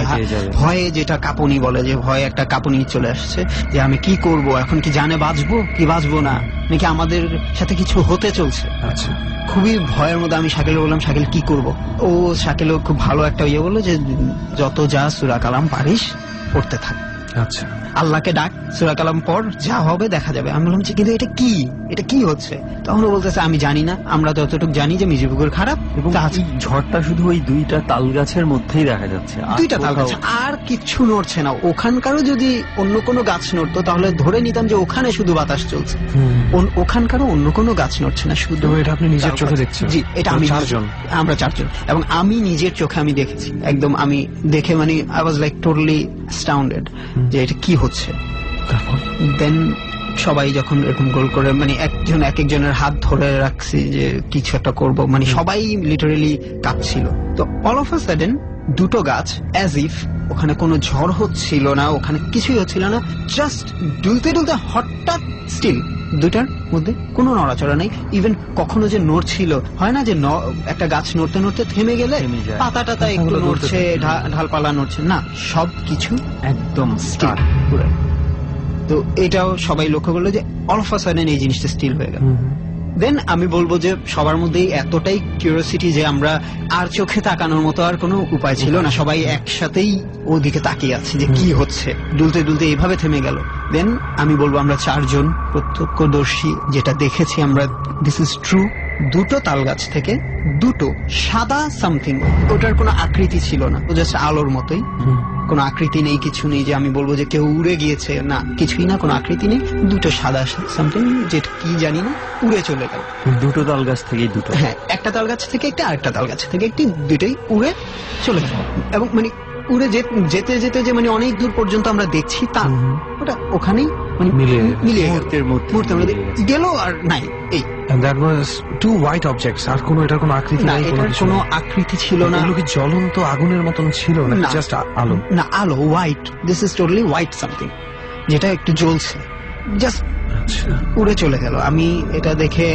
Speaker 6: ভয়ে, যেটা কাঁপুনি বলে, যে ভয়ে একটা কাঁপুনি চলে আসছে, যে আমি কি করব এখন, কি জানে বাঁচবো কি বাঁচবো না, নাকি আমাদের সাথে কিছু হতে চলছে।
Speaker 4: আচ্ছা,
Speaker 6: খুবই ভয়ের মধ্যে আমি শাকিল বললাম, শাকিল কি করব। ও শাকিলও খুব ভালো একটা বললো যে যত যা সূরা কালাম পারিস পড়তে থাক,
Speaker 4: আচ্ছা,
Speaker 6: আল্লাহকে ডাক, সূরা কালাম পড়, যা হবে দেখা যাবে। আমি বললাম কিন্তু এটা কি হচ্ছে। তখন ও বলতেছে আমি জানি না, আমরা যতটুকু জানি যে মিঝি পুকুর খারাপ,
Speaker 3: এবং ঝড়টা শুধু ওই 2টা তাল গাছের মধ্যেই দেখা যাচ্ছে,
Speaker 6: 2টা তাল গাছ, আর কিচ্ছু নড়ছে না। ওখানকারও যদি অন্য কোনো গাছ নড়তো তাহলে ধরে নিতাম যে ওখানে শুধু বাতাস চলছে, ওখানকারও অন্য কোনো গাছ নড়ছে না, শুধু।
Speaker 4: এটা আপনি নিজের চোখে দেখছেন?
Speaker 6: জি, এটা আমরা 4 জন, এবং আমি নিজের চোখে আমি দেখেছি, একদম আমি দেখে মানে আই ওয়াজ লাইক টোটালি অ্যাস্টাউন্ডেড যে এটা কি হচ্ছে। দেন সবাই যখন এরকম গোল করে, মানে একজন এক একজনের হাত ধরে রাখছি যে কিছু একটা করব, মানে সবাই লিটারেলি কাঁপছিল। তো অল অফ আ সাডেন 2টো গাছ, অ্যাজ ইফ ওখানে কোনো ঝড় হচ্ছিল না, ওখানে কিছুই হচ্ছিল না, জাস্ট দুলতে দুলতে হঠাৎ স্টিল, 2টার মধ্যে কোনো নড়াচড়া নেই। ইভেন কখনো যে নড়ছিল, হয় না যে একটা গাছ নড়তে নড়তে থেমে গেলে পাতা টাতা একটু নড়ছে, ঢালপালা নড়ছে, না, সব কিছু একদম স্টিল পুরো। তো এটাও সবাই লক্ষ্য করলো যে অল অফ আ সাডেন এই জিনিসটা স্টিল হয়ে গেল। দেন আমি বলবো যে সবার মধ্যেই এতটাই কিউরিওসিটি যে আমরা আর চোখে তাকানোর মতো আর কোনো উপায় ছিল না, সবাই একসাথেই ওদিকে তাকিয়ে আছে যে কি হচ্ছে, দুলতে দুলতে এইভাবে থেমে গেল। দেন আমি বলবো আমরা 4 জন প্রত্যক্ষদর্শী যেটা দেখেছি আমরা, দিস ইজ ট্রু, 2টো তাল গাছ থেকে 2টো সাদা সামথিং, ওটার কোনো আকৃতি ছিল না, ও জাস্ট আলোর মতোই কোনো আকৃতি নেই, কিছু নেই যে আমি বলবো যে কেউ উড়ে গিয়েছে, না কিছুই না, কোনো আকৃতি নেই, দুটো সাদা সামথিং যেটা কি জানি না উড়ে চলে গেল।
Speaker 3: দুটো তাল গাছ থেকেই দুটো?
Speaker 6: হ্যাঁ, একটা তাল গাছ থেকে একটি, আরেকটা তাল গাছ থেকে একটি, দুটোই উড়ে চলে গেল। এবং মানে উড়ে যেতে যেতে যে মানে অনেক দূর পর্যন্ত আমরা দেখছি তা ওটা ওখানেই মানে মিলিয়ে
Speaker 3: মুহূর্তের মধ্যে
Speaker 6: গেল আর নাই এই।
Speaker 4: And that was two white objects. আর কোনো এটার কোনো আকৃতি
Speaker 6: না,
Speaker 4: নাই,
Speaker 6: এটার কোনো আকৃতি ছিল না।
Speaker 4: এগুলো কি জ্বলন্ত আগুনের মতন ছিল না
Speaker 6: না।
Speaker 4: জাস্ট আলো?
Speaker 6: না, আলো, white, this is totally white something, যেটা একটু জ্বলছে, জাস্ট উড়ে চলে গেল। আমি এটা দেখে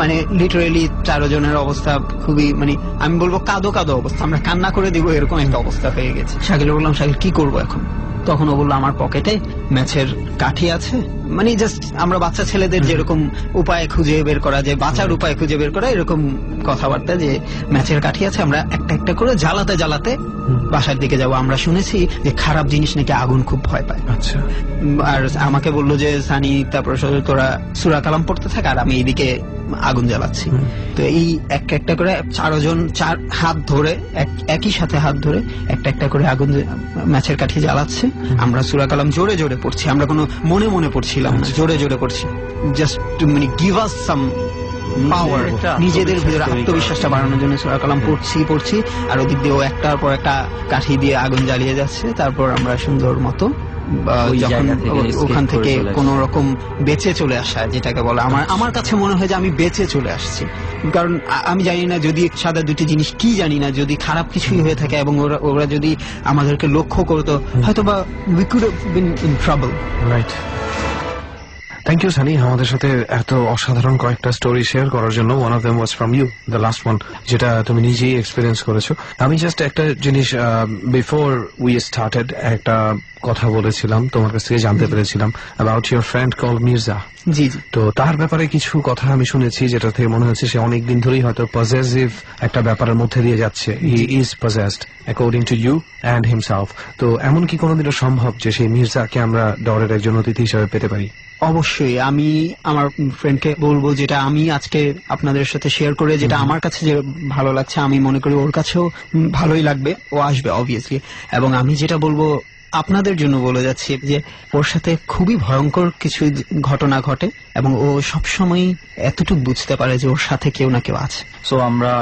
Speaker 6: মানে লিটারেলি 4 জনের অবস্থা খুবই মানে আমি বলবো কাঁদো কাঁদো অবস্থা, আমরা কান্না করে দিব এরকম একটা অবস্থা হয়ে গেছে। শাকিল বললাম, শাকিল কি করবো এখন? তখন ও বললো আমার পকেটে ম্যাচের কাঠি আছে, মানে জাস্ট আমরা বাচ্চা ছেলেদের যেরকম উপায় খুঁজে বের করা, যে বাঁচার উপায় খুঁজে বের করা, এরকম কথাবার্তা, যে ম্যাচের কাঠি আছে, আমরা একটা একটা করে জ্বালাতে জ্বালাতে বাসার দিকে যাব। আমরা শুনেছি যে খারাপ জিনিস নাকি আগুন খুব ভয় পায়।
Speaker 4: আচ্ছা।
Speaker 6: আর আমাকে বললো যে সানি তারপর তোরা সূরা কালাম পড়তে থাক আর আমি এইদিকে আগুন জ্বালাচ্ছি। তো এই একটা করে 4 জন 4 হাত ধরে একই সাথে হাত ধরে একটা একটা করে আগুন ম্যাচের কাঠি জ্বালাচ্ছে। আমরা সূরা কালাম জোরে জোরে পড়ছি, আমরা কোনো মনে মনে পড়ছিলাম না, জোরে জোরে পড়ছি, জাস্ট মানে গিভ আস সাম পাওয়ার, নিজেদের ভিতরে আত্মবিশ্বাসটা বাড়ানোর জন্য সূরা কালাম পড়ছি আর ওদিক দিয়ে ও একটার পর একটা কাঠি দিয়ে আগুন জ্বালিয়ে যাচ্ছে। তারপর আমরা সুন্দর মতো যখন ওখান থেকে কোন রকম বেঁচে চলে আসা, যেটাকে বলে, আমার কাছে মনে হয় যে আমি বেঁচে চলে আসছি। কারণ আমি জানি না যদি সাদা দুটি জিনিস কি জানি না, যদি খারাপ কিছুই হয়ে থাকে এবং ওরা যদি আমাদেরকে লক্ষ্য করতো, হয়তো বা we could have been in trouble.
Speaker 4: Right. Thank you Sunny আমাদের সাথে এত অসাধারণ কয়েকটা স্টোরি শেয়ার করার জন্য। One of them was from you, the last one, যেটা তুমি নিজেই এক্সপিরিয়েন্স করেছো। আমি জাস্ট একটা জিনিস বিফোর উই স্টার্টেড একটা কথা বলেছিলাম, তোমার কাছ থেকে জানতে পেরেছিলাম about your friend call Mirza.
Speaker 6: জি জি।
Speaker 4: তো তার ব্যাপারে কিছু কথা আমি শুনেছি, যেটা থেকে মনে হচ্ছে সে অনেকদিন ধরেই হয়তো পজেসিভ একটা ব্যাপারের মধ্যে দিয়ে যাচ্ছে। He is possessed according to you and himself. তো এমন কি কোনোদিনও সম্ভব যে সেই মির্জাকে আমরা ডরের একজন অতিথি হিসেবে পেতে পারি?
Speaker 6: অবশ্যই আমি আমার ফ্রেন্ডকে বলবো, যেটা আমি আজকে আপনাদের সাথে শেয়ার করে যেটা আমার কাছে যে ভালো লাগছে, আমি মনে করি ওর কাছেও ভালোই লাগবে, ও আসবে অবভিয়াসলি। এবং আমি যেটা বলবো আপনাদের জন্য বলে যাচ্ছি যে ওর সাথে খুবই ভয়ঙ্কর কিছু ঘটনা ঘটে এবং ও সবসময় এতটুকু বুঝতে পারে যে ওর সাথে কেউ না কেউ আছে।
Speaker 3: সো আমরা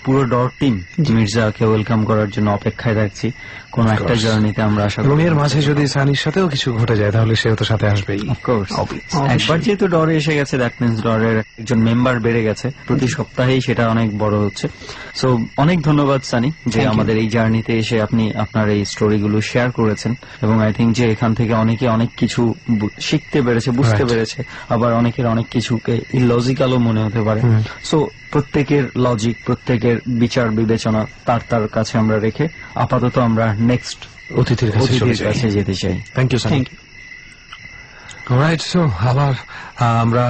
Speaker 3: পুরো ডর টিম মির্জাকে ওয়েলকাম করার জন্য অপেক্ষায় থাকছি কোন একটা জার্নিতে। আমরা আশা করি
Speaker 4: এর মাঝে যদি সানির সাথেও কিছু ঘটে যায় তাহলে সেও তো সাথে আসবেই।
Speaker 3: অফকোর্স, একবার যেহেতু ডরে এসে গেছে, দ্যাট মিনস ডরের একজন মেম্বার বেড়ে গেছে, প্রতি সপ্তাহেই সেটা অনেক বড় হচ্ছে। সো অনেক ধন্যবাদ সানি যে আমাদের এই জার্নিতে এসে আপনি আপনার এই স্টোরিগুলো শেয়ার করেছেন। এবং আই থিঙ্ক যে এখান থেকে অনেকে অনেক কিছু শিখতে পেরেছে, বুঝতে পেরেছে, আবার অনেকের অনেক কিছুকে ইলজিক্যালও মনে হতে পারে। সো প্রত্যেকের লজিক, প্রত্যেকের বিচার বিবেচনা তার কাছে আমরা রেখে আপাতত আমরা নেক্সট অতিথির কাছে যেতে চাই।
Speaker 4: Thank you thank you. Right, so আবার আমরা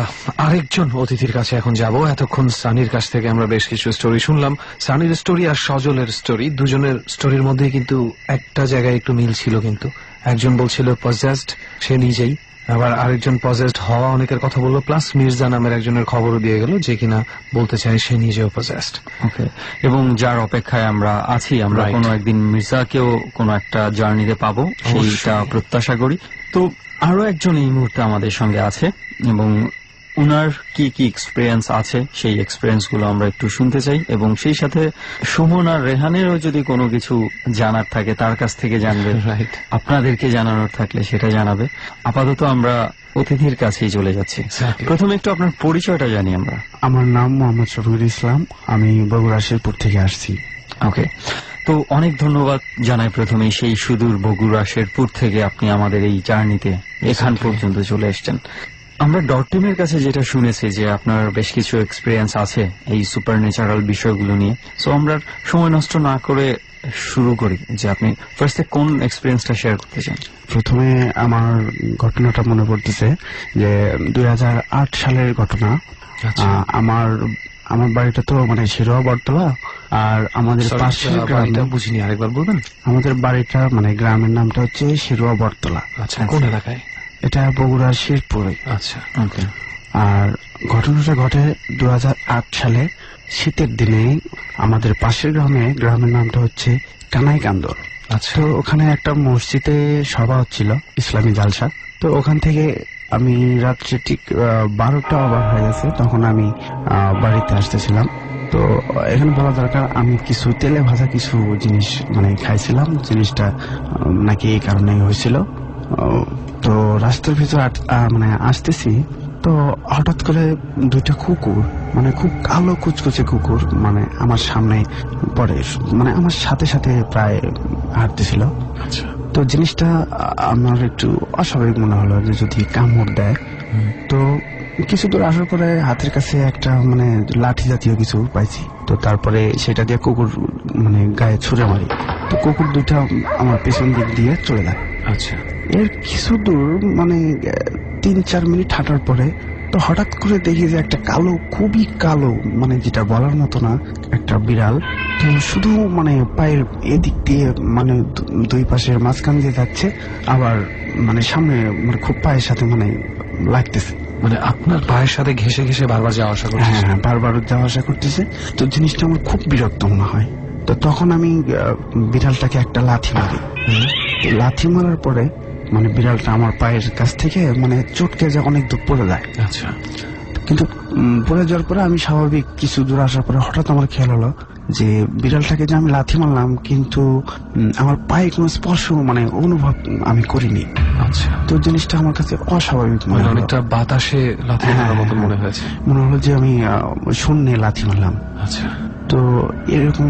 Speaker 4: আরেকজন অতিথির কাছে এখন যাব। এতক্ষণ সানির কাছ থেকে আমরা বেশ কিছু স্টোরি শুনলাম, সানির স্টোরি আর সজলের স্টোরি। দুজনের স্টোরির মধ্যে কিন্তু একটা জায়গায় একটু মিল ছিল, কিন্তু একজন বলছিল পজেসড সে নিজেই, আবার আরেকজন পজেসড হওয়া অনেকের কথা বললো, প্লাস মির্জা নামের একজনের খবরও দিয়ে গেল যে কিনা বলতে চায় সে নিজেও পজেসড।
Speaker 3: ওকে, এবং যার অপেক্ষায় আমরা আছি, আমরা কোনো একদিন মির্জাকেও কোনো একটা জার্নিতে পাবো সেইটা প্রত্যাশা করি। তো আরো একজন এই মুহূর্তে আমাদের সঙ্গে আছে এবং উনার কি কি এক্সপিরিয়েন্স আছে সেই এক্সপিরিয়েন্স গুলো আমরা একটু শুনতে চাই, এবং সেই সাথে সুমন আর রেহানেরও যদি কোনো কিছু জানার থাকে তার কাছ থেকে জানবে, আপনাদেরকে জানানোর থাকলে সেটা জানাবে। আপাতত আমরা অতিথির কাছেই চলে যাচ্ছি। প্রথমে একটু আপনার পরিচয়টা জানি আমরা।
Speaker 7: আমার নাম মোহাম্মদ শফিকুল ইসলাম, আমি বগুড়া শেরপুর থেকে আসছি।
Speaker 3: ওকে, তো অনেক ধন্যবাদ জানাই প্রথমেই সেই সুদূর বগুড়া শেরপুর থেকে আপনি আমাদের এই জার্নিতে এখান পর্যন্ত চলে এসছেন। আমরা ডট টিমের কাছে যেটা শুনেছি যে আপনার বেশ কিছু এক্সপিরিয়েন্স আছে এই সুপার ন্যাচারাল বিষয়গুলো নিয়ে। সো আমরা সময় নষ্ট না করে শুরু করি যে আপনি ফার্স্টে কোন এক্সপিরিয়েন্সটা শেয়ার করতে চান।
Speaker 7: প্রথমে আমার ঘটনাটা মনে পড়তেছে যে 2008 সালের ঘটনা। আমার বাড়িটা তো মানে শিরোয়া বটতলা, আর আমাদের পাশের গ্রামটা
Speaker 4: বুঝিনি, আরেকবার বলবেন?
Speaker 7: আমাদের বাড়িটা মানে গ্রামের নামটা হচ্ছে শিরোয়া বটতলা।
Speaker 4: আচ্ছা, কোন এলাকায়?
Speaker 7: এটা বগুড়া শেরপুরে।
Speaker 4: আচ্ছা, ওকে।
Speaker 7: আর ঘটনাটা ঘটে 2008 সালে শীতের দিনে আমাদের পাশের গ্রামের নামটা হচ্ছে কানাইকান্দর।
Speaker 4: আচ্ছা।
Speaker 7: তো ওখানে একটা মসজিদে সভা হচ্ছিল, ইসলামী জালসা। তো ওখান থেকে আমি রাত্রে ঠিক 12টা ওভার হয়ে গেছে, তখন আমি বাড়িতে আসতেছিলাম। তো এখানে বলা দরকার, আমি কিছু তেলে ভাজা কিছু জিনিস মানে খাইছিলাম, জিনিসটা নাকি এই কারণেই হয়েছিল। তো রাস্তার ভিতর মানে আসতেছি, তো হঠাৎ করে দুইটা কুকুর, মানে খুব কালো কুচকুচে কুকুর, মানে আমার সামনে পড়ে, মানে আমার সাথে সাথে প্রায় হাঁটতেছিল।
Speaker 4: আচ্ছা।
Speaker 7: তো জিনিসটা আমার একটু অস্বাভাবিক মনে হলো যে যদি কামড় দেয়। তো কিছু দূর আসার পরে হাতের কাছে একটা মানে লাঠি জাতীয় কিছু পাইছি। তো তারপরে সেটা দিয়ে কুকুর মানে গায়ে ছুঁড়ে মারি। তো কুকুর দুইটা আমার পেছন দিক দিয়ে চলে যায়।
Speaker 4: আচ্ছা।
Speaker 7: এর কিছু দূর মানে 3-4 মিনিট হাঁটার পরে তো হঠাৎ করে দেখি যে একটা কালো, খুবই কালো, মানে যেটা বলার মতো না, একটা বিড়াল। তো শুধু মানে পায়ের এদিক দিয়ে মানে দুই পাশের মাঝখান দিয়ে যাচ্ছে, আবার মানে সামনে মানে খুব পায়ের সাথে মানে লাগতেছে,
Speaker 4: মানে আপনার পায়ের সাথে ঘেসে ঘেসে বারবার যাওয়া আসা করছে।
Speaker 7: হ্যাঁ, বারবার যাওয়া আসা করতেছে। তো জিনিসটা আমার খুব বিরক্ত মনে হয়। তো তখন আমি বিড়ালটাকে একটা লাথি মারি। তো লাথি মারার পরে মানে বিড়ালটা আমার পায়ের কাছ থেকে মানে চটকে যা অনেক দূর পড়ে যায়।
Speaker 4: আচ্ছা।
Speaker 7: কিন্তু পড়ে যাওয়ার পরে আমি স্বাভাবিক কিছু দূর আসার পরে হঠাৎ আমার খেয়াল হলো যে বিড়ালটাকে যে আমি লাথি মারলাম, কিন্তু আমার পায়ে কোনো স্পর্শ মানে অনুভব আমি করিনি।
Speaker 4: আচ্ছা।
Speaker 7: তো জিনিসটা আমার কাছে অস্বাভাবিক মনে হলো।
Speaker 4: অনেকটা বাতাসে লাথি মারার মতো মনে হয়েছে।
Speaker 7: মনে হলো যে আমি শূন্যে লাথি মারলাম।
Speaker 4: আচ্ছা।
Speaker 7: তো এরকম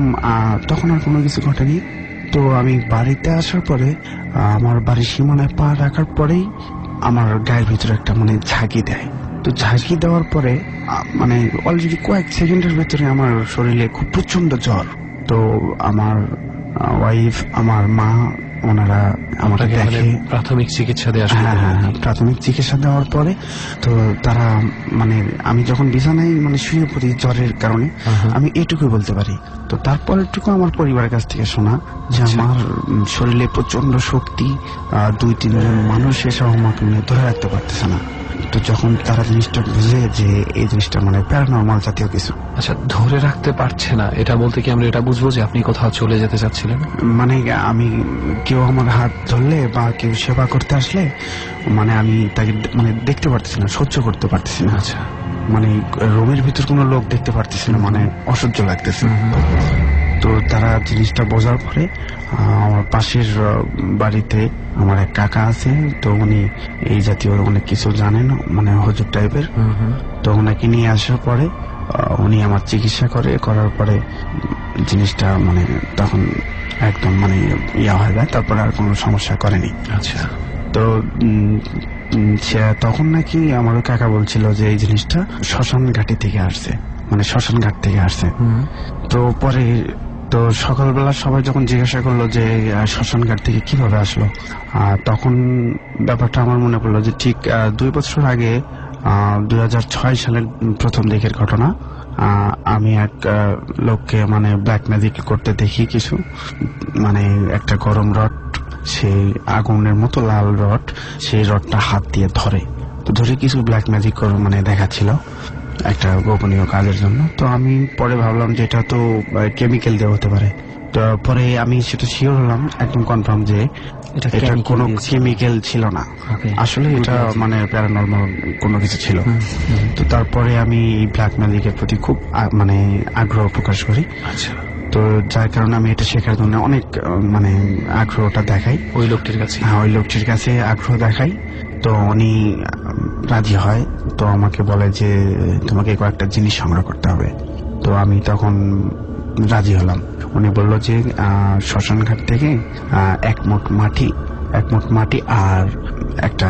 Speaker 7: তখন আর কোনো কিছু ঘটেনি। তো আমি বাড়িতে আসার পরে আমার বাড়ির সীমানায় পা রাখার পরেই আমার গায়ের ভিতরে একটা মানে ঝাঁকি দেয়। তো ঝাঁকি দেওয়ার পরে মানে অলরেডি কয়েক সেকেন্ডের ভেতরে আমার শরীরে খুব প্রচন্ড জ্বর। তো আমার ওয়াইফ, আমার মা, ওনারা আমাকে দেখে
Speaker 4: প্রাথমিক চিকিৎসা দেওয়া।
Speaker 7: হ্যাঁ, প্রাথমিক চিকিৎসা দেওয়ার পরে তো তারা মানে আমি যখন বিছানায় মানে শুয়ে পড়ি জ্বরের কারণে, আমি এটুকুই বলতে পারি। তো তারপরেরটুকু আমার পরিবারের কাছ থেকে শোনা যে আমার শরীরে প্রচন্ড শক্তি, 2-3 জন মানুষ এসব আমাকে ধরে রাখতে পারতেছে না। তো যখন তারা জিনিসটা বুঝে যে এই জিনিসটা মানে প্যারানরমাল জাতীয় কিছু।
Speaker 4: আচ্ছা, ধরে রাখতে পারছে না এটা বলতে কি আমরা এটা বুঝবো যে আপনি কোথাও চলে যেতে চাচ্ছিলেন?
Speaker 7: মানে আমি কেউ আমার হাত ধরলে বা কেউ সেবা করতে আসলে মানে আমি তাকে মানে দেখতে পারতেছি না, সহ্য করতে পারতেছি না।
Speaker 4: আচ্ছা।
Speaker 7: মানে রুমের ভিতর কোনো লোক দেখতে পারতেছি না, মানে অসহ্য লাগতেছে। তো তারা জিনিসটা বোঝার পরে আমার পাশের বাড়িতে আমার এক কাকা আছে, তো উনি এই জাতীয় অনেক কিছু জানেন, মানে হুজুর টাইপের। তো ওনাকে নিয়ে আসার পরে উনি আমার চিকিৎসা করার পরে জিনিসটা মানে তখন একদম মানে ইয়া হয়ে যায়, তারপরে আর কোনো সমস্যা করেনি।
Speaker 4: আচ্ছা।
Speaker 7: তো তখন নাকি আমার কাকা বলছিল যে এই জিনিসটা শ্মশান ঘাটি থেকে আসছে, মানে শ্মশান ঘাট থেকে আসছে। তো পরে তো সকালবেলা সবাই যখন জিজ্ঞাসা করলো যে শ্মশান ঘাট থেকে কিভাবে আসলো, তখন ব্যাপারটা আমার মনে পড়লো যে ঠিক 2 বছর আগে 2006 সালের প্রথম দিকের ঘটনা। আমি এক লোককে মানে ব্ল্যাক ম্যাজিক করতে দেখি কিছু, মানে একটা গরম রড, সেই আগুনের মতো লাল রড, সেই রডটা হাত দিয়ে ধরে, তো ধরে কিছু ব্ল্যাক ম্যাজিক মানে দেখাচ্ছিল একটা গোপনীয় কাজের জন্য। তো আমি পরে ভাবলাম যে এটা তো কেমিক্যাল দেওয়া হতে পারে। তো পরে আমি সেটা শিওর হলাম, একদম কনফার্ম যে এটা কোনো কেমিক্যাল ছিল না, আসলে এটা মানে প্যারানরমাল কোনো কিছু ছিল। তো তারপরে আমি এই ব্ল্যাক ম্যাজিকের প্রতি খুব মানে আগ্রহ প্রকাশ করি।
Speaker 4: আচ্ছা।
Speaker 7: তো যার কারণে আমি এটা শেখার জন্য অনেক মানে আগ্রহটা দেখাই
Speaker 4: ওই লোকটির কাছে।
Speaker 7: হ্যাঁ, ওই লোকটির কাছে আগ্রহ দেখাই। তো উনি রাজি হয়, তো আমাকে বলে যে তোমাকে কয়েকটা জিনিস সংগ্রহ করতে হবে। তো আমি তখন রাজি হলাম। উনি বলল যে শ্মশান ঘাট থেকে 1 মুঠ মাটি আর একটা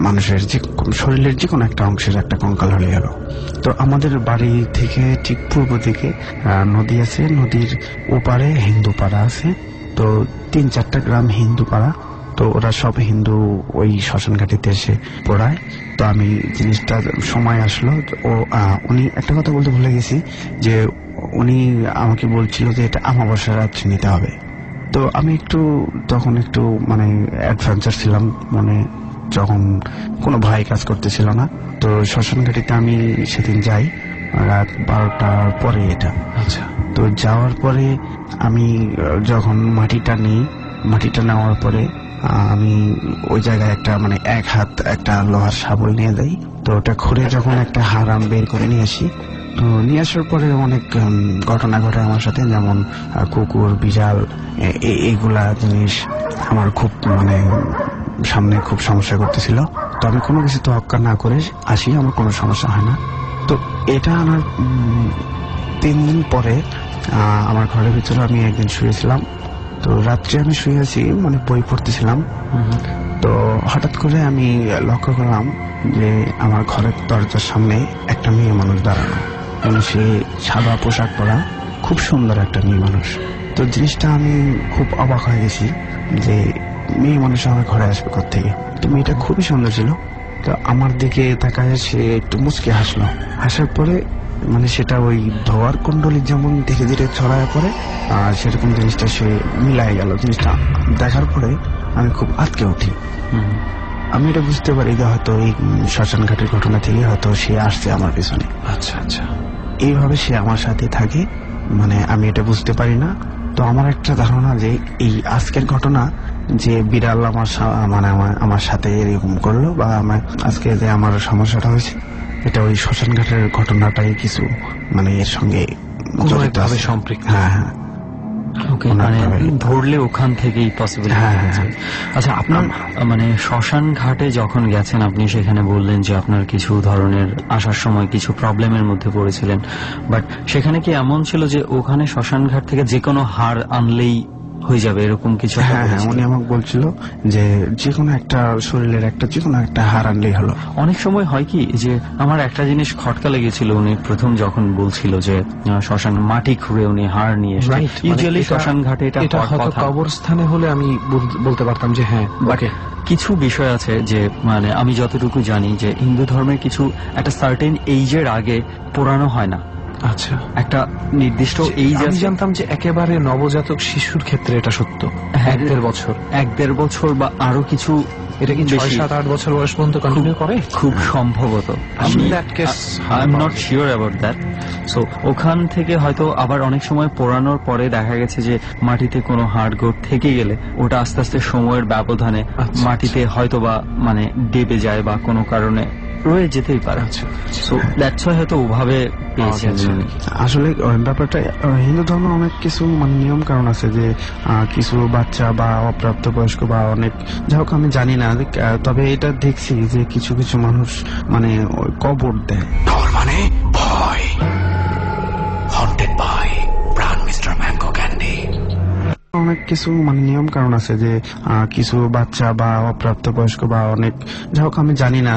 Speaker 7: মানুষের যে শরীরের যে কোনো একটা অংশের একটা কঙ্কাল হয়ে গেল। তো আমাদের বাড়ি থেকে ঠিক পূর্ব দিকে নদী আছে, নদীর ওপারে হিন্দু পাড়া আছে। তো 3-4টা গ্রাম হিন্দু পাড়া, তো ওরা সব হিন্দু ওই শ্মশান ঘাটিতে এসে পড়ায়। তো আমি জিনিসটা সময় আসলো, উনি একটা কথা বলতে ভুলে গেছি যে উনি আমাকে বলছিল যে এটা আমাবস্যা রাত্রি নিতে হবে। তো আমি তখন একটু মানে অ্যাডভেঞ্চার ছিলাম, মানে যখন কোনো ভয় কাজ করতেছিল না। তো শ্মশান ঘাটিতে আমি সেদিন যাই রাত 12টার পরে এটা।
Speaker 4: আচ্ছা।
Speaker 7: তো যাওয়ার পরে আমি যখন মাটিটা নিই, মাটিটা নেওয়ার পরে আমি ওই জায়গায় একটা মানে এক হাত একটা লোহার শাবল নিয়ে দেই। তো ওটা খুঁড়ে যখন একটা হাড় আমি বের করে নিয়ে আসি, তো নিয়ে আসার পরে অনেক ঘটনা ঘটে আমার সাথে, যেমন কুকুর, বিড়াল, এইগুলা জিনিস আমার খুব মানে সামনে খুব সমস্যা করতেছিল। তো আমি কোনো কিছু তোয়াক্কা না করে আসি, আমার কোনো সমস্যা হয় না। তো এটা আমার 3 দিন পরে আমার ঘরের ভিতরে আমি একদিন শুয়েছিলাম। তো রাত্রে আমি শুয়ে আছি, মানে বই পড়তেছিলাম। তো হঠাৎ করে আমি লক্ষ্য করলাম যে আমার ঘরের দরজার সামনে একটা মেয়ে মানুষ দাঁড়ানো, মানে সে সাদা পোশাক পরা, খুব সুন্দর একটা মেয়ে মানুষ। তো জিনিসটা আমি খুব অবাক হয়ে গেছি যে মেয়ে মানুষ আমার ঘরে আসবে কোত্থেকে। তো মেয়েটা খুবই সুন্দর ছিল। তো আমার দিকে তাকায় সে একটু মুচকে হাসলো। হাসার পরে মানে সেটা ওই ধোয়ার কুণ্ডলী যেমন ধীরে ধীরে ছড়ায় পড়ে, সেরকম জিনিসটা সে মিলাই গেল। জিনিসটা দেখার পরে আমি খুব আটকে উঠি। আমি এটা বুঝতে পারি যে হয়তো এই শ্মশান ঘাটের ঘটনা থেকে হয়তো সে আসছে আমার পেছনে।
Speaker 4: আচ্ছা আচ্ছা,
Speaker 7: এইভাবে সে আমার সাথে থাকে, মানে আমি এটা বুঝতে পারি না। তো আমার একটা ধারণা যে এই আজকের ঘটনা যে বিড়াল আমার সাথে এরকম করলো, বা আমার আজকে যে আমার সমস্যাটা হয়েছে, এটা ওই শ্মশান ঘাটের ঘটনাটাই কিছু মানে এর সঙ্গে জড়িত আছে।
Speaker 4: সম্পৃক্ত।
Speaker 7: হ্যাঁ হ্যাঁ,
Speaker 3: ওকে, মানে ধরলে ওখান থেকেই পসিবল। আচ্ছা, আপনার মানে শ্মশান ঘাটে যখন গেছেন আপনি সেখানে বললেন যে আপনার কিছু ধরনের আসার সময় কিছু প্রবলেমের মধ্যে পড়েছিলেন, বাট সেখানে কি এমন ছিল যে ওখানে শ্মশান ঘাট থেকে যে কোনো হাড় আনলেই হয়ে যাবে এরকম কিছু?
Speaker 7: হ্যাঁ হ্যাঁ, উনি আমাকে বলছিল যে যে কোনো একটা শরীরের একটা যে কোনো একটা হাড় আনলেই হলো।
Speaker 3: অনেক সময় হয় কি যে আমার একটা জিনিস খটকা লেগেছিল, উনি প্রথম যখন বলছিল যে শ্মশান মাটি খুঁড়ে উনি হাড় নিয়ে এসেছেন। ইউজুয়ালি শ্মশান ঘাটে এটা হয়তো
Speaker 4: কবরস্থানে হলে আমি বলতে পারতাম যে হ্যাঁ,
Speaker 3: বাট কিছু বিষয় আছে যে মানে আমি যতটুকু জানি যে হিন্দু ধর্মের কিছু একটা সার্টেন এইজের আগে পোড়ানো হয় না।
Speaker 4: আচ্ছা,
Speaker 3: একটা নির্দিষ্ট এইজ
Speaker 4: আমি জানতাম যে একেবারে নবজাতক শিশুর ক্ষেত্রে এটা সত্য। 1-1.5
Speaker 3: বছর বা আরো কিছু,
Speaker 4: এটা কি 6-7-8 বছর বয়স পর্যন্ত কন্টিনিউ করে?
Speaker 3: খুব সম্ভবত, আমি not sure about that. So ওখান থেকে হয়তো আবার অনেক সময় পোড়ানোর পরে দেখা গেছে যে মাটিতে কোনো হাড় গোড় থেকে গেলে ওটা আস্তে আস্তে সময়ের ব্যবধানে মাটিতে হয়তো বা মানে ডেবে যায় বা কোনো কারণে রয়ে যেতেই পারে। সো দ্যাটস ওয়াই হয়তো ওভাবে পেয়েছেন।
Speaker 7: আসলে ব্যাপারটা হিন্দু ধর্মে অনেক কিছু মানে নিয়ম কারণ আছে, যে কিছু বাচ্চা বা অপ্রাপ্ত বয়স্ক বা অনেক, যাই হোক আমি জানি না, তবে এটা দেখছি যে কিছু কিছু মানুষ মানে কবর দেয়।
Speaker 2: ডর মানে ভয়। হন্টেড বাই প্রাণ মিস্টার ম্যাঙ্গো ক্যান্ডি।
Speaker 7: অনেক কিছু মানে নিয়ম কারণ আছে, যে কিছু বাচ্চা বা অপ্রাপ্ত বয়স্ক বা অনেক, যাই হোক আমি জানি না,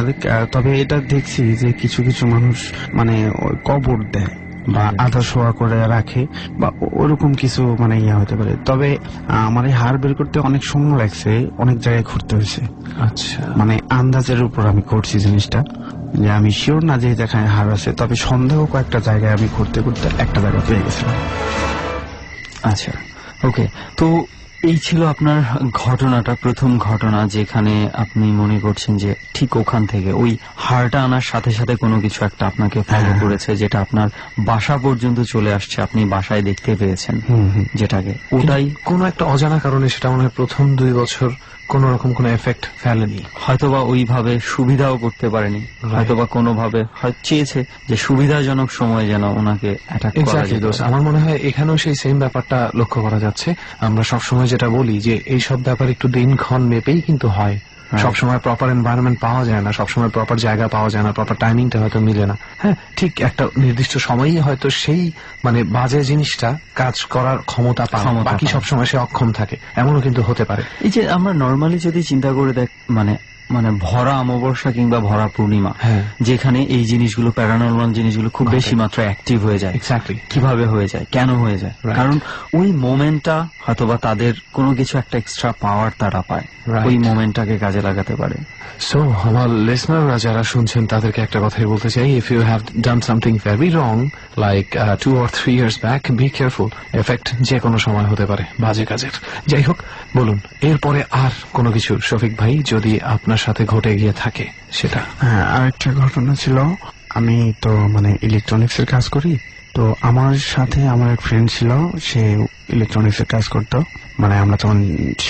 Speaker 7: তবে এটা দেখছি যে কিছু কিছু মানুষ মানে কবর দেয় বা আধা শোয়া করে রাখে বা ওরকম কিছু মানে ইয়া হতে পারে। তবে আমার এই হাড় বের করতে অনেক সময় লাগছে, অনেক জায়গায় ঘুরতে হয়েছে।
Speaker 4: আচ্ছা,
Speaker 7: মানে আন্দাজের উপর আমি করছি জিনিসটা, যে আমি শিওর না যে যেখানে হাড় আছে, তবে সন্দেহ কয়েকটা জায়গায় আমি ঘুরতে ঘুরতে একটা জায়গা পেয়ে গেছিলাম।
Speaker 3: আচ্ছা, ওকে। তো এই ছিল আপনার ঘটনাটা, প্রথম ঘটনা যেখানে আপনি মনে করছেন যে ঠিক ওখান থেকে ওই হাড়টা আনার সাথে সাথে কোনো কিছু একটা আপনাকে ফলো করেছে, যেটা আপনার বাসা পর্যন্ত চলে আসছে, আপনি বাসায় দেখতে পেয়েছেন যেটাকে, ওটাই
Speaker 4: কোনো একটা অজানা কারণে সেটা মনে হয় প্রথম 2 বছর কোন রকম কোন এফেক্ট ফেলেনি,
Speaker 3: হয়তোবা ওইভাবে সুবিধাও করতে পারেনি, হয়তোবা কোনোভাবে চেয়েছে যে সুবিধাজনক সময় যেন ওনাকে অ্যাটাক করা যেত।
Speaker 4: আমার মনে হয় এখানেও সেই সেম ব্যাপারটা লক্ষ্য করা যাচ্ছে। আমরা সবসময় যেটা বলি যে এই সব ব্যাপার একটু দিনক্ষণ মেপেই কিন্তু হয়, সবসময় প্রপার এনভায়রনমেন্ট পাওয়া যায় না, সবসময় প্রপার জায়গা পাওয়া যায় না, প্রপার টাইমিংটা হয়তো মিলে না। হ্যাঁ, ঠিক একটা নির্দিষ্ট সময়ই হয়তো সেই মানে বাজে জিনিসটা কাজ করার ক্ষমতা পায়, বাকি সবসময় সে অক্ষম থাকে, এমনও কিন্তু হতে পারে।
Speaker 3: এই যে আমরা নর্মালি যদি চিন্তা করে দেখ, মানে মানে ভরা অমাবস্যা কিংবা ভরা পূর্ণিমা, যেখানে এই জিনিসগুলো প্যারানরমাল জিনিসগুলো খুব বেশি মাত্রায় অ্যাক্টিভ হয়ে যায়।
Speaker 4: এক্স্যাক্টলি,
Speaker 3: কিভাবে হয়ে যায়, কেন হয়ে যায়? কারণ ওই মোমেন্টটা হয়তোবা তাদের কোনো কিছু একটা এক্সট্রা পাওয়ার তারা পায়, ওই মোমেন্টটাকে কাজে লাগাতে পারে।
Speaker 4: সো আমার লিসনাররা যারা শুনছেন তাদেরকে একটা কথাই বলতে চাই, if you have done something very wrong like 2 or 3 years back, be careful, effect যে কোনো সময় হতে পারে বাজে কাজের। যাই হোক, বলুন এরপরে আর কোনো কিছু শফিক ভাই যদি আপনার সাথে ঘটে গিয়ে থাকে সেটা।
Speaker 7: হ্যাঁ, আরেকটা ঘটনা ছিল, আমি তো মানে ইলেকট্রনিক্স এর কাজ করি, তো আমার সাথে আমার এক ফ্রেন্ড ছিল, সে ইলেকট্রনিক্স এর কাজ করতো, মানে আমরা তখন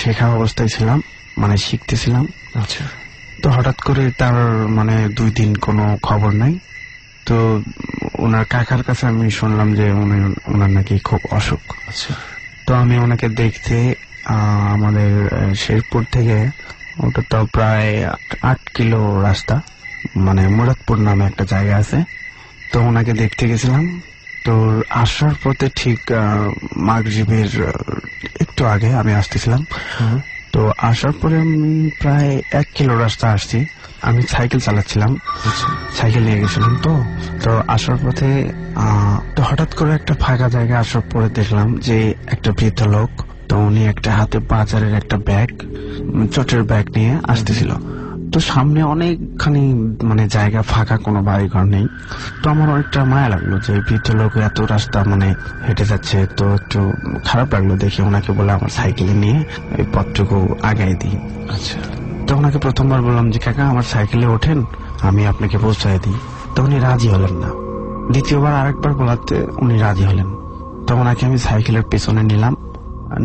Speaker 7: শেখা অবস্থায় ছিলাম, মানে শিখতেছিলাম।
Speaker 4: আচ্ছা।
Speaker 7: তো হঠাৎ করে তার মানে 2 দিন কোনো খবর নাই। তো ওনার কাকার কাছে আমি শুনলাম যে ওনার নাকি খুব অসুখ।
Speaker 4: আচ্ছা।
Speaker 7: তো আমি ওনাকে দেখতে আমাদের শেরপুর থেকে, ওটা তো প্রায় 8 কিলো রাস্তা, মানে মুরাদপুর নামে একটা জায়গা আছে, তো ওনাকে দেখতে গেছিলাম। তো আসার পথে ঠিক মাগরিবের একটু আগে আমি আসতেছিলাম। তো আসার পরে আমি প্রায় 1 কিলো রাস্তা আসছি। আমি সাইকেল চালাচ্ছিলাম, সাইকেল নিয়ে গেছিলাম। তো আসার পথে তো হঠাৎ করে একটা ফাঁকা জায়গা আসার পরে দেখলাম যে একটা বৃদ্ধ লোক, তো উনি একটা হাতে বাজারের একটা ব্যাগ, চটের ব্যাগ নিয়ে আসতেছিল। তো সামনে অনেকখানি মানে জায়গা ফাঁকা, কোনো বাড়ি ঘর নেই। তো আমার অনেকটা মায়া লাগলো যে বৃদ্ধ লোক এত রাস্তা মানে হেঁটে যাচ্ছে, তো একটু খারাপ লাগলো দেখে। ওনাকে বলে আমার সাইকেলে নিয়ে এই পথটুকু আগাই দিই।
Speaker 4: আচ্ছা।
Speaker 7: তো ওনাকে প্রথমবার বললাম যে কাকা আমার সাইকেলে ওঠেন, আমি আপনাকে পৌঁছায় দিই। তো উনি রাজি হলেন না। দ্বিতীয়বার আরেকবার বলাতে উনি রাজি হলেন। তো ওনাকে আমি সাইকেলের পেছনে নিলাম।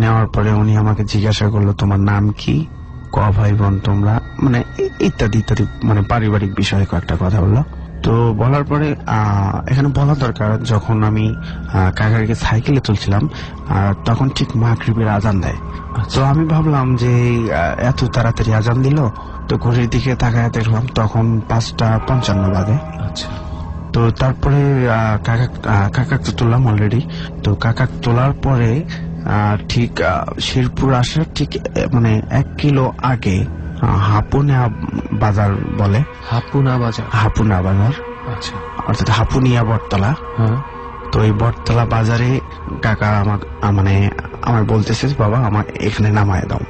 Speaker 7: নেওয়ার পরে উনি আমাকে জিজ্ঞাসা করলো তোমার নাম কি, ক ভাই বোন তোমরা, মানে ইত্যাদি ইত্যাদি, মানে পারিবারিক বিষয়ে কয়েকটা কথা বললো। তো বলার পরে এখানে বলা দরকার, যখন আমি কাকাকে সাইকেলে তুলছিলাম তখন ঠিক মাগরিবের আজান দেয়। তো আমি ভাবলাম যে এত তাড়াতাড়ি আজান দিল, তো ঘড়ির দিকে তাকায় দেখলাম তখন 5:55 বাজে।
Speaker 4: আচ্ছা।
Speaker 7: তো তারপরে কাকা তো তুললাম অলরেডি। তো কাকা তোলার পরে ঠিক শেরপুর আসার ঠিক মানে 1 কিলো আগে হাপুনিয়া বাজার বলে,
Speaker 4: হাপুনা বাজার।
Speaker 7: হাপুনা বাজার,
Speaker 4: আচ্ছা।
Speaker 7: অর্থাৎ হাপুনিয়া বটতলা।
Speaker 4: হ্যাঁ।
Speaker 7: তো এই বটতলা বাজারে কাকা আমার বলতেছে বাবা আমার এখানে নামায় দাও।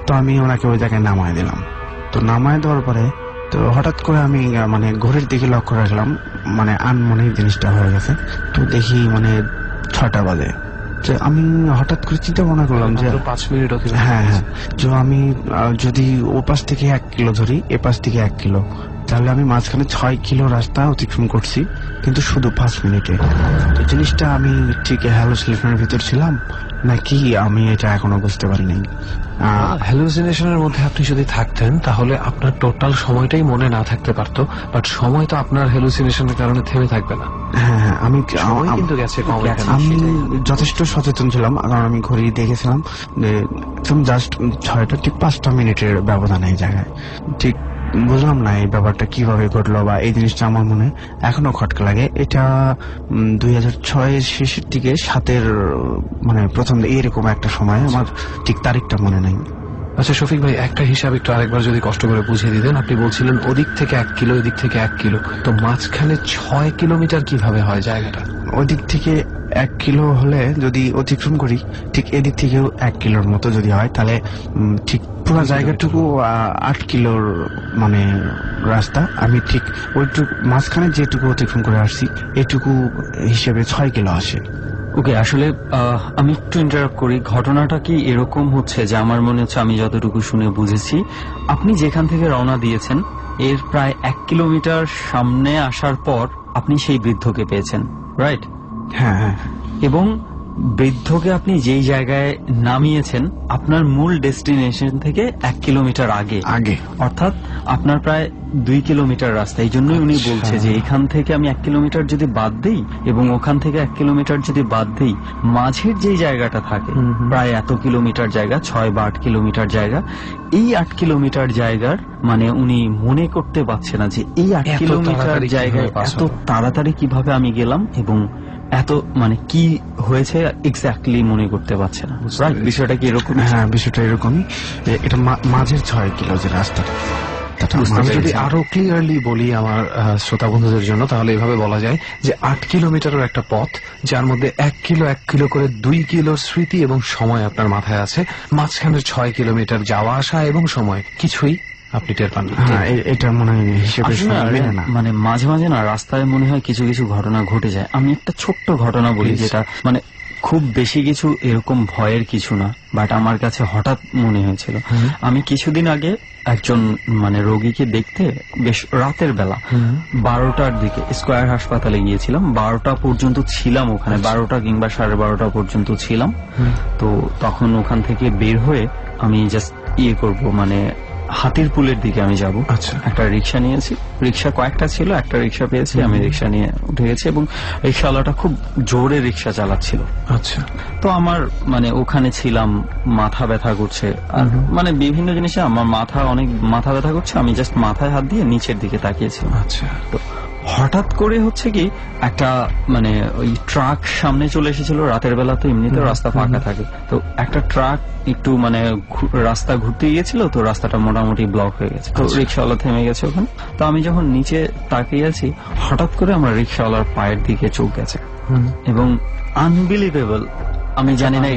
Speaker 7: তো আমি ওনাকে ওই জায়গায় নামায় দিলাম। তো নামায় দেওয়ার পরে তো হঠাৎ করে আমি মানে ঘড়ির দিকে লক্ষ্য রাখলাম, মানে আনমনে জিনিসটা হয়ে গেছে। তো দেখি মানে 6টা বাজে। আমি হঠাৎ করে চিন্তা ভাবনা করলাম যে
Speaker 4: 5 মিনিট।
Speaker 7: হ্যাঁ, যে আমি যদি ও পাশ থেকে 1 কিলো ধরি, এ পাশ থেকে 1 কিলো, তাহলে আমি মাঝখানে 6 কিলো রাস্তা অতিক্রম করছি, কিন্তু শুধু 5 মিনিটে। তো জিনিসটা আমি ঠিক হ্যালোসিনেশনের ভিতর ছিলাম নাকি আমি এটা এখনো বুঝতে পারি নাই।
Speaker 4: হ্যালুসিনেশনের মধ্যে আপনি যদি থাকতেন তাহলে আপনার টোটাল সময়টাই মনে না থাকতে পারতো, বাট সময় তো আপনার হ্যালুসিনেশনের কারণে থেমে থাকবে না।
Speaker 7: হ্যাঁ, আমি
Speaker 4: কিন্তু গেছে কম।
Speaker 7: আমি যথেষ্ট সচেতন ছিলাম, কারণ আমি ঘড়ি দেখেছিলাম যে জাস্ট 6টা ঠিক 5টা মিনিটের ব্যবধান এই জায়গায়। ঠিক বুঝলাম না এই ব্যাপারটা কিভাবে ঘটলো, বা এই জিনিসটা আমার মনে এখনো খটকা লাগে। এটা 2006 শেষের দিকে 7 মানে প্রথম এরকম একটা সময়, আমার ঠিক তারিখটা মনে নাই।
Speaker 4: আচ্ছা শফিক ভাই, একটা হিসাব একটু আরেকবার যদি কষ্ট করে বুঝিয়ে দিতেন। আপনি বলছিলেন ওদিক থেকে 1 কিলো, এদিক থেকে 1 কিলো, তো মাঝখানে 6 কিলোমিটার কিভাবে হয় জায়গাটা?
Speaker 7: ওদিক থেকে 1 কিলো হলে যদি অতিক্রম করি, ঠিক এদিক থেকেও 1 কিলোর মতো যদি হয়, তাহলে ঠিক পুরো জায়গাটুকু 8 কিলোর মানে রাস্তা। আমি ঠিক ওইটুকু মাঝখানে যেটুকু অতিক্রম করে আসছি এটুকু হিসেবে 6 কিলো আসে।
Speaker 3: ওকে, আসলে আমি একটু ইন্টারাপ্ট করি। ঘটনাটা কি এরকম হচ্ছে যে আমার মনে হচ্ছে, আমি যতটুকু শুনে বুঝেছি, আপনি যেখান থেকে রওনা দিয়েছেন এর প্রায় 1 কিলোমিটার সামনে আসার পর আপনি সেই বৃদ্ধকে পেয়েছেন, রাইট?
Speaker 7: হ্যাঁ।
Speaker 3: এবং বৃদ্ধকে আপনি যেই জায়গায় নামিয়েছেন আপনার মূল ডেস্টিনেশন থেকে 1 কিলোমিটার আগে, অর্থাৎ আপনার প্রায় 2 কিলোমিটার রাস্তা। এই জন্যই উনি বলছে যে এখান থেকে আমি 1 কিলোমিটার যদি বাদ দেই এবং ওখান থেকে 1 কিলোমিটার যদি বাদ দেই, মাঝের যেই জায়গাটা থাকে প্রায় এত কিলোমিটার জায়গা, 6 বা 8 কিলোমিটার জায়গা, এই 8 কিলোমিটার জায়গার মানে উনি মনে করতে পারছে না যে এই 8 কিলোমিটার জায়গায় এত তাড়াতাড়ি কিভাবে আমি গেলাম এবং এত মানে কি হয়েছে এক্স্যাক্টলি মনে করতে পারছে না। বিষয়টা কি এরকম?
Speaker 7: হ্যাঁ, বিষয়টা এরকমই। এটা মাঝের 6 কিলো যে রাস্তাটা।
Speaker 4: যদি আরো ক্লিয়ারলি বলি আমার শ্রোতা বন্ধুদের জন্য, তাহলে এইভাবে বলা যায় যে 8 কিলোমিটারের একটা পথ, যার মধ্যে 1 কিলো করে 2 কিলোর স্মৃতি এবং সময় আপনার মাথায় আছে। মাঝখানে 6 কিলোমিটার যাওয়া আসা এবং সময় কিছুই আপনি টের পান না।
Speaker 7: এটা মনে হয় হিসেবে
Speaker 3: মানে মাঝে মাঝে না রাস্তায় মনে হয় কিছু কিছু ঘটনা ঘটে যায়। আমি একটা ছোট্ট ঘটনা বলি, যেটা মানে খুব বেশি কিছু এরকম ভয়ের কিছু না, বাট আমার কাছে হঠাৎ মনে হয়েছিল। আমি কিছুদিন আগে একজন মানে রোগীকে দেখতে বেশ রাতের বেলা 12টার দিকে স্কয়ার হাসপাতালে গিয়েছিলাম। 12টা পর্যন্ত ছিলাম ওখানে, 12টা কিংবা 12:30 পর্যন্ত ছিলাম। তো তখন ওখান থেকে বের হয়ে আমি জাস্ট করব, মানে হাতির পুলের দিকে আমি যাব।
Speaker 4: আচ্ছা।
Speaker 3: একটা রিক্সা নিয়েছি, রিক্সা কয়েকটা ছিল, একটা রিক্সা পেয়েছি, আমি রিক্সা নিয়ে উঠে গেছি এবং রিক্সাওয়ালাটা খুব জোরে রিক্সা চালাচ্ছিল।
Speaker 4: আচ্ছা।
Speaker 3: তো আমার মানে ওখানে ছিলাম, মাথা ব্যথা করছে, আর মানে বিভিন্ন জিনিসে আমার অনেক মাথা ব্যথা করছে। আমি জাস্ট মাথায় হাত দিয়ে নিচের দিকে তাকিয়েছিলাম।
Speaker 4: আচ্ছা।
Speaker 3: তো হঠাৎ করে হচ্ছে কি একটা মানে ওই ট্রাক সামনে চলে এসেছিল। রাতের বেলা তো এমনিতেও রাস্তা ফাঁকা থাকে, তো একটা ট্রাক একটু মানে রাস্তা ঘুরতে গিয়েছিল, তো রাস্তাটা মোটামুটি ব্লক হয়ে গেছে। তো রিক্সাওয়ালা থেমে গেছে ওখানে। তো আমি যখন নিচে তাকিয়ে আছি, হঠাৎ করে আমার রিক্সাওয়ালার পায়ের দিকে চোখ গেছে এবং আনবিলিভেবল, আমি জানি না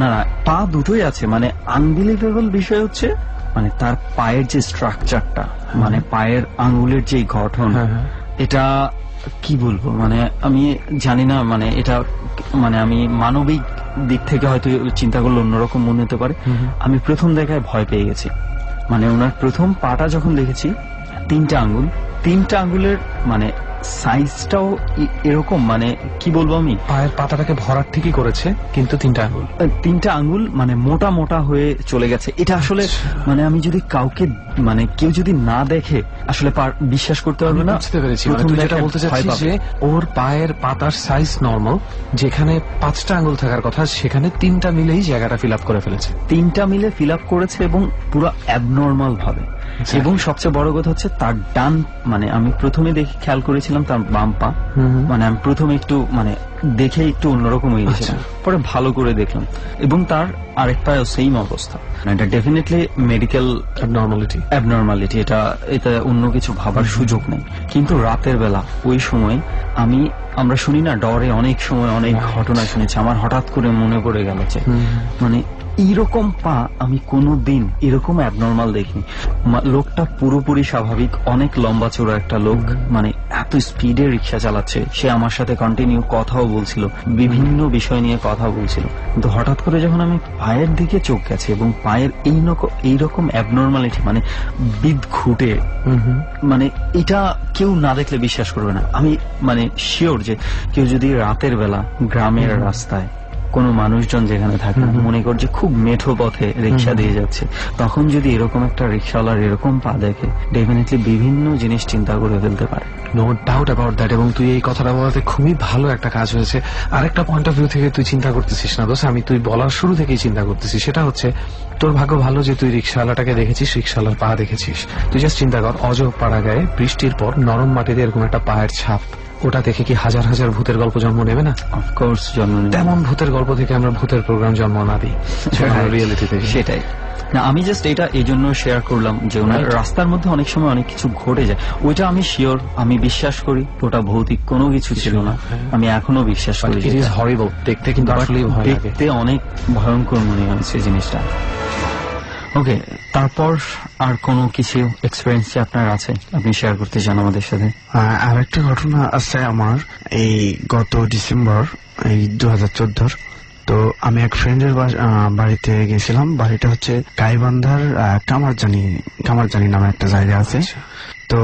Speaker 3: না পা দুটোই আছে, মানে আনবিলিভেবল বিষয় হচ্ছে মানে তার পায়ের যে স্ট্রাকচারটা, মানে পায়ের আঙ্গুলের যে গঠন, এটা কি বলবো, মানে আমি জানি না, মানে এটা মানে আমি মানবিক দিক থেকে হয়তো চিন্তা করলে অন্যরকম মনে হতে পারে। আমি প্রথম দেখায় ভয় পেয়ে গেছি। মানে ওনার প্রথম পাটা যখন দেখেছি, 3টা আঙ্গুল, 3টা আঙ্গুলের মানে সাইজটাও এরকম, মানে কি বলবো, আমি
Speaker 4: পায়ের পাতাটাকে ভরাট ঠিকই করেছে, কিন্তু 3টা আঙ্গুল
Speaker 3: মানে মোটা মোটা হয়ে চলে গেছে। এটা আসলে মানে আমি যদি কাউকে মানে কেউ যদি না দেখে আসলে বিশ্বাস করতে পারবে না।
Speaker 4: বুঝতে পেরেছি, তুই যেটা বলতে চাচ্ছিস যে ওর পায়ের পাতার সাইজ নরমাল, যেখানে 5টা আঙ্গুল থাকার কথা সেখানে 3টা মিলেই জায়গাটা ফিল আপ করে ফেলেছে।
Speaker 3: 3টা মিলে ফিল আপ করেছে এবং পুরো অ্যাবনর্মাল ভাবে। এবং সবচেয়ে বড় কথা হচ্ছে তার ডান, মানে আমি প্রথমে দেখে খেয়াল করেছিলাম তার বাম পা, মানে আমি প্রথমে একটু মানে দেখে একটু অন্যরকম হয়ে গেছিলাম, পরে ভালো করে দেখলাম এবং তার আরেক পায়েও সেম অবস্থা। এটা ডেফিনেটলি মেডিকেল অ্যাবনর্মালিটি, এটা অন্য কিছু ভাবার সুযোগ নেই। কিন্তু রাতের বেলা ওই সময় আমরা শুনি না ডরে অনেক সময় অনেক ঘটনা শুনেছি, আমার হঠাৎ করে মনে পড়ে গেল যে মানে এইরকম পা আমি কোনোদিন এরকম অ্যাবনর্মাল দেখিনি। লোকটা পুরোপুরি স্বাভাবিক, অনেক লম্বা চওড়া একটা লোক, মানে এত স্পিডে রিক্সা চালাচ্ছে। সে আমার সাথে কন্টিনিউ কথাও বলছিল, বিভিন্ন বিষয় নিয়ে কথা বলছিল। কিন্তু হঠাৎ করে যখন আমি পায়ের দিকে চোখ গেছে এবং পায়ের এইরকম অ্যাবনর্মালিটি, মানে বিদঘুটে, মানে এটা কেউ না দেখলে বিশ্বাস করবে না। আমি মানে শিওর যে কেউ যদি রাতের বেলা গ্রামের রাস্তায় কোনো মানুষজন যেখানে থাকে, মনে করছে খুব মেঠো পথে রিক্সা দিয়ে যাচ্ছে, তখন যদি এরকম একটা রিক্সাওয়ালার এরকম পা দেখে, ডেফিনেটলি বিভিন্ন জিনিস চিন্তা করে ফেলতে পারে।
Speaker 4: No doubt about that. এবং তুই এই কথাটা বলাতে খুবই ভালো একটা কাজ হয়েছে। আরেকটা পয়েন্ট অফ ভিউ থেকে তুই চিন্তা করতেছিস না দোষ, আমি তুই বলার শুরু থেকেই চিন্তা করতেছি, সেটা হচ্ছে তোর ভাগ্য ভালো যে তুই রিক্সাওয়ালাটাকে দেখেছিস, রিক্সাওয়ালার পা দেখেছিস। তুই জাস্ট চিন্তা কর, অজপাড়া গায়ে বৃষ্টির পর নরম মাটিতে এরকম একটা পায়ের ছাপ, ওটা দেখে কি হাজার হাজার ভূতের গল্প জন্ম নেবে না?
Speaker 3: অফকোর্স জন্ম নেবে।
Speaker 4: তেমন ভূতের গল্প থেকে আমরা ভূতের প্রোগ্রাম জন্ম না দিই, রিয়েলিটি থেকে।
Speaker 3: সেটাই না, আমি জাস্ট এটা এই জন্য শেয়ার করলাম যে ওনার রাস্তার মধ্যে অনেক সময় অনেক কিছু ঘটে যায়, ওইটা আমি শিওর, আমি বিশ্বাস করি ওটা ভৌতিক কোনো কিছু ছিল না, আমি এখনো বিশ্বাস করি।
Speaker 4: ইট ইজ হরিবল, দেখতে কিন্তু আসলেই ভয় লাগে,
Speaker 3: দেখতে অনেক ভয়ঙ্কর মনে হয়েছে জিনিসটা। ওকে, তারপর আর কোনো কিছু এক্সপেরিয়েন্স যে আপনার আছে আপনি শেয়ার করতে চান আমাদের সাথে?
Speaker 7: আর একটা ঘটনা আছে আমার, এই গত ডিসেম্বর, এই 2014। তো আমি এক ফ্রেন্ডের বাড়িতে গেছিলাম। বাড়িটা হচ্ছে গাইবান্ধার কামারজানি নামে একটা জায়গা আছে। তো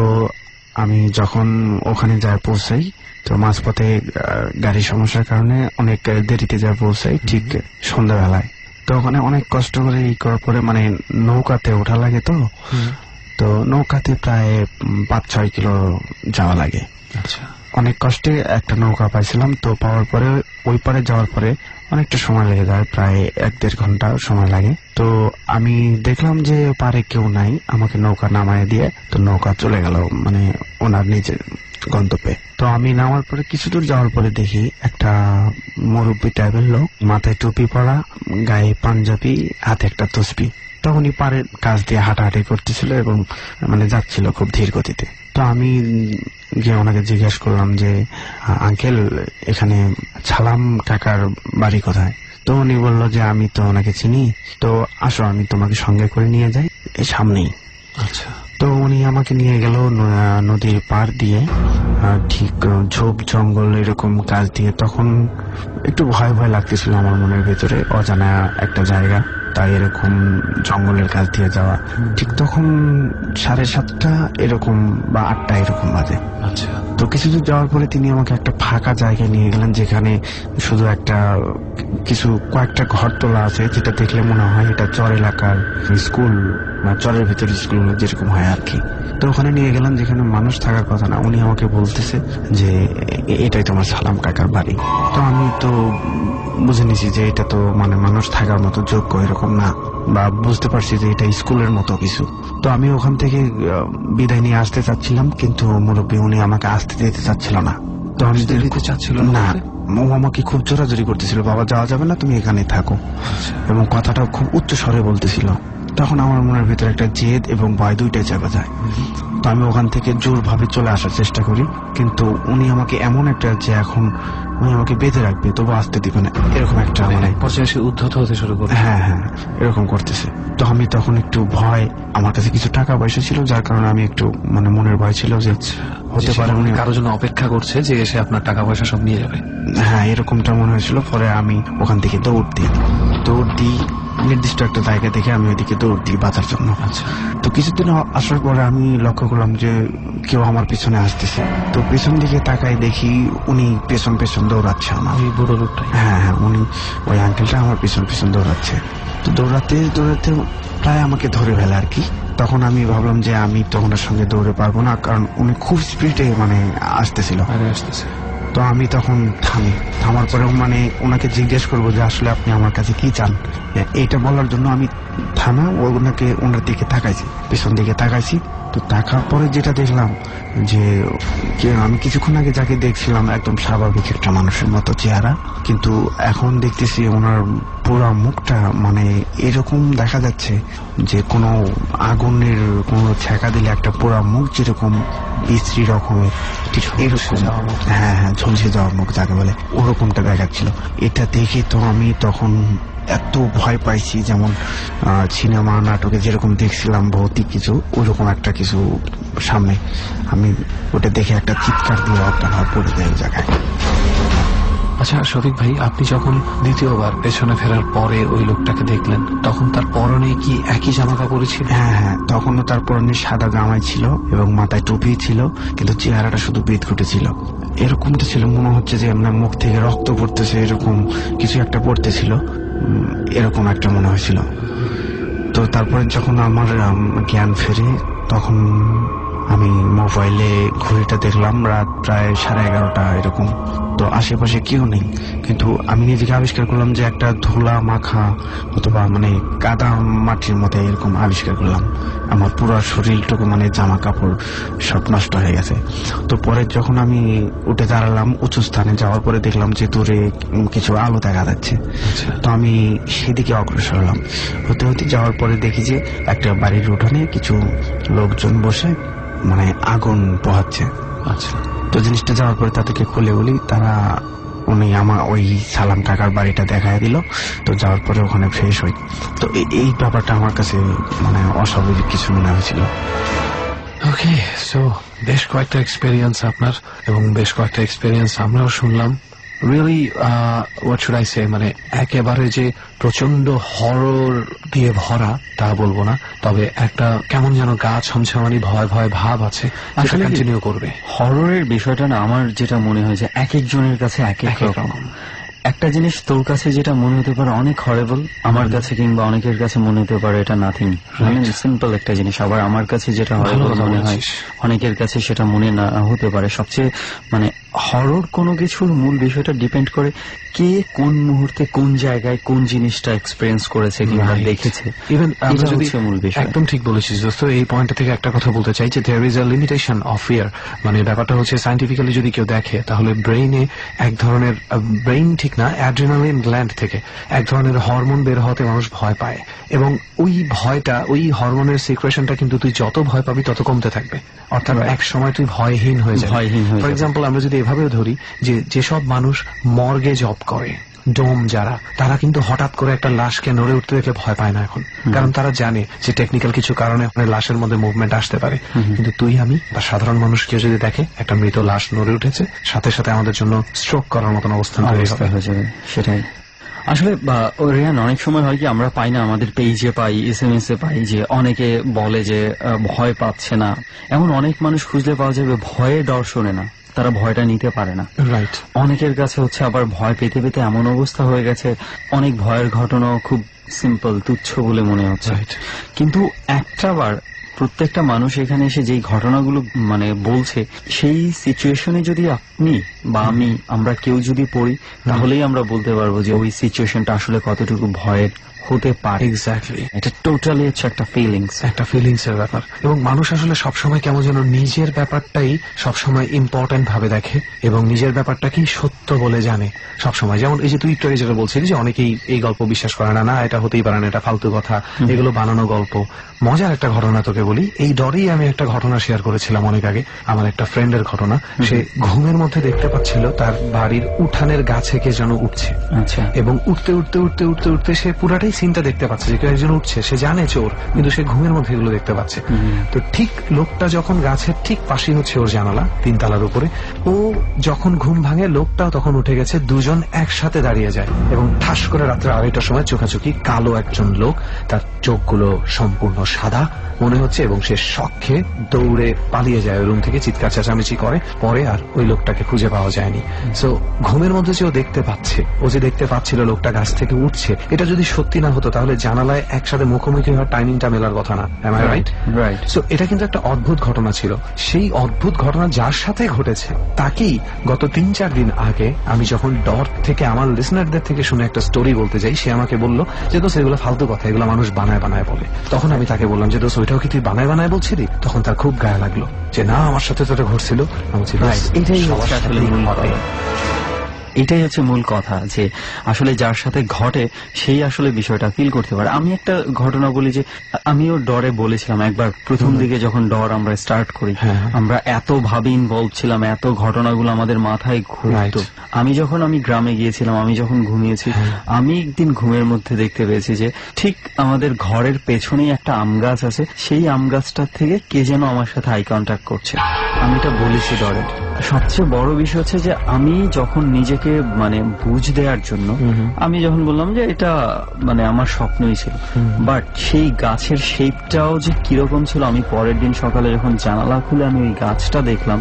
Speaker 7: আমি যখন ওখানে যাই পৌঁছাই, তো মাঝপথে গাড়ির সমস্যার কারণে অনেক দেরিতে যাই পৌঁছাই, ঠিক সন্ধ্যাবেলায়। তো ওখানে অনেক কষ্ট করে করার পরে মানে নৌকাতে ওঠা লাগে, তো নৌকাতে প্রায় 5-6 কিলো যাওয়া লাগে।
Speaker 4: আচ্ছা,
Speaker 7: অনেক কষ্টে একটা নৌকা পাইছিলাম। তো পাওয়ার পরে ওই পারে যাওয়ার পরে অনেকটা সময় লেগে যায়, প্রায় 1-1.5 ঘন্টা সময় লাগে। তো আমি দেখলাম যে পারে কেউ নাই, আমাকে নৌকা নামায় দিয়ে তো নৌকা চলে গেল মানে ওনার নিজের গন্তব্যে। তো আমি নামার পরে কিছু দূর যাওয়ার পরে দেখি একটা মুরব্বী টাইপের লোক, মাথায় টুপি পরা, গায়ে পাঞ্জাবি, হাতে একটা তসবি। তখনই পাড়ের কাছ দিয়ে হাঁটাহাঁটি করতেছিল এবং মানে যাচ্ছিল খুব ধীর গতিতে। তো আমি গিয়ে ওনাকে জিজ্ঞেস করলাম যে আঙ্কেল, এখানে ছালাম কাকার বাড়ি কোথায়? তো উনি বললো যে আমি তো ওনাকে চিনি, তো আসো আমি তোমাকে সঙ্গে করে নিয়ে যাই, এই সামনেই।
Speaker 4: আচ্ছা।
Speaker 7: তো উনি আমাকে নিয়ে গেল নদীর পাড় দিয়ে, ঠিক ঝোপ জঙ্গল এরকম কাজ দিয়ে। তখন একটু ভয় ভয় লাগতেছিল আমার মনের ভেতরে, অজানা একটা জায়গা, তাই এরকম জঙ্গলের কাছ দিয়ে যাওয়া। ঠিক তখন 7:30 এরকম বা 8টা এরকম বাজে।
Speaker 4: আচ্ছা।
Speaker 7: তো কিছু দূর যাওয়ার পরে তিনি আমাকে একটা ফাঁকা জায়গায় নিয়ে গেলেন, যেখানে শুধু কয়েকটা ঘর তোলা আছে, যেটা দেখলে মনে হয় এটা চর এলাকার স্কুল বা চরের ভিতরে স্কুল যেরকম হয় আর কি। তো ওখানে নিয়ে গেলাম যেখানে মানুষ থাকার কথা না। উনি আমাকে বলতেছে যে এটাই তোমার সালাম কাকার বাড়ি। তো আমি তো বুঝে নিছি যে এটা তো মানে মানুষ থাকার মতো যোগ্য এরকম না, বা বুঝতে পারছি যে এটা স্কুলের মতো কিছু। তো আমি ওখান থেকে বিদায় নিয়ে আসতে চাচ্ছিলাম, কিন্তু মুরব্বী উনি আমাকে আসতে দিতে চাচ্ছিল না। তো আমি
Speaker 4: দিতে চাচ্ছিল
Speaker 7: না, ও আমাকে খুব জোরাজোরি করতেছিল, বাবা যাওয়া যাবে না, তুমি এখানে থাকো। এবং কথাটা খুব উচ্চ স্বরে বলতেছিল। তখন আমার মনের ভিতরে একটা জেদ এবং ভয় দুইটাই চেপে যায়। তো আমি ওখান থেকে জোরভাবে চলে আসার চেষ্টা করি, কিন্তু উনি আমাকে এমন একটা যে এখন উনি আমাকে বেঁধে রাখবে, তবু আসতে দিবে না, এরকম একটা মানে
Speaker 4: পর্যায়ে উদ্ধত হতে শুরু করে।
Speaker 7: হ্যাঁ হ্যাঁ, এরকম করতেছে। তো আমি তখন একটু ভয়, আমার কাছে কিছু টাকা পয়সা ছিল, যার কারণে আমি একটু মানে মনের ভয় ছিল যে হতে পারে উনি
Speaker 4: কারোর জন্য অপেক্ষা করছে যে এসে আপনার টাকা পয়সা সব নিয়ে যাবে।
Speaker 7: হ্যাঁ, এরকমটা মনে হয়েছিল। পরে আমি ওখান থেকে দৌড় দিই নির্দিষ্ট একটা জায়গা থেকে আমি ওইদিকে দৌড় দিই বাঁচার জন্য।
Speaker 4: আচ্ছা।
Speaker 7: তো কিছুদিন আসার পরে আমি লক্ষ্য করলাম যে কেউ আমার পিছনে আসতেছে। তো পেছন দিকে তাকাই, দেখি উনি পেছন পেছন দৌড়াচ্ছে আমার।
Speaker 4: ওই বুড়ো লোকটাই?
Speaker 7: হ্যাঁ হ্যাঁ, উনি ওই আঙ্কেলটা আমার পেছন পেছন দৌড়াচ্ছে। তো দৌড়াতে দৌড়াতে প্রায় আমাকে ধরে ফেলে আর কি। তখন আমি ভাবলাম যে আমি তো ওনার সঙ্গে দৌড়ে পারবো না, কারণ উনি খুব স্পিডে মানে আসতেছিল। তো আমি তখন থামার পরেও মানে ওনাকে জিজ্ঞেস করবো যে আসলে আপনি আমার কাছে কি চান, এইটা বলার জন্য আমি ওনার দিকে তাকাইছি, পেছন দিকে তাকাইছি। তো তাকার পরে যেটা দেখলাম যে আমি কিছুক্ষণ আগে যাকে দেখছিলাম একদম স্বাভাবিক একটা মানুষের মতো চেহারা, কিন্তু এখন দেখতেছি ওনার পুরো মুখটা মানে এরকম দেখা যাচ্ছে যে কোনো আগুনের কোনো ছ্যাঁকা দিলে একটা পুরো মুখ যেরকম বিশ্রী রকমের, ঠিক এরকম। হ্যাঁ হ্যাঁ, ঝলসে যাওয়ার মুখ যাকে বলে, ওরকমটা দেখাচ্ছিল। এটা দেখে তো আমি তখন এত ভয় পাইছি, যেমন সিনেমা নাটকে যেরকম দেখছিলাম ভৌতিক কিছু, ওইরকম একটা কিছু সামনে। আমি ওটা দেখে একটা চিৎকার দিয়ে অজ্ঞান হয়ে পড়ে যায় ওই জায়গায়।
Speaker 4: আচ্ছা শফিক ভাই, আপনি যখন দ্বিতীয়বার পেছনে ফেরার পরে ওই লোকটাকে দেখলেন, তখন তার পরনে কি একই জামা কাপড় ছিল?
Speaker 7: হ্যাঁ হ্যাঁ, তখনও তার পরনে সাদা জামাই ছিল এবং মাথায় টুপি ছিল, কিন্তু চেহারাটা শুধু বিদঘুটে ছিল। এরকমটা ছিল মনে হচ্ছে যে আপনার মুখ থেকে রক্ত পড়তেছে, এরকম কিছু একটা পড়তেছিল, এরকম একটা মনে হয়েছিল। তো তারপরে যখন আমার জ্ঞান ফেরে, তখন আমি মোবাইলে ঘড়িটা দেখলাম, রাত প্রায় 11:30 এরকম। তো আশেপাশে কেউ নেই, কিন্তু আমি নিজেকে আবিষ্কার করলাম যে একটা ধুলা মাখা অথবা মানে কাদা মাটির মধ্যে এরকম আবিষ্কার করলাম। আমার পুরো শরীরটুকু মানে জামা কাপড় সব নষ্ট হয়ে গেছে। তো পরে যখন আমি উঠে দাঁড়ালাম উঁচু স্থানে, যাওয়ার পরে দেখলাম যে দূরে কিছু আলো দেখা যাচ্ছে। তো আমি সেদিকে অগ্রসর হলাম। হতে হতে যাওয়ার পরে দেখি যে একটা বাড়ির উঠানে কিছু লোকজন বসে মানে আগুন পোহাচ্ছে।
Speaker 4: আচ্ছা।
Speaker 7: তো জিনিসটা যাওয়ার পরে তাদেরকে খুলে বলি, উনি আমার ওই সালাম কাকার বাড়িটা দেখায় দিল। তো যাওয়ার পরে ওখানে ফ্রেশ হই। তো এই ব্যাপারটা আমার কাছে মানে অস্বাভাবিক কিছু মনে হয়েছিল।
Speaker 4: ওকে, সো বেশ কয়েকটা এক্সপেরিয়েন্স আপনার, এবং বেশ কয়েকটা এক্সপেরিয়েন্স আমরাও শুনলাম। Really what should I say, মানে একেবারে যে প্রচন্ড হরর দিয়ে ভরা তা বলবো না, তবে একটা কেমন যেন গা ছমছমানি ভয় ভয় ভাব আছে, আসলে কন্টিনিউ করবে।
Speaker 3: হররের বিষয়টা না, আমার যেটা মনে হয় যে এক একজনের কাছে এক এক রকম। একটা জিনিস তোর কাছে যেটা মনে হতে পারে অনেক হরেবল, আমার কাছে কিংবা অনেকের কাছে মনে হতে পারে এটা নাথিং, মানে সিম্পল একটা জিনিস। আবার আমার কাছে যেটা হরেবল মনে হয় অনেকের কাছে সেটা মনে না হতে পারে। সবচেয়ে মানে হরর কোনো কিছুর মূল বিষয়টা ডিপেন্ড করে কে কোন মুহূর্তে কোন জায়গায় কোন জিনিসটা এক্সপেরিয়েন্স করেছে কিংবা দেখেছে।
Speaker 4: ইভেন আমরা যদি
Speaker 3: মূল বিষয়,
Speaker 4: একদম ঠিক বলেছিস দোস্ত। এই পয়েন্ট থেকে একটা কথা বলতে চাই যে there is a limitation of fear. মানে ব্যাপারটা হচ্ছে সায়েন্টিফিক্যালি যদি কেউ দেখে, তাহলে ব্রেইনে এক ধরনের, ব্রেইন ঠিক না, অ্যাড্রিনালিন গ্ল্যান্ড থেকে এক ধরনের হরমোন বের হতে মানুষ ভয় পায়, এবং ওই ভয়টা, ওই হরমোনের সিক্রেশনটা কিন্তু তুই যত ভয় পাবি তত কমতে থাকবে। অর্থাৎ এক সময় তুই ভয়হীন হয়ে যাবে। ফর এক্সাম্পল আমরা যদি এভাবেও ধরি যে যেসব মানুষ মর্গে জব করে, ডোম যারা, তারা কিন্তু হঠাৎ করে একটা লাশকে নড়ে উঠতে দেখলে ভয় পায় না এখন, কারণ তারা জানে যে টেকনিক্যাল কিছু কারণে লাশের মধ্যে মুভমেন্ট আসতে পারে। কিন্তু তুই আমি বা সাধারণ মানুষ কেউ যদি দেখে একটা মৃত লাশ নড়ে উঠেছে, সাথে সাথে আমাদের জন্য স্ট্রোক করার মতন অবস্থান তৈরি হয়ে যাবে।
Speaker 3: সেটাই আসলে রেহান, অনেক সময় হয় কি আমরা পাই না, আমাদের পেজে পাই, SMS এ পাই যে অনেকে বলে যে ভয় পাচ্ছে না। এমন অনেক মানুষ খুঁজলে পাওয়া যাবে ভয়ে ডর শোনে না, তারা ভয়টা নিতে পারে না।
Speaker 4: রাইট।
Speaker 3: অনেকের কাছে হচ্ছে আবার ভয় পেতে পেতে এমন অবস্থা হয়ে গেছে, অনেক ভয়ের ঘটনা খুব সিম্পল, তুচ্ছ বলে মনে হচ্ছে। কিন্তু একটাবার প্রত্যেকটা মানুষ এখানে এসে যেই ঘটনাগুলো বলছে, সেই সিচুয়েশনে যদি আপনি বা আমরা কেউ যদি পড়ি, তাহলেই আমরা বলতে পারবো যে ওই সিচুয়েশনটা আসলে কতটুকু ভয়ের হতে পারে।
Speaker 4: এক্স্যাক্টলি,
Speaker 3: এটা টোটালি হচ্ছে একটা ফিলিংস
Speaker 4: এর ব্যাপার। এবং মানুষ আসলে সবসময় কেমন যেন নিজের ব্যাপারটাই সবসময় ইম্পর্টেন্ট ভাবে দেখে এবং নিজের ব্যাপারটাকেই সত্য বলে জানে সবসময়। যেমন এই যে তুই একটু আগে যেটা বলছিলি যে অনেকেই এই গল্প বিশ্বাস করে না, এটা হতেই পারে না, এটা ফালতু কথা, এগুলো বানানো গল্প। মজার একটা ঘটনা তোকে বলি, এই ডরেই আমি একটা ঘটনা শেয়ার করেছিলাম অনেক আগে, আমার একটা ফ্রেন্ডের ঘটনা। সে ঘুমের মধ্যে দেখতে পাচ্ছিল তার বাড়ির উঠানের গাছে কে যেন উঠছে, এবং উঠতে উঠতে উঠতে উঠতে উঠতে সে পুরাটাই সিনটা দেখতে পাচ্ছে যে কেউ একজন উঠছে। সে জানে চোর, কিন্তু সে ঘুমের মধ্যে এগুলো দেখতে পাচ্ছে। তো ঠিক লোকটা যখন গাছের ঠিক পাশেই হচ্ছে ওর জানালা, 3 তলার উপরে, ও যখন ঘুম ভাঙে লোকটাও তখন উঠে গেছে, দুজন একসাথে দাঁড়িয়ে যায় এবং ঠাস করে রাত্রে 2:30টার সময় চোখাচোখি কালো একজন লোক, তার চোখগুলো সম্পূর্ণ সাদা মনে হচ্ছে, এবং সে শখে দৌড়ে পালিয়ে যায় রুম থেকে, চিৎকার চেঁচামেচি করে। পরে আর ওই লোকটাকে খুঁজে পাওয়া যায়নি। সো ঘুমের মধ্যে যে ও দেখতে পাচ্ছে, ও যে দেখতে পাচ্ছিল লোকটা গাছ থেকে উঠছে, এটা যদি সত্যি না হতো তাহলে জানালায় একসাথে মুখোমুখি হওয়ার টাইমিংটা মেলার কথা না। Am I right?
Speaker 3: Right.
Speaker 4: So এটা কিন্তু একটা অদ্ভুত ঘটনা ছিল। সেই অদ্ভুত ঘটনা যার সাথে ঘটেছে তাকেই গত 3-4 দিন আগে আমি যখন ডর থেকে আমার লিসনারদের থেকে শুনে একটা স্টোরি বলতে যাই, সে আমাকে বলল যে দোষ এগুলো ফালতু কথা, এগুলো মানুষ বানায় বানায় বলে। তখন আমি তাকে বললাম যে দোষ ওইটাও কি তুই বানায় বানায় বলছিলি? তখন তার খুব গায়ে লাগলো যে না, আমার সাথে তো এটা ঘটছিল।
Speaker 3: এটাই হচ্ছে মূল কথা, যে আসলে যার সাথে ঘটে সেই আসলে বিষয়টা ফিল করতে পারে। আমি একটা ঘটনা বলি যে আমিও ডরে বলেছিলাম একবার, প্রথম দিকে যখন ডর আমরা স্টার্ট করি, আমরা এত ভাবে ইনভলভ ছিলাম, এত ঘটনাগুলো আমাদের মাথায় ঘুরতো। আমি গ্রামে গিয়েছিলাম, আমি যখন ঘুমিয়েছি, আমি একদিন ঘুমের মধ্যে দেখতে পেয়েছি যে ঠিক আমাদের ঘরের পেছনেই একটা আম গাছ আছে, সেই আম গাছটার থেকে কে যেন আমার সাথে আই কন্ট্যাক্ট করছে। আমি এটা বলেছি ডরে। সবচেয়ে বড় বিষয় হচ্ছে যে আমি যখন নিজেকে বুঝ দেওয়ার জন্য আমি যখন বললাম যে এটা আমার স্বপ্নই ছিল, বাট সেই গাছের শেপটাও যে কিরকম ছিল, আমি পরের দিন সকালে যখন জানালা খুলে আমি ওই গাছটা দেখলাম,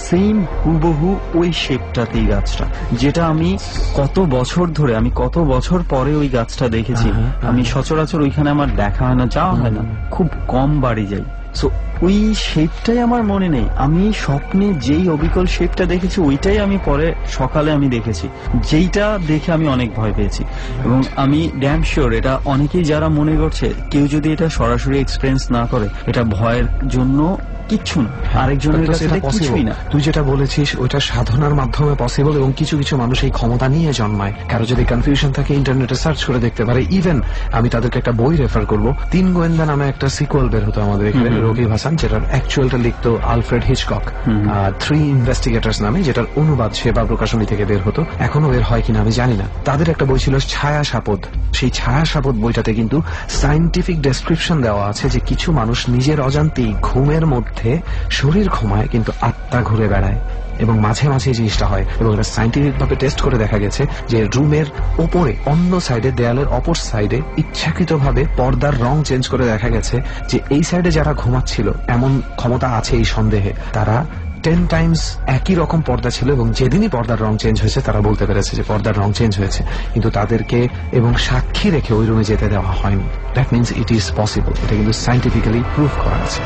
Speaker 3: সেম হুবহু ওই শেপটাতেই গাছটা, যেটা আমি কত বছর পরে ওই গাছটা দেখেছি। আমি সচরাচর ওইখানে আমার দেখা হয় না, যাওয়া হয় না, খুব কম বাড়ি যাই। সো ওই শেপটাই আমার মনে নেই, আমি স্বপ্নে যেই অবিকল শেপটা দেখেছি ওইটাই আমি পরে সকালে আমি দেখেছি, যেইটা দেখে আমি অনেক ভয় পেয়েছি। এবং আমি ড্যাম শিওর এটা অনেকেই যারা মনে করছে, কেউ যদি এটা সরাসরি এক্সপিরিয়েন্স না করে, এটা ভয়ের জন্য কিচ্ছু না, আরেকজনের কাছে কিছুই না।
Speaker 4: তুই যেটা বলেছিস ওইটা সাধনার মাধ্যমে পসিবল, এবং কিছু কিছু মানুষ এই ক্ষমতা নিয়ে জন্মায়। কারো যদি কনফিউশন থাকে ইন্টারনেটে সার্চ করে দেখতে পারে। ইভেন আমি তাদেরকে একটা বই রেফার করবো, 3 গোয়েন্দা নামে একটা সিকুয়েল বের হতো আমাদের এখানে, রকিব হাসান, যেটার অ্যাকচুয়ালটা লিখতো আলফ্রেড হিচকক, 3 ইনভেস্টিগেটর্স নামে, যেটার অনুবাদ সেবা প্রকাশনী থেকে বের হতো, এখনো বের হয় কিনা আমি জানি না। তাদের একটা বই ছিল ছায়া সাপদ। সেই ছায়া সাপদ বইটাতে কিন্তু সায়েন্টিফিক ডেসক্রিপশন দেওয়া আছে যে কিছু মানুষ নিজের অজান্তেই ঘুমের মধ্যে শরীর ঘুমায় কিন্তু আত্মা ঘুরে বেড়ায়, এবং মাঝে মাঝে এই জিনিসটা হয়। এবং এটা সায়েন্টিফিক ভাবে টেস্ট করে দেখা গেছে যে রুমের ওপরে, অন্য সাইডে, দেয়ালের অপর সাইডে ইচ্ছাকৃতভাবে পর্দার রং চেঞ্জ করে দেখা গেছে যে এই সাইডে যারা ঘুমাচ্ছিল, এমন ক্ষমতা আছে এই সন্দেহে, তারা 10 টাইমস একই রকম পর্দা ছিল, এবং যেদিনই পর্দার রং চেঞ্জ হয়েছে তারা বলতে পেরেছে যে পর্দার রং চেঞ্জ হয়েছে, কিন্তু তাদেরকে এবং সাক্ষী রেখে ওই রুমে যেতে দেওয়া হয়নি। That means it is possible. এটা কিন্তু সায়েন্টিফিক্যালি প্রুভ করা আছে।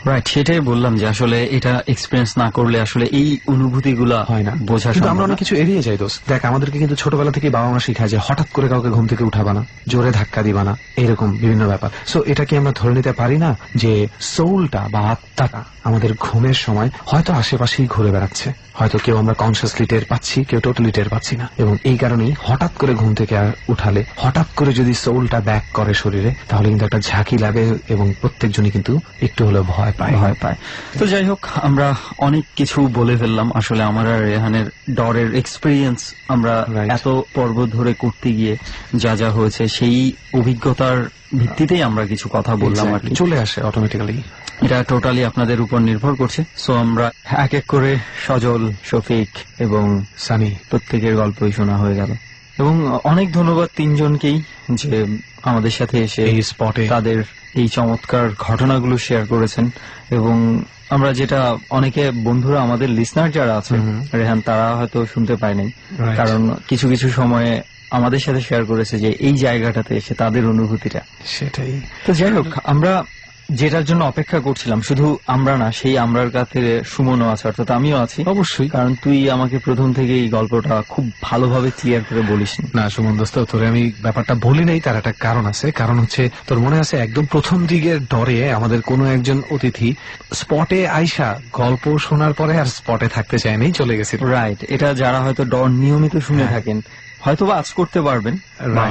Speaker 3: রাইট, সেটাই বললাম যে আসলে এটা এক্সপিরিয়েন্স না করলে আসলে এই অনুভূতিগুলা
Speaker 4: হয় না,
Speaker 3: বোঝা।
Speaker 4: কিন্তু আমরা অনেক কিছু এড়িয়ে যাই দোস্ত। দেখ, আমাদেরকে কিন্তু ছোটবেলা থেকে বাবা মা শিখায় যে হঠাৎ করে কাউকে ঘুম থেকে উঠাবা না, জোরে ধাক্কা দিবা না, এরকম বিভিন্ন ব্যাপার। সো এটা কি আমরা ধরে নিতে পারি না যে সোলটা বা আত্মাটা আমাদের ঘুমের সময় হয়তো আশেপাশেই ঘুরে বেড়াচ্ছে, হয়তো কেউ আমরা কনসিয়াসলি টের পাচ্ছি, কেউ টোটালি টের পাচ্ছি না। এবং এই কারণেই হঠাৎ করে ঘুম থেকে উঠালে, হঠাৎ করে যদি সোলটা ব্যাক করে শরীরে, তাহলে কিন্তু একটা ঝাঁকি লাগে এবং প্রত্যেকজনই কিন্তু একটু হলেও ভয় ভয় পায়।
Speaker 3: তো যাই হোক, আমরা অনেক কিছু বলে ফেললাম। আসলে আমার আর রেহানের ডরের এক্সপিরিয়েন্স আমরা
Speaker 4: Right.
Speaker 3: এত পর্ব ধরে করতে গিয়ে যা যা হয়েছে সেই অভিজ্ঞতার ভিত্তিতেই আমরা কিছু কথা বললাম আর কি।
Speaker 4: চলে আসে অটোমেটিক্যালি।
Speaker 3: এটা টোটালি আপনাদের উপর নির্ভর করছে। সো আমরা এক এক করে সজল, শফিক এবং
Speaker 4: সানি
Speaker 3: প্রত্যেকের গল্পই শোনা হয়ে গেল, এবং অনেক ধন্যবাদ তিনজনকেই যে আমাদের সাথে এসে
Speaker 4: এই স্পটে
Speaker 3: তাদের এই চমৎকার ঘটনাগুলো শেয়ার করেছেন। এবং আমরা যেটা অনেকে বন্ধুরা আমাদের লিসনার যারা আছে রেহান, তারা হয়তো শুনতে পায়নি, কারণ কিছু কিছু সময়ে আমাদের সাথে শেয়ার করেছে যে এই জায়গাটাতে এসে তাদের অনুভূতিটা।
Speaker 4: সেটাই।
Speaker 3: তো যাই হোক, আমরা যেটার জন্য অপেক্ষা করছিলাম, শুধু আমরা না, সেই আমরার কাছে সুমনও আছে, অর্থাৎ আমিও আছি
Speaker 4: অবশ্যই,
Speaker 3: কারণ তুই আমাকে প্রথম থেকে এই গল্পটা খুব ভালোভাবে ক্লিয়ার করে বলিস।
Speaker 4: না সুমন দোস্ত, তোরে আমি ব্যাপারটা বলি নাই, তার একটা কারণ আছে। কারণ হচ্ছে, তোর মনে আছে একদম প্রথম দিকের ডরে আমাদের কোনো একজন অতিথি স্পটে আইসা গল্প শোনার পরে আর স্পটে থাকতে চায়নি, চলে গেছিল।
Speaker 3: রাইট, এটা যারা হয়তো ডর নিয়মিত শুনে থাকেন হয়তোবা আজ করতে পারবেন,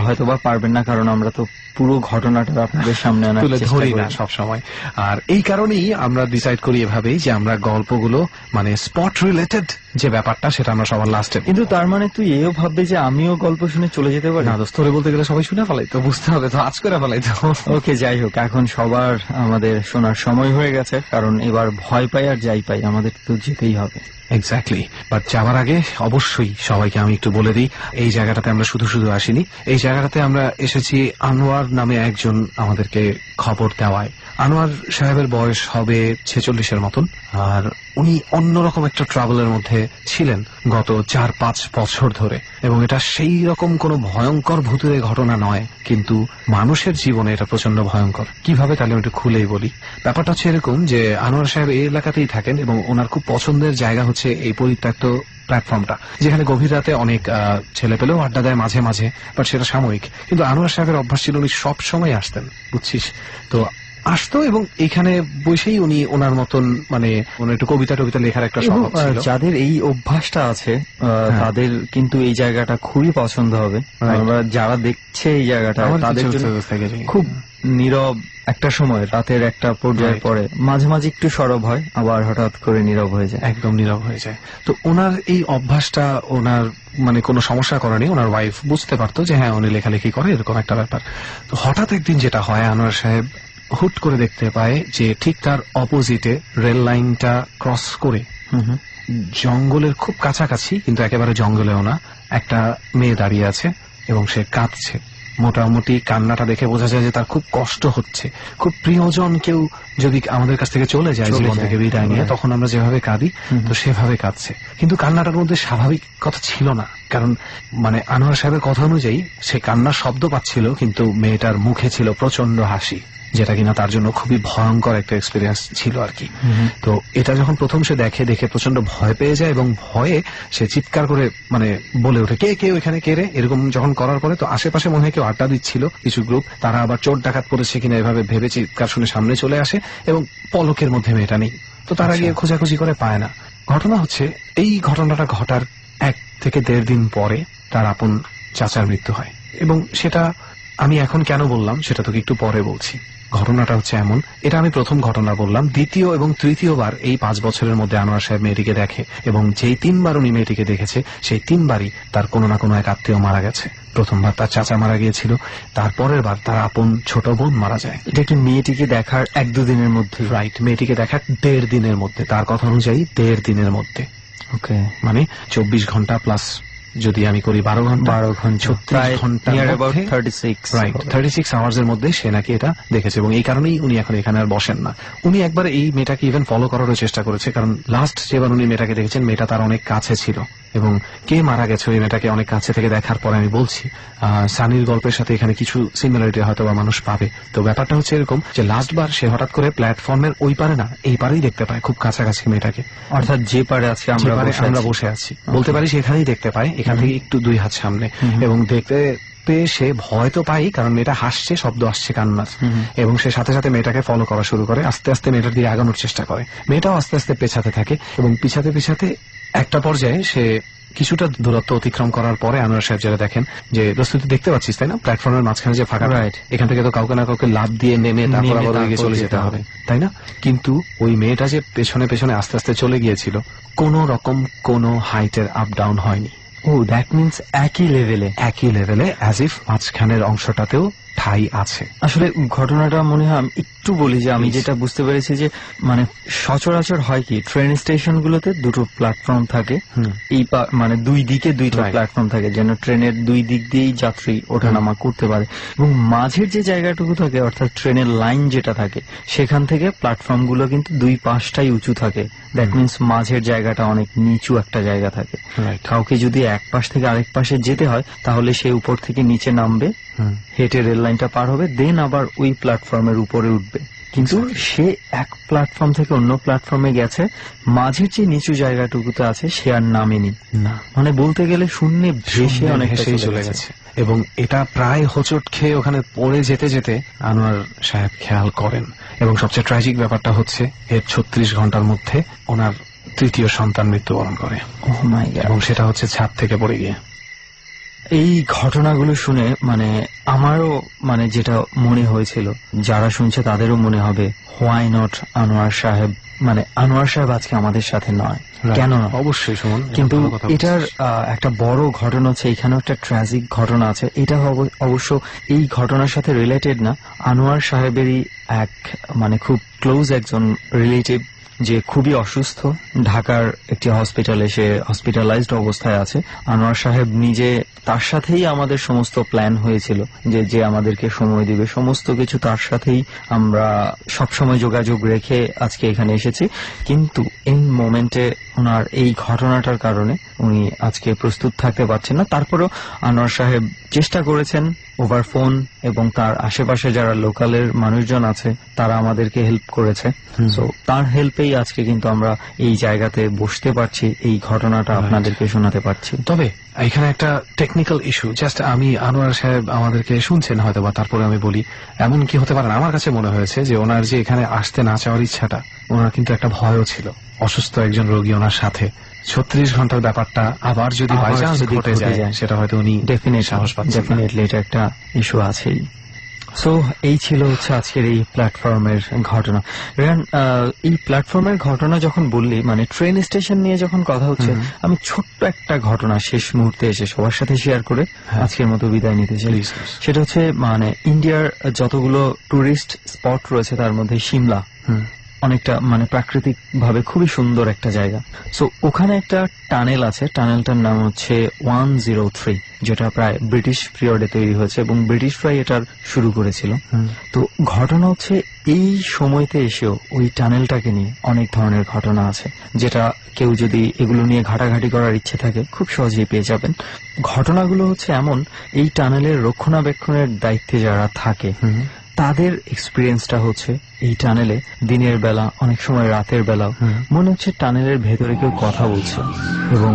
Speaker 3: হয়তোবা পারবেন না, কারণ আমরা তো পুরো ঘটনাটা আপনাদের সামনে আনার
Speaker 4: তুলে
Speaker 3: চেষ্টা
Speaker 4: ধরি
Speaker 3: করি
Speaker 4: না সব সময়। আর এই কারণেই আমরা ডিসাইড করি এভাবেই যে আমরা গল্পগুলো মানে স্পট রিলেটেড যে ব্যাপারটা সেটা আমরা সবার লাস্টে।
Speaker 3: কিন্তু তার মানে তুই এও ভাববে যে আমিও গল্প শুনে চলে যেতে পারি?
Speaker 4: না দোস্ত, তোরে বলতে গেলে সবাই শুনে ফেলাই তো, বুঝতে হবে তো, আজ করে ফেলাই তো।
Speaker 3: ওকে, যাই হোক, এখন সবার আমাদের শোনার সময় হয়ে গেছে, কারণ এবার ভয় পাই আর যাই পাই আমাদের তো যেতেই হবে।
Speaker 4: এক্স্যাক্টলি। বাট যাওয়ার আগে অবশ্যই সবাইকে আমি একটু বলে দিই, এই জায়গাটাতে আমরা শুধু শুধু আসিনি। এই জায়গাটাতে আমরা এসেছি আনোয়ার নামে একজন আমাদেরকে খবর দেওয়ায়। আনোয়ার সাহেবের বয়স হবে 46-এর মতন, আর উনি অন্যরকম একটা ট্রাভেলের মধ্যে ছিলেন গত 4-5 বছর ধরে, এবং এটা সেই রকম কোনো ভয়ঙ্কর ভূতের ঘটনা নয়, কিন্তু মানুষের জীবনে এটা প্রচন্ড ভয়ঙ্কর। কিভাবে, তাহলে আমি একটু খুলেই বলি। ব্যাপারটা হচ্ছে এরকম যে আনোয়ার সাহেব এই এলাকাতেই থাকেন, এবং ওনার খুব পছন্দের জায়গা হচ্ছে এই পরিত্যক্ত প্ল্যাটফর্মটা, যেখানে গভীর রাতে অনেক ছেলে পেলেও আড্ডা দেয় মাঝে মাঝে, বাট সেটা সাময়িক। কিন্তু আনোয়ার সাহেবের অভ্যাস ছিল উনি সব সময় আসতেন, বুঝছিস তো, আসতো, এবং এইখানে বসেই উনি ওনার মতন মানে ওনার একটু কবিতা টবিতা লেখার একটা স্বভাব ছিল।
Speaker 3: যাদের এই অভ্যাসটা আছে তাদের কিন্তু এই জায়গাটা খুবই পছন্দ হবে। আমরা যারা দেখছে এই জায়গাটা তাদের জন্য খুব নীরব একটা সময়, রাতের একটা পর্যায়ের পরে মাঝে মাঝে একটু সরব হয়, আবার হঠাৎ করে নীরব হয়ে যায়,
Speaker 4: একদম নীরব হয়ে যায়। তো ওনার এই অভ্যাসটা ওনার মানে কোনো সমস্যা করেনি। ওনার ওয়াইফ বুঝতে পারতো যে হ্যাঁ উনি লেখালেখি করে, এরকম একটা ব্যাপার। তো হঠাৎ একদিন যেটা হয়, আনোয়ার সাহেব হুট করে দেখতে পায় যে ঠিক তার অপোজিটে রেল লাইনটা ক্রস করে জঙ্গলের খুব কাছাকাছি, কিন্তু একেবারে জঙ্গলেও না, একটা মেয়ে দাঁড়িয়ে আছে এবং সে কাঁদছে। মোটামুটি কান্নাটা দেখে বোঝা যায় যে তার খুব কষ্ট হচ্ছে। খুব প্রিয়জন কেউ যদি আমাদের কাছ থেকে চলে যায়, জীবন থেকে বিদায় নিয়ে, তখন আমরা যেভাবে কাঁদি তো সেভাবে কাঁদছে। কিন্তু কান্নাটার মধ্যে স্বাভাবিক কথা ছিল না, কারণ মানে আনোয়ার সাহেবের কথা অনুযায়ী সে কান্নার শব্দ পাচ্ছিল, কিন্তু মেয়েটার মুখে ছিল প্রচন্ড হাসি, যেটা কিনা তার জন্য খুবই ভয়ঙ্কর একটা এক্সপিরিয়েন্স ছিল আর কি। তো এটা যখন প্রথম সে দেখে প্রচন্ড ভয় পেয়ে যায়, এবং ভয়ে সে চিৎকার করে মানে বলে ওঠে, কে কে ওইখানে, কে রে, এরকম যখন করার পরে তো আশেপাশে মনে হয় কেউ আড্ডা দিচ্ছিল, কিছু গ্রুপ, তারা আবার চোর ডাকাত করেছে কিনা এভাবে ভেবে চিৎকার শুনে সামনে চলে আসে, এবং পলকের মধ্যে মেয়েটা নেই। তো তারা গিয়ে খোঁজাখুঁজি করে পায় না। ঘটনা হচ্ছে, এই ঘটনাটা ঘটার 1 থেকে 1.5 দিন পরে তার আপন চাচার মৃত্যু হয়, এবং সেটা আমি এখন কেন বললাম সেটা তোকে একটু পরে বলছি। ঘটনাটা হচ্ছে এমন, এটা আমি প্রথম ঘটনা বললাম। দ্বিতীয় এবং তৃতীয়বার এই 5 বছরের মধ্যে আনোয়ার সাহেব মেয়েটিকে দেখে, এবং যেই 3বার উনি মেয়েটিকে দেখেছে সেই 3বারই তার কোনো না কোনো এক আত্মীয় মারা গেছে। প্রথমবার তার চাচা মারা গিয়েছিল, তারপরের বার তার আপন ছোট বোন মারা যায়।
Speaker 3: এটা কি মেয়েটিকে দেখার 1-2 দিনের মধ্যে?
Speaker 4: রাইট, মেয়েটিকে দেখার 1.5 দিনের মধ্যে, তার কথা অনুযায়ী 1.5 দিনের মধ্যে।
Speaker 3: ওকে,
Speaker 4: মানে 24 ঘন্টা প্লাস যদি আমি করি 12 ঘন্টা, 36 ঘন্টা, 36 আওয়ার্স এর মধ্যে সে নাকি এটা দেখেছে, এবং এই কারণেই উনি এখন এখানে আর বসেন না। উনি একবার এই মেয়েটাকে ইভেন ফলো করারও চেষ্টা করেছে, কারণ লাস্ট যেবার উনি মেয়েটাকে দেখেছেন মেয়েটা তার অনেক কাছে ছিল, এবং কে মারা গেছে ওই মেয়েটাকে অনেক কাছে থেকে দেখার পরে আমি বলছি সানির গল্পের সাথে এখানে কিছু সিমিলারিটি হয়তো বা মানুষ পাবে। তো ব্যাপারটা হচ্ছে এরকম যে লাস্ট বার সে হঠাৎ করে প্ল্যাটফর্মের ওই পারে না এই পারেই দেখতে পায়, খুব কাছাকাছি মেয়েটাকে,
Speaker 3: অর্থাৎ যে পারে আজকে আমরা
Speaker 4: বসে আছি বলতে পারি সেখানেই দেখতে পায়, এখান থেকে একটু 2 হাত সামনে, এবং দেখতে পেয়ে সে ভয় তো পাই, কারণ মেয়েটা হাসছে, শব্দ আসছে কান্নার, এবং সে সাথে সাথে মেয়েটাকে ফলো করা শুরু করে, আস্তে আস্তে মেয়েটার দিকে আগানোর চেষ্টা করে। মেয়েটাও আস্তে আস্তে পেছাতে থাকে এবং পিছাতে পিছাতে একটা পর্যায়ে সে কিছুটা দূরত্ব অতিক্রম করার পরে আনোয়ার সাহেব যারা দেখেন যে দোস্ত তুই দেখতে পাচ্ছিস তাই না, প্ল্যাটফর্মের মাঝখানে যে ফাঁকা, রাইট, এখান থেকে তো কাউকে না কাউকে লাফ দিয়ে নেমে তারপর আবার ওদিকে চলে যেতে হবে, তাই না? কিন্তু ওই মেয়েটা যে পেছনে পেছনে আস্তে আস্তে চলে গিয়েছিল, কোন রকম কোন হাইটের আপ ডাউন হয়নি।
Speaker 3: ও দ্যাট মিনস একই লেভেলে
Speaker 4: অ্যাজ ইফ মাঝখানের অংশটাতেও ঠাই আছে।
Speaker 3: আসলে ঘটনাটা মনে হয় আমি একটু বলি যে আমি যেটা বুঝতে পেরেছি যে মানে সচরাচর হয় কি ট্রেন স্টেশনগুলোতে দুটো প্ল্যাটফর্ম থাকে, এই মানে দুই দিকে দুইটা প্ল্যাটফর্ম থাকে যেন ট্রেনের দুই দিক দিয়েই যাত্রী ওঠানামা করতে পারে, এবং মাঝের যে জায়গাটুকু থাকে অর্থাৎ ট্রেনের লাইন যেটা থাকে সেখান থেকে প্ল্যাটফর্মগুলো কিন্তু দুই পাশটাই উঁচু থাকে। দ্যাট মিনস মাঝের জায়গাটা অনেক নিচু একটা জায়গা থাকে। কাউকে যদি এক পাশ থেকে আরেক পাশে যেতে হয় তাহলে সে উপর থেকে নিচে নামবে, হেঁটে রেল লাইনটা পার হবে, দেন আবার ওই প্ল্যাটফর্মের উপরে উঠবে। কিন্তু সে এক প্ল্যাটফর্ম থেকে অন্য প্ল্যাটফর্মে গেছে, মাঝের যে নিচু জায়গাটুকুতে আছে সে আর নামেনি, না মানে বলতে গেলে শূন্যে ভেসে অনেকটা চলে গেছে।
Speaker 4: এবং এটা প্রায় হোঁচট খেয়ে ওখানে পড়ে যেতে যেতে আনোয়ার সাহেব খেয়াল করেন, এবং সবচেয়ে ট্র্যাজিক ব্যাপারটা হচ্ছে এর 36 ঘন্টার মধ্যে ওনার তৃতীয় সন্তান মৃত্যুবরণ করে, এবং সেটা হচ্ছে ছাদ থেকে পড়ে গিয়ে।
Speaker 3: এই ঘটনাগুলো শুনে মানে আমারও মানে যেটা মনে হয়েছিল, যারা শুনছে তাদেরও মনে হবে হোয়াই নট আনোয়ার সাহেব, মানে আনোয়ার সাহেব আজকে আমাদের সাথে নয়, কেন না?
Speaker 4: অবশ্যই সুমন,
Speaker 3: কিন্তু এটার একটা বড় ঘটনা হচ্ছে, এখানেও একটা ট্র্যাজিক ঘটনা আছে। এটা অবশ্য এই ঘটনার সাথে রিলেটেড না, আনোয়ার সাহেবেরই এক মানে খুব ক্লোজ একজন রিলেটিভ যে খুবই অসুস্থ, ঢাকার একটি হসপিটালে সে হসপিটালাইজড অবস্থায় আছে। আনোয়ার সাহেব নিজে, তার সাথেই আমাদের সমস্ত প্ল্যান হয়েছিল যে আমাদেরকে সময় দিবে, সমস্ত কিছু তার সাথেই আমরা সবসময় যোগাযোগ রেখে আজকে এখানে এসেছি। কিন্তু এই মোমেন্টে ওনার এই ঘটনাটার কারণে উনি আজকে প্রস্তুত থাকতে পারছেন না। তারপরেও আনোয়ার সাহেব চেষ্টা করেছেন ওভার ফোন, এবং তার আশেপাশে যারা লোকালের মানুষজন আছে তারা আমাদেরকে হেল্প করেছে। সো তার হেল্পেই আজকে কিন্তু আমরা এই জায়গাতে বসতে পারছি, এই ঘটনাটা আপনাদেরকে শোনাতে পারছি।
Speaker 4: তবে এখানে একটা টেকনিক্যাল ইস্যু, জাস্ট আমি আনোয়ার সাহেব আমাদেরকে শুনছেন হয়তো, বা তারপরে আমি বলি এমন কি হতে পারে, আমার কাছে মনে হয়েছে যে ওনার যে এখানে আসতে না চাওয়ার ইচ্ছাটা, ওনার কিন্তু একটা ভয়ও ছিল, অসুস্থ একজন রোগী ওনার সাথে 36 ঘন্টার ব্যাপারটা আবার যদি বাই চান্স ঘটে যায় সেটা হয়তো উনি
Speaker 3: ডেফিনেটলি সাহস পাচ্ছেন, ডেফিনেটলি এটা একটা ইস্যু আছেই। সো এই ছিল হচ্ছে আজকের এই প্ল্যাটফর্মের ঘটনা। রেহান, এই প্ল্যাটফর্মের ঘটনা যখন বললি, মানে ট্রেন স্টেশন নিয়ে যখন কথা হচ্ছে, আমি ছোট্ট একটা ঘটনা শেষ মুহূর্তে এসে সবার সাথে শেয়ার করে আজকের মতো বিদায় নিতে চাই। সেটা হচ্ছে মানে ইন্ডিয়ার যতগুলো টুরিস্ট স্পট রয়েছে তার মধ্যে সিমলা অনেকটা মানে প্রাকৃতিক ভাবে খুবই সুন্দর একটা জায়গা। সো ওখানে একটা টানেল আছে, টানেলটার নাম হচ্ছে 103, যেটা প্রায় ব্রিটিশ পিরিয়ডে তৈরি হয়েছে এবং ব্রিটিশরাই এটার শুরু করেছিল। তো ঘটনা হচ্ছে এই সময়তে এসেও ওই টানেলটাকে নিয়ে অনেক ধরনের ঘটনা আছে, যেটা কেউ যদি এগুলো নিয়ে ঘাটাঘাটি করার ইচ্ছে থাকে খুব সহজেই পেয়ে যাবেন। ঘটনাগুলো হচ্ছে এমন, এই টানেলের রক্ষণাবেক্ষণের দায়িত্বে যারা থাকে তাদের এক্সপিরিয়েন্সটা হচ্ছে এই টানেলে দিনের বেলা, অনেক সময় রাতের বেলাও মনে হচ্ছে টানেলের ভেতরে কেউ কথা বলছে, এবং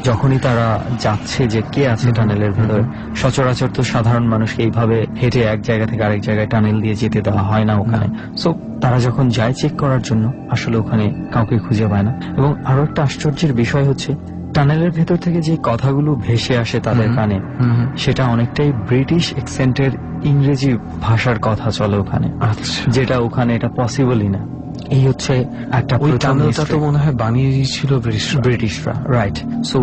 Speaker 3: যখনই তারা যাচ্ছে যে কে আছে টানেলের ভেতরে, সচরাচর তো সাধারণ মানুষকে এইভাবে হেঁটে এক জায়গা থেকে আরেক জায়গায় টানেল দিয়ে যেতে দেওয়া হয় না ওখানে। সো তারা যখন যায় চেক করার জন্য, আসলে ওখানে কাউকে খুঁজে পায় না। এবং আরো একটা আশ্চর্যের বিষয় হচ্ছে, টানেলের ভেতর থেকে যে কথাগুলো ভেসে আসে তাদের কানে, সেটা অনেকটাই ব্রিটিশ অ্যাকসেন্টের ইংরেজি ভাষার কথা চলে ওখানে, যেটা ওখানে এটা পসিবলই না। এই হচ্ছে একটা,
Speaker 4: ওই টানেলটা তো মনে হয় বানিয়েছিল
Speaker 3: ব্রিটিশরা, রাইট। সো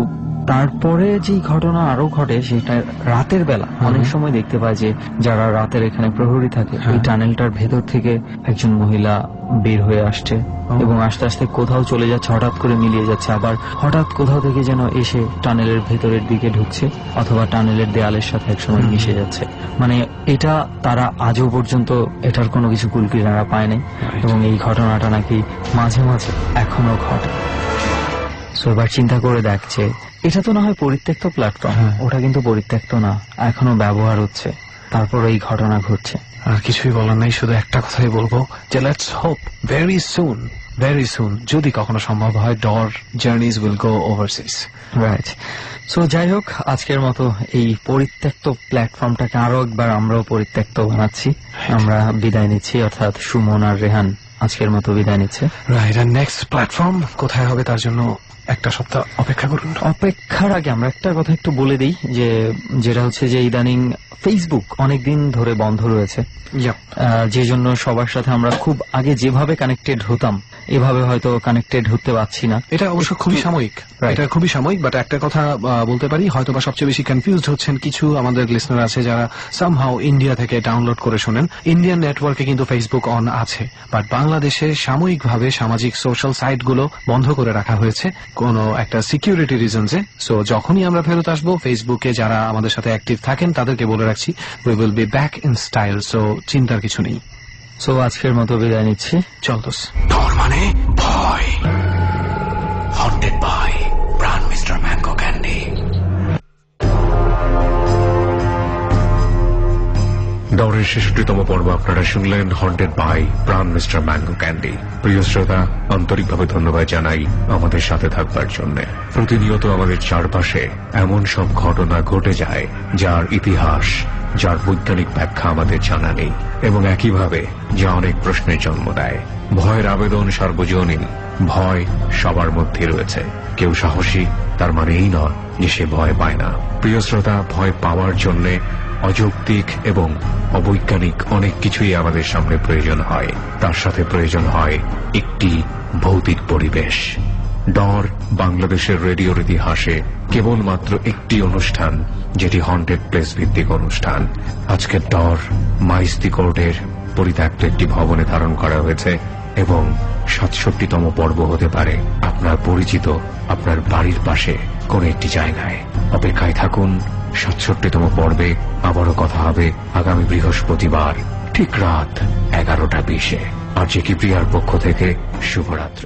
Speaker 3: তারপরে যে ঘটনা আরো ঘটে সেটা রাতের বেলা। অনেক সময় দেখতে পাই যে যারা রাতের এখানে প্রহরী থাকে, ওই টানেলটার ভেতর থেকে একজন মহিলা বের হয়ে আসছে এবং আস্তে আস্তে কোথাও চলে যাচ্ছে, হঠাৎ করে মিলিয়ে যাচ্ছে, আবার হঠাৎ কোথাও থেকে যেন এসে টানেলের ভেতরের দিকে ঢুকছে, অথবা টানেলের দেয়ালের সাথে একসময় মিশে যাচ্ছে। মানে এটা তারা আজও পর্যন্ত এটার কোনো কিছু কুলকিনারা পায় নাই, এবং এই ঘটনাটা নাকি মাঝে মাঝে এখনো ঘটে। সো এবার চিন্তা করে দেখছে, এটা তো না হয় পরিত্যক্ত প্ল্যাটফর্ম, ওটা কিন্তু পরিত্যক্ত না, এখনো ব্যবহার হচ্ছে, তারপর এই ঘটনা ঘটছে।
Speaker 4: আর কিছুই বলার নাই, শুধু একটা কথাই বলবো যে let's hope very soon very soon, যদি কখনো সম্ভব হয়, ডর জার্নিজ will go overseas.
Speaker 3: Right. So যাই হোক, আজকের মতো এই পরিত্যক্ত প্ল্যাটফর্মটাকে আরো একবার আমরাও পরিত্যক্ত বানাচ্ছি। আমরা বিদায় নিচ্ছি, অর্থাৎ সুমন আর রেহান আজকের মতো বিদায় নিচ্ছে।
Speaker 4: রাইট, আর নেক্সট প্ল্যাটফর্ম কোথায় হবে তার জন্য একটা সপ্তাহ অপেক্ষা করুন।
Speaker 3: অপেক্ষার আগে আমরা একটা কথা একটু বলে দিই, যেটা হচ্ছে যে ইদানিং ফেসবুক অনেকদিন ধরে বন্ধ রয়েছে, যে জন্য সবার সাথে আমরা খুব আগে যেভাবে কানেক্টেড হতাম এভাবে হয়তো কানেক্টেড হতে পারছি না।
Speaker 4: এটা অবশ্য খুবই সাময়িক, এটা খুবই সাময়িক, বাট একটা কথা বলতে পারি, হয়তো বা সবচেয়ে বেশি কনফিউজড হচ্ছেন কিছু আমাদের লিসনার আছে যারা সামহাউ ইন্ডিয়া থেকে ডাউনলোড করে শোনেন। ইন্ডিয়ান নেটওয়ার্কে কিন্তু ফেসবুক অন আছে, বাট বাংলাদেশে সাময়িকভাবে সামাজিক সোশ্যাল সাইটগুলো বন্ধ করে রাখা হয়েছে কোন একটা সিকিউরিটি রিজনসে। সো যখনই আমরা ফেরত আসবো, ফেসবুকে যারা আমাদের সাথে অ্যাক্টিভ থাকেন তাদেরকে বলে রাখছি, we will be back in style, so চিন্তার কিছু নেই।
Speaker 3: সো আজকের মতো বিদায় নিচ্ছি।
Speaker 4: চলতোস।
Speaker 2: ডর মানে ভয়। হন্টেড বাই প্রাণ মিস্টার ম্যাঙ্গো ক্যান্ডি।
Speaker 1: ডরের ৬৬তম পর্ব আপনারা শুনলেন, হন্টেড বাই প্রাণ মিস্টার ম্যাঙ্গো ক্যান্ডি। প্রিয় শ্রোতা, আন্তরিকভাবে ধন্যবাদ জানাই আমাদের সাথে থাকবার জন্য। প্রতিনিয়ত আমাদের চারপাশে এমন সব ঘটনা ঘটে যায় যার ইতিহাস, যার বৈজ্ঞানিক ব্যাখ্যা আমাদের জানা নেই, এবং একইভাবে যা অনেক প্রশ্নের জন্ম দেয়। ভয়ের আবেদন সার্বজনীন, ভয় সবার মধ্যে রয়েছে। কেউ সাহসী তার মানে এই নয় যে সে ভয় পায় না। প্রিয় শ্রোতা, ভয় পাওয়ার জন্য অযৌক্তিক এবং অবৈজ্ঞানিক অনেক কিছুই আমাদের সামনে প্রয়োজন হয়। তার সাথে প্রয়োজন হয় একটি ভৌতিক পরিবেশ। ডর বাংলাদেশের রেডিওর ইতিহাসে কেবলমাত্র একটি অনুষ্ঠান, যেটি হন্টেড প্লেস ভিত্তিক অনুষ্ঠান। আজকের ডর মাইস্তি কোর্টের পরিত্যক্ত একটি ভবনে ধারণ করা হয়েছে, এবং ৬৭তম পর্ব হতে পারে আপনার পরিচিত আপনার বাড়ির পাশে কোন একটি জায়গায়। অপেক্ষায় থাকুন, ৬৭তম পর্বে আবারও কথা হবে আগামী বৃহস্পতিবার ঠিক রাত ১১টা ২০-এ। আর জে কি প্রিয়ার পক্ষ থেকে শুভরাত্রি।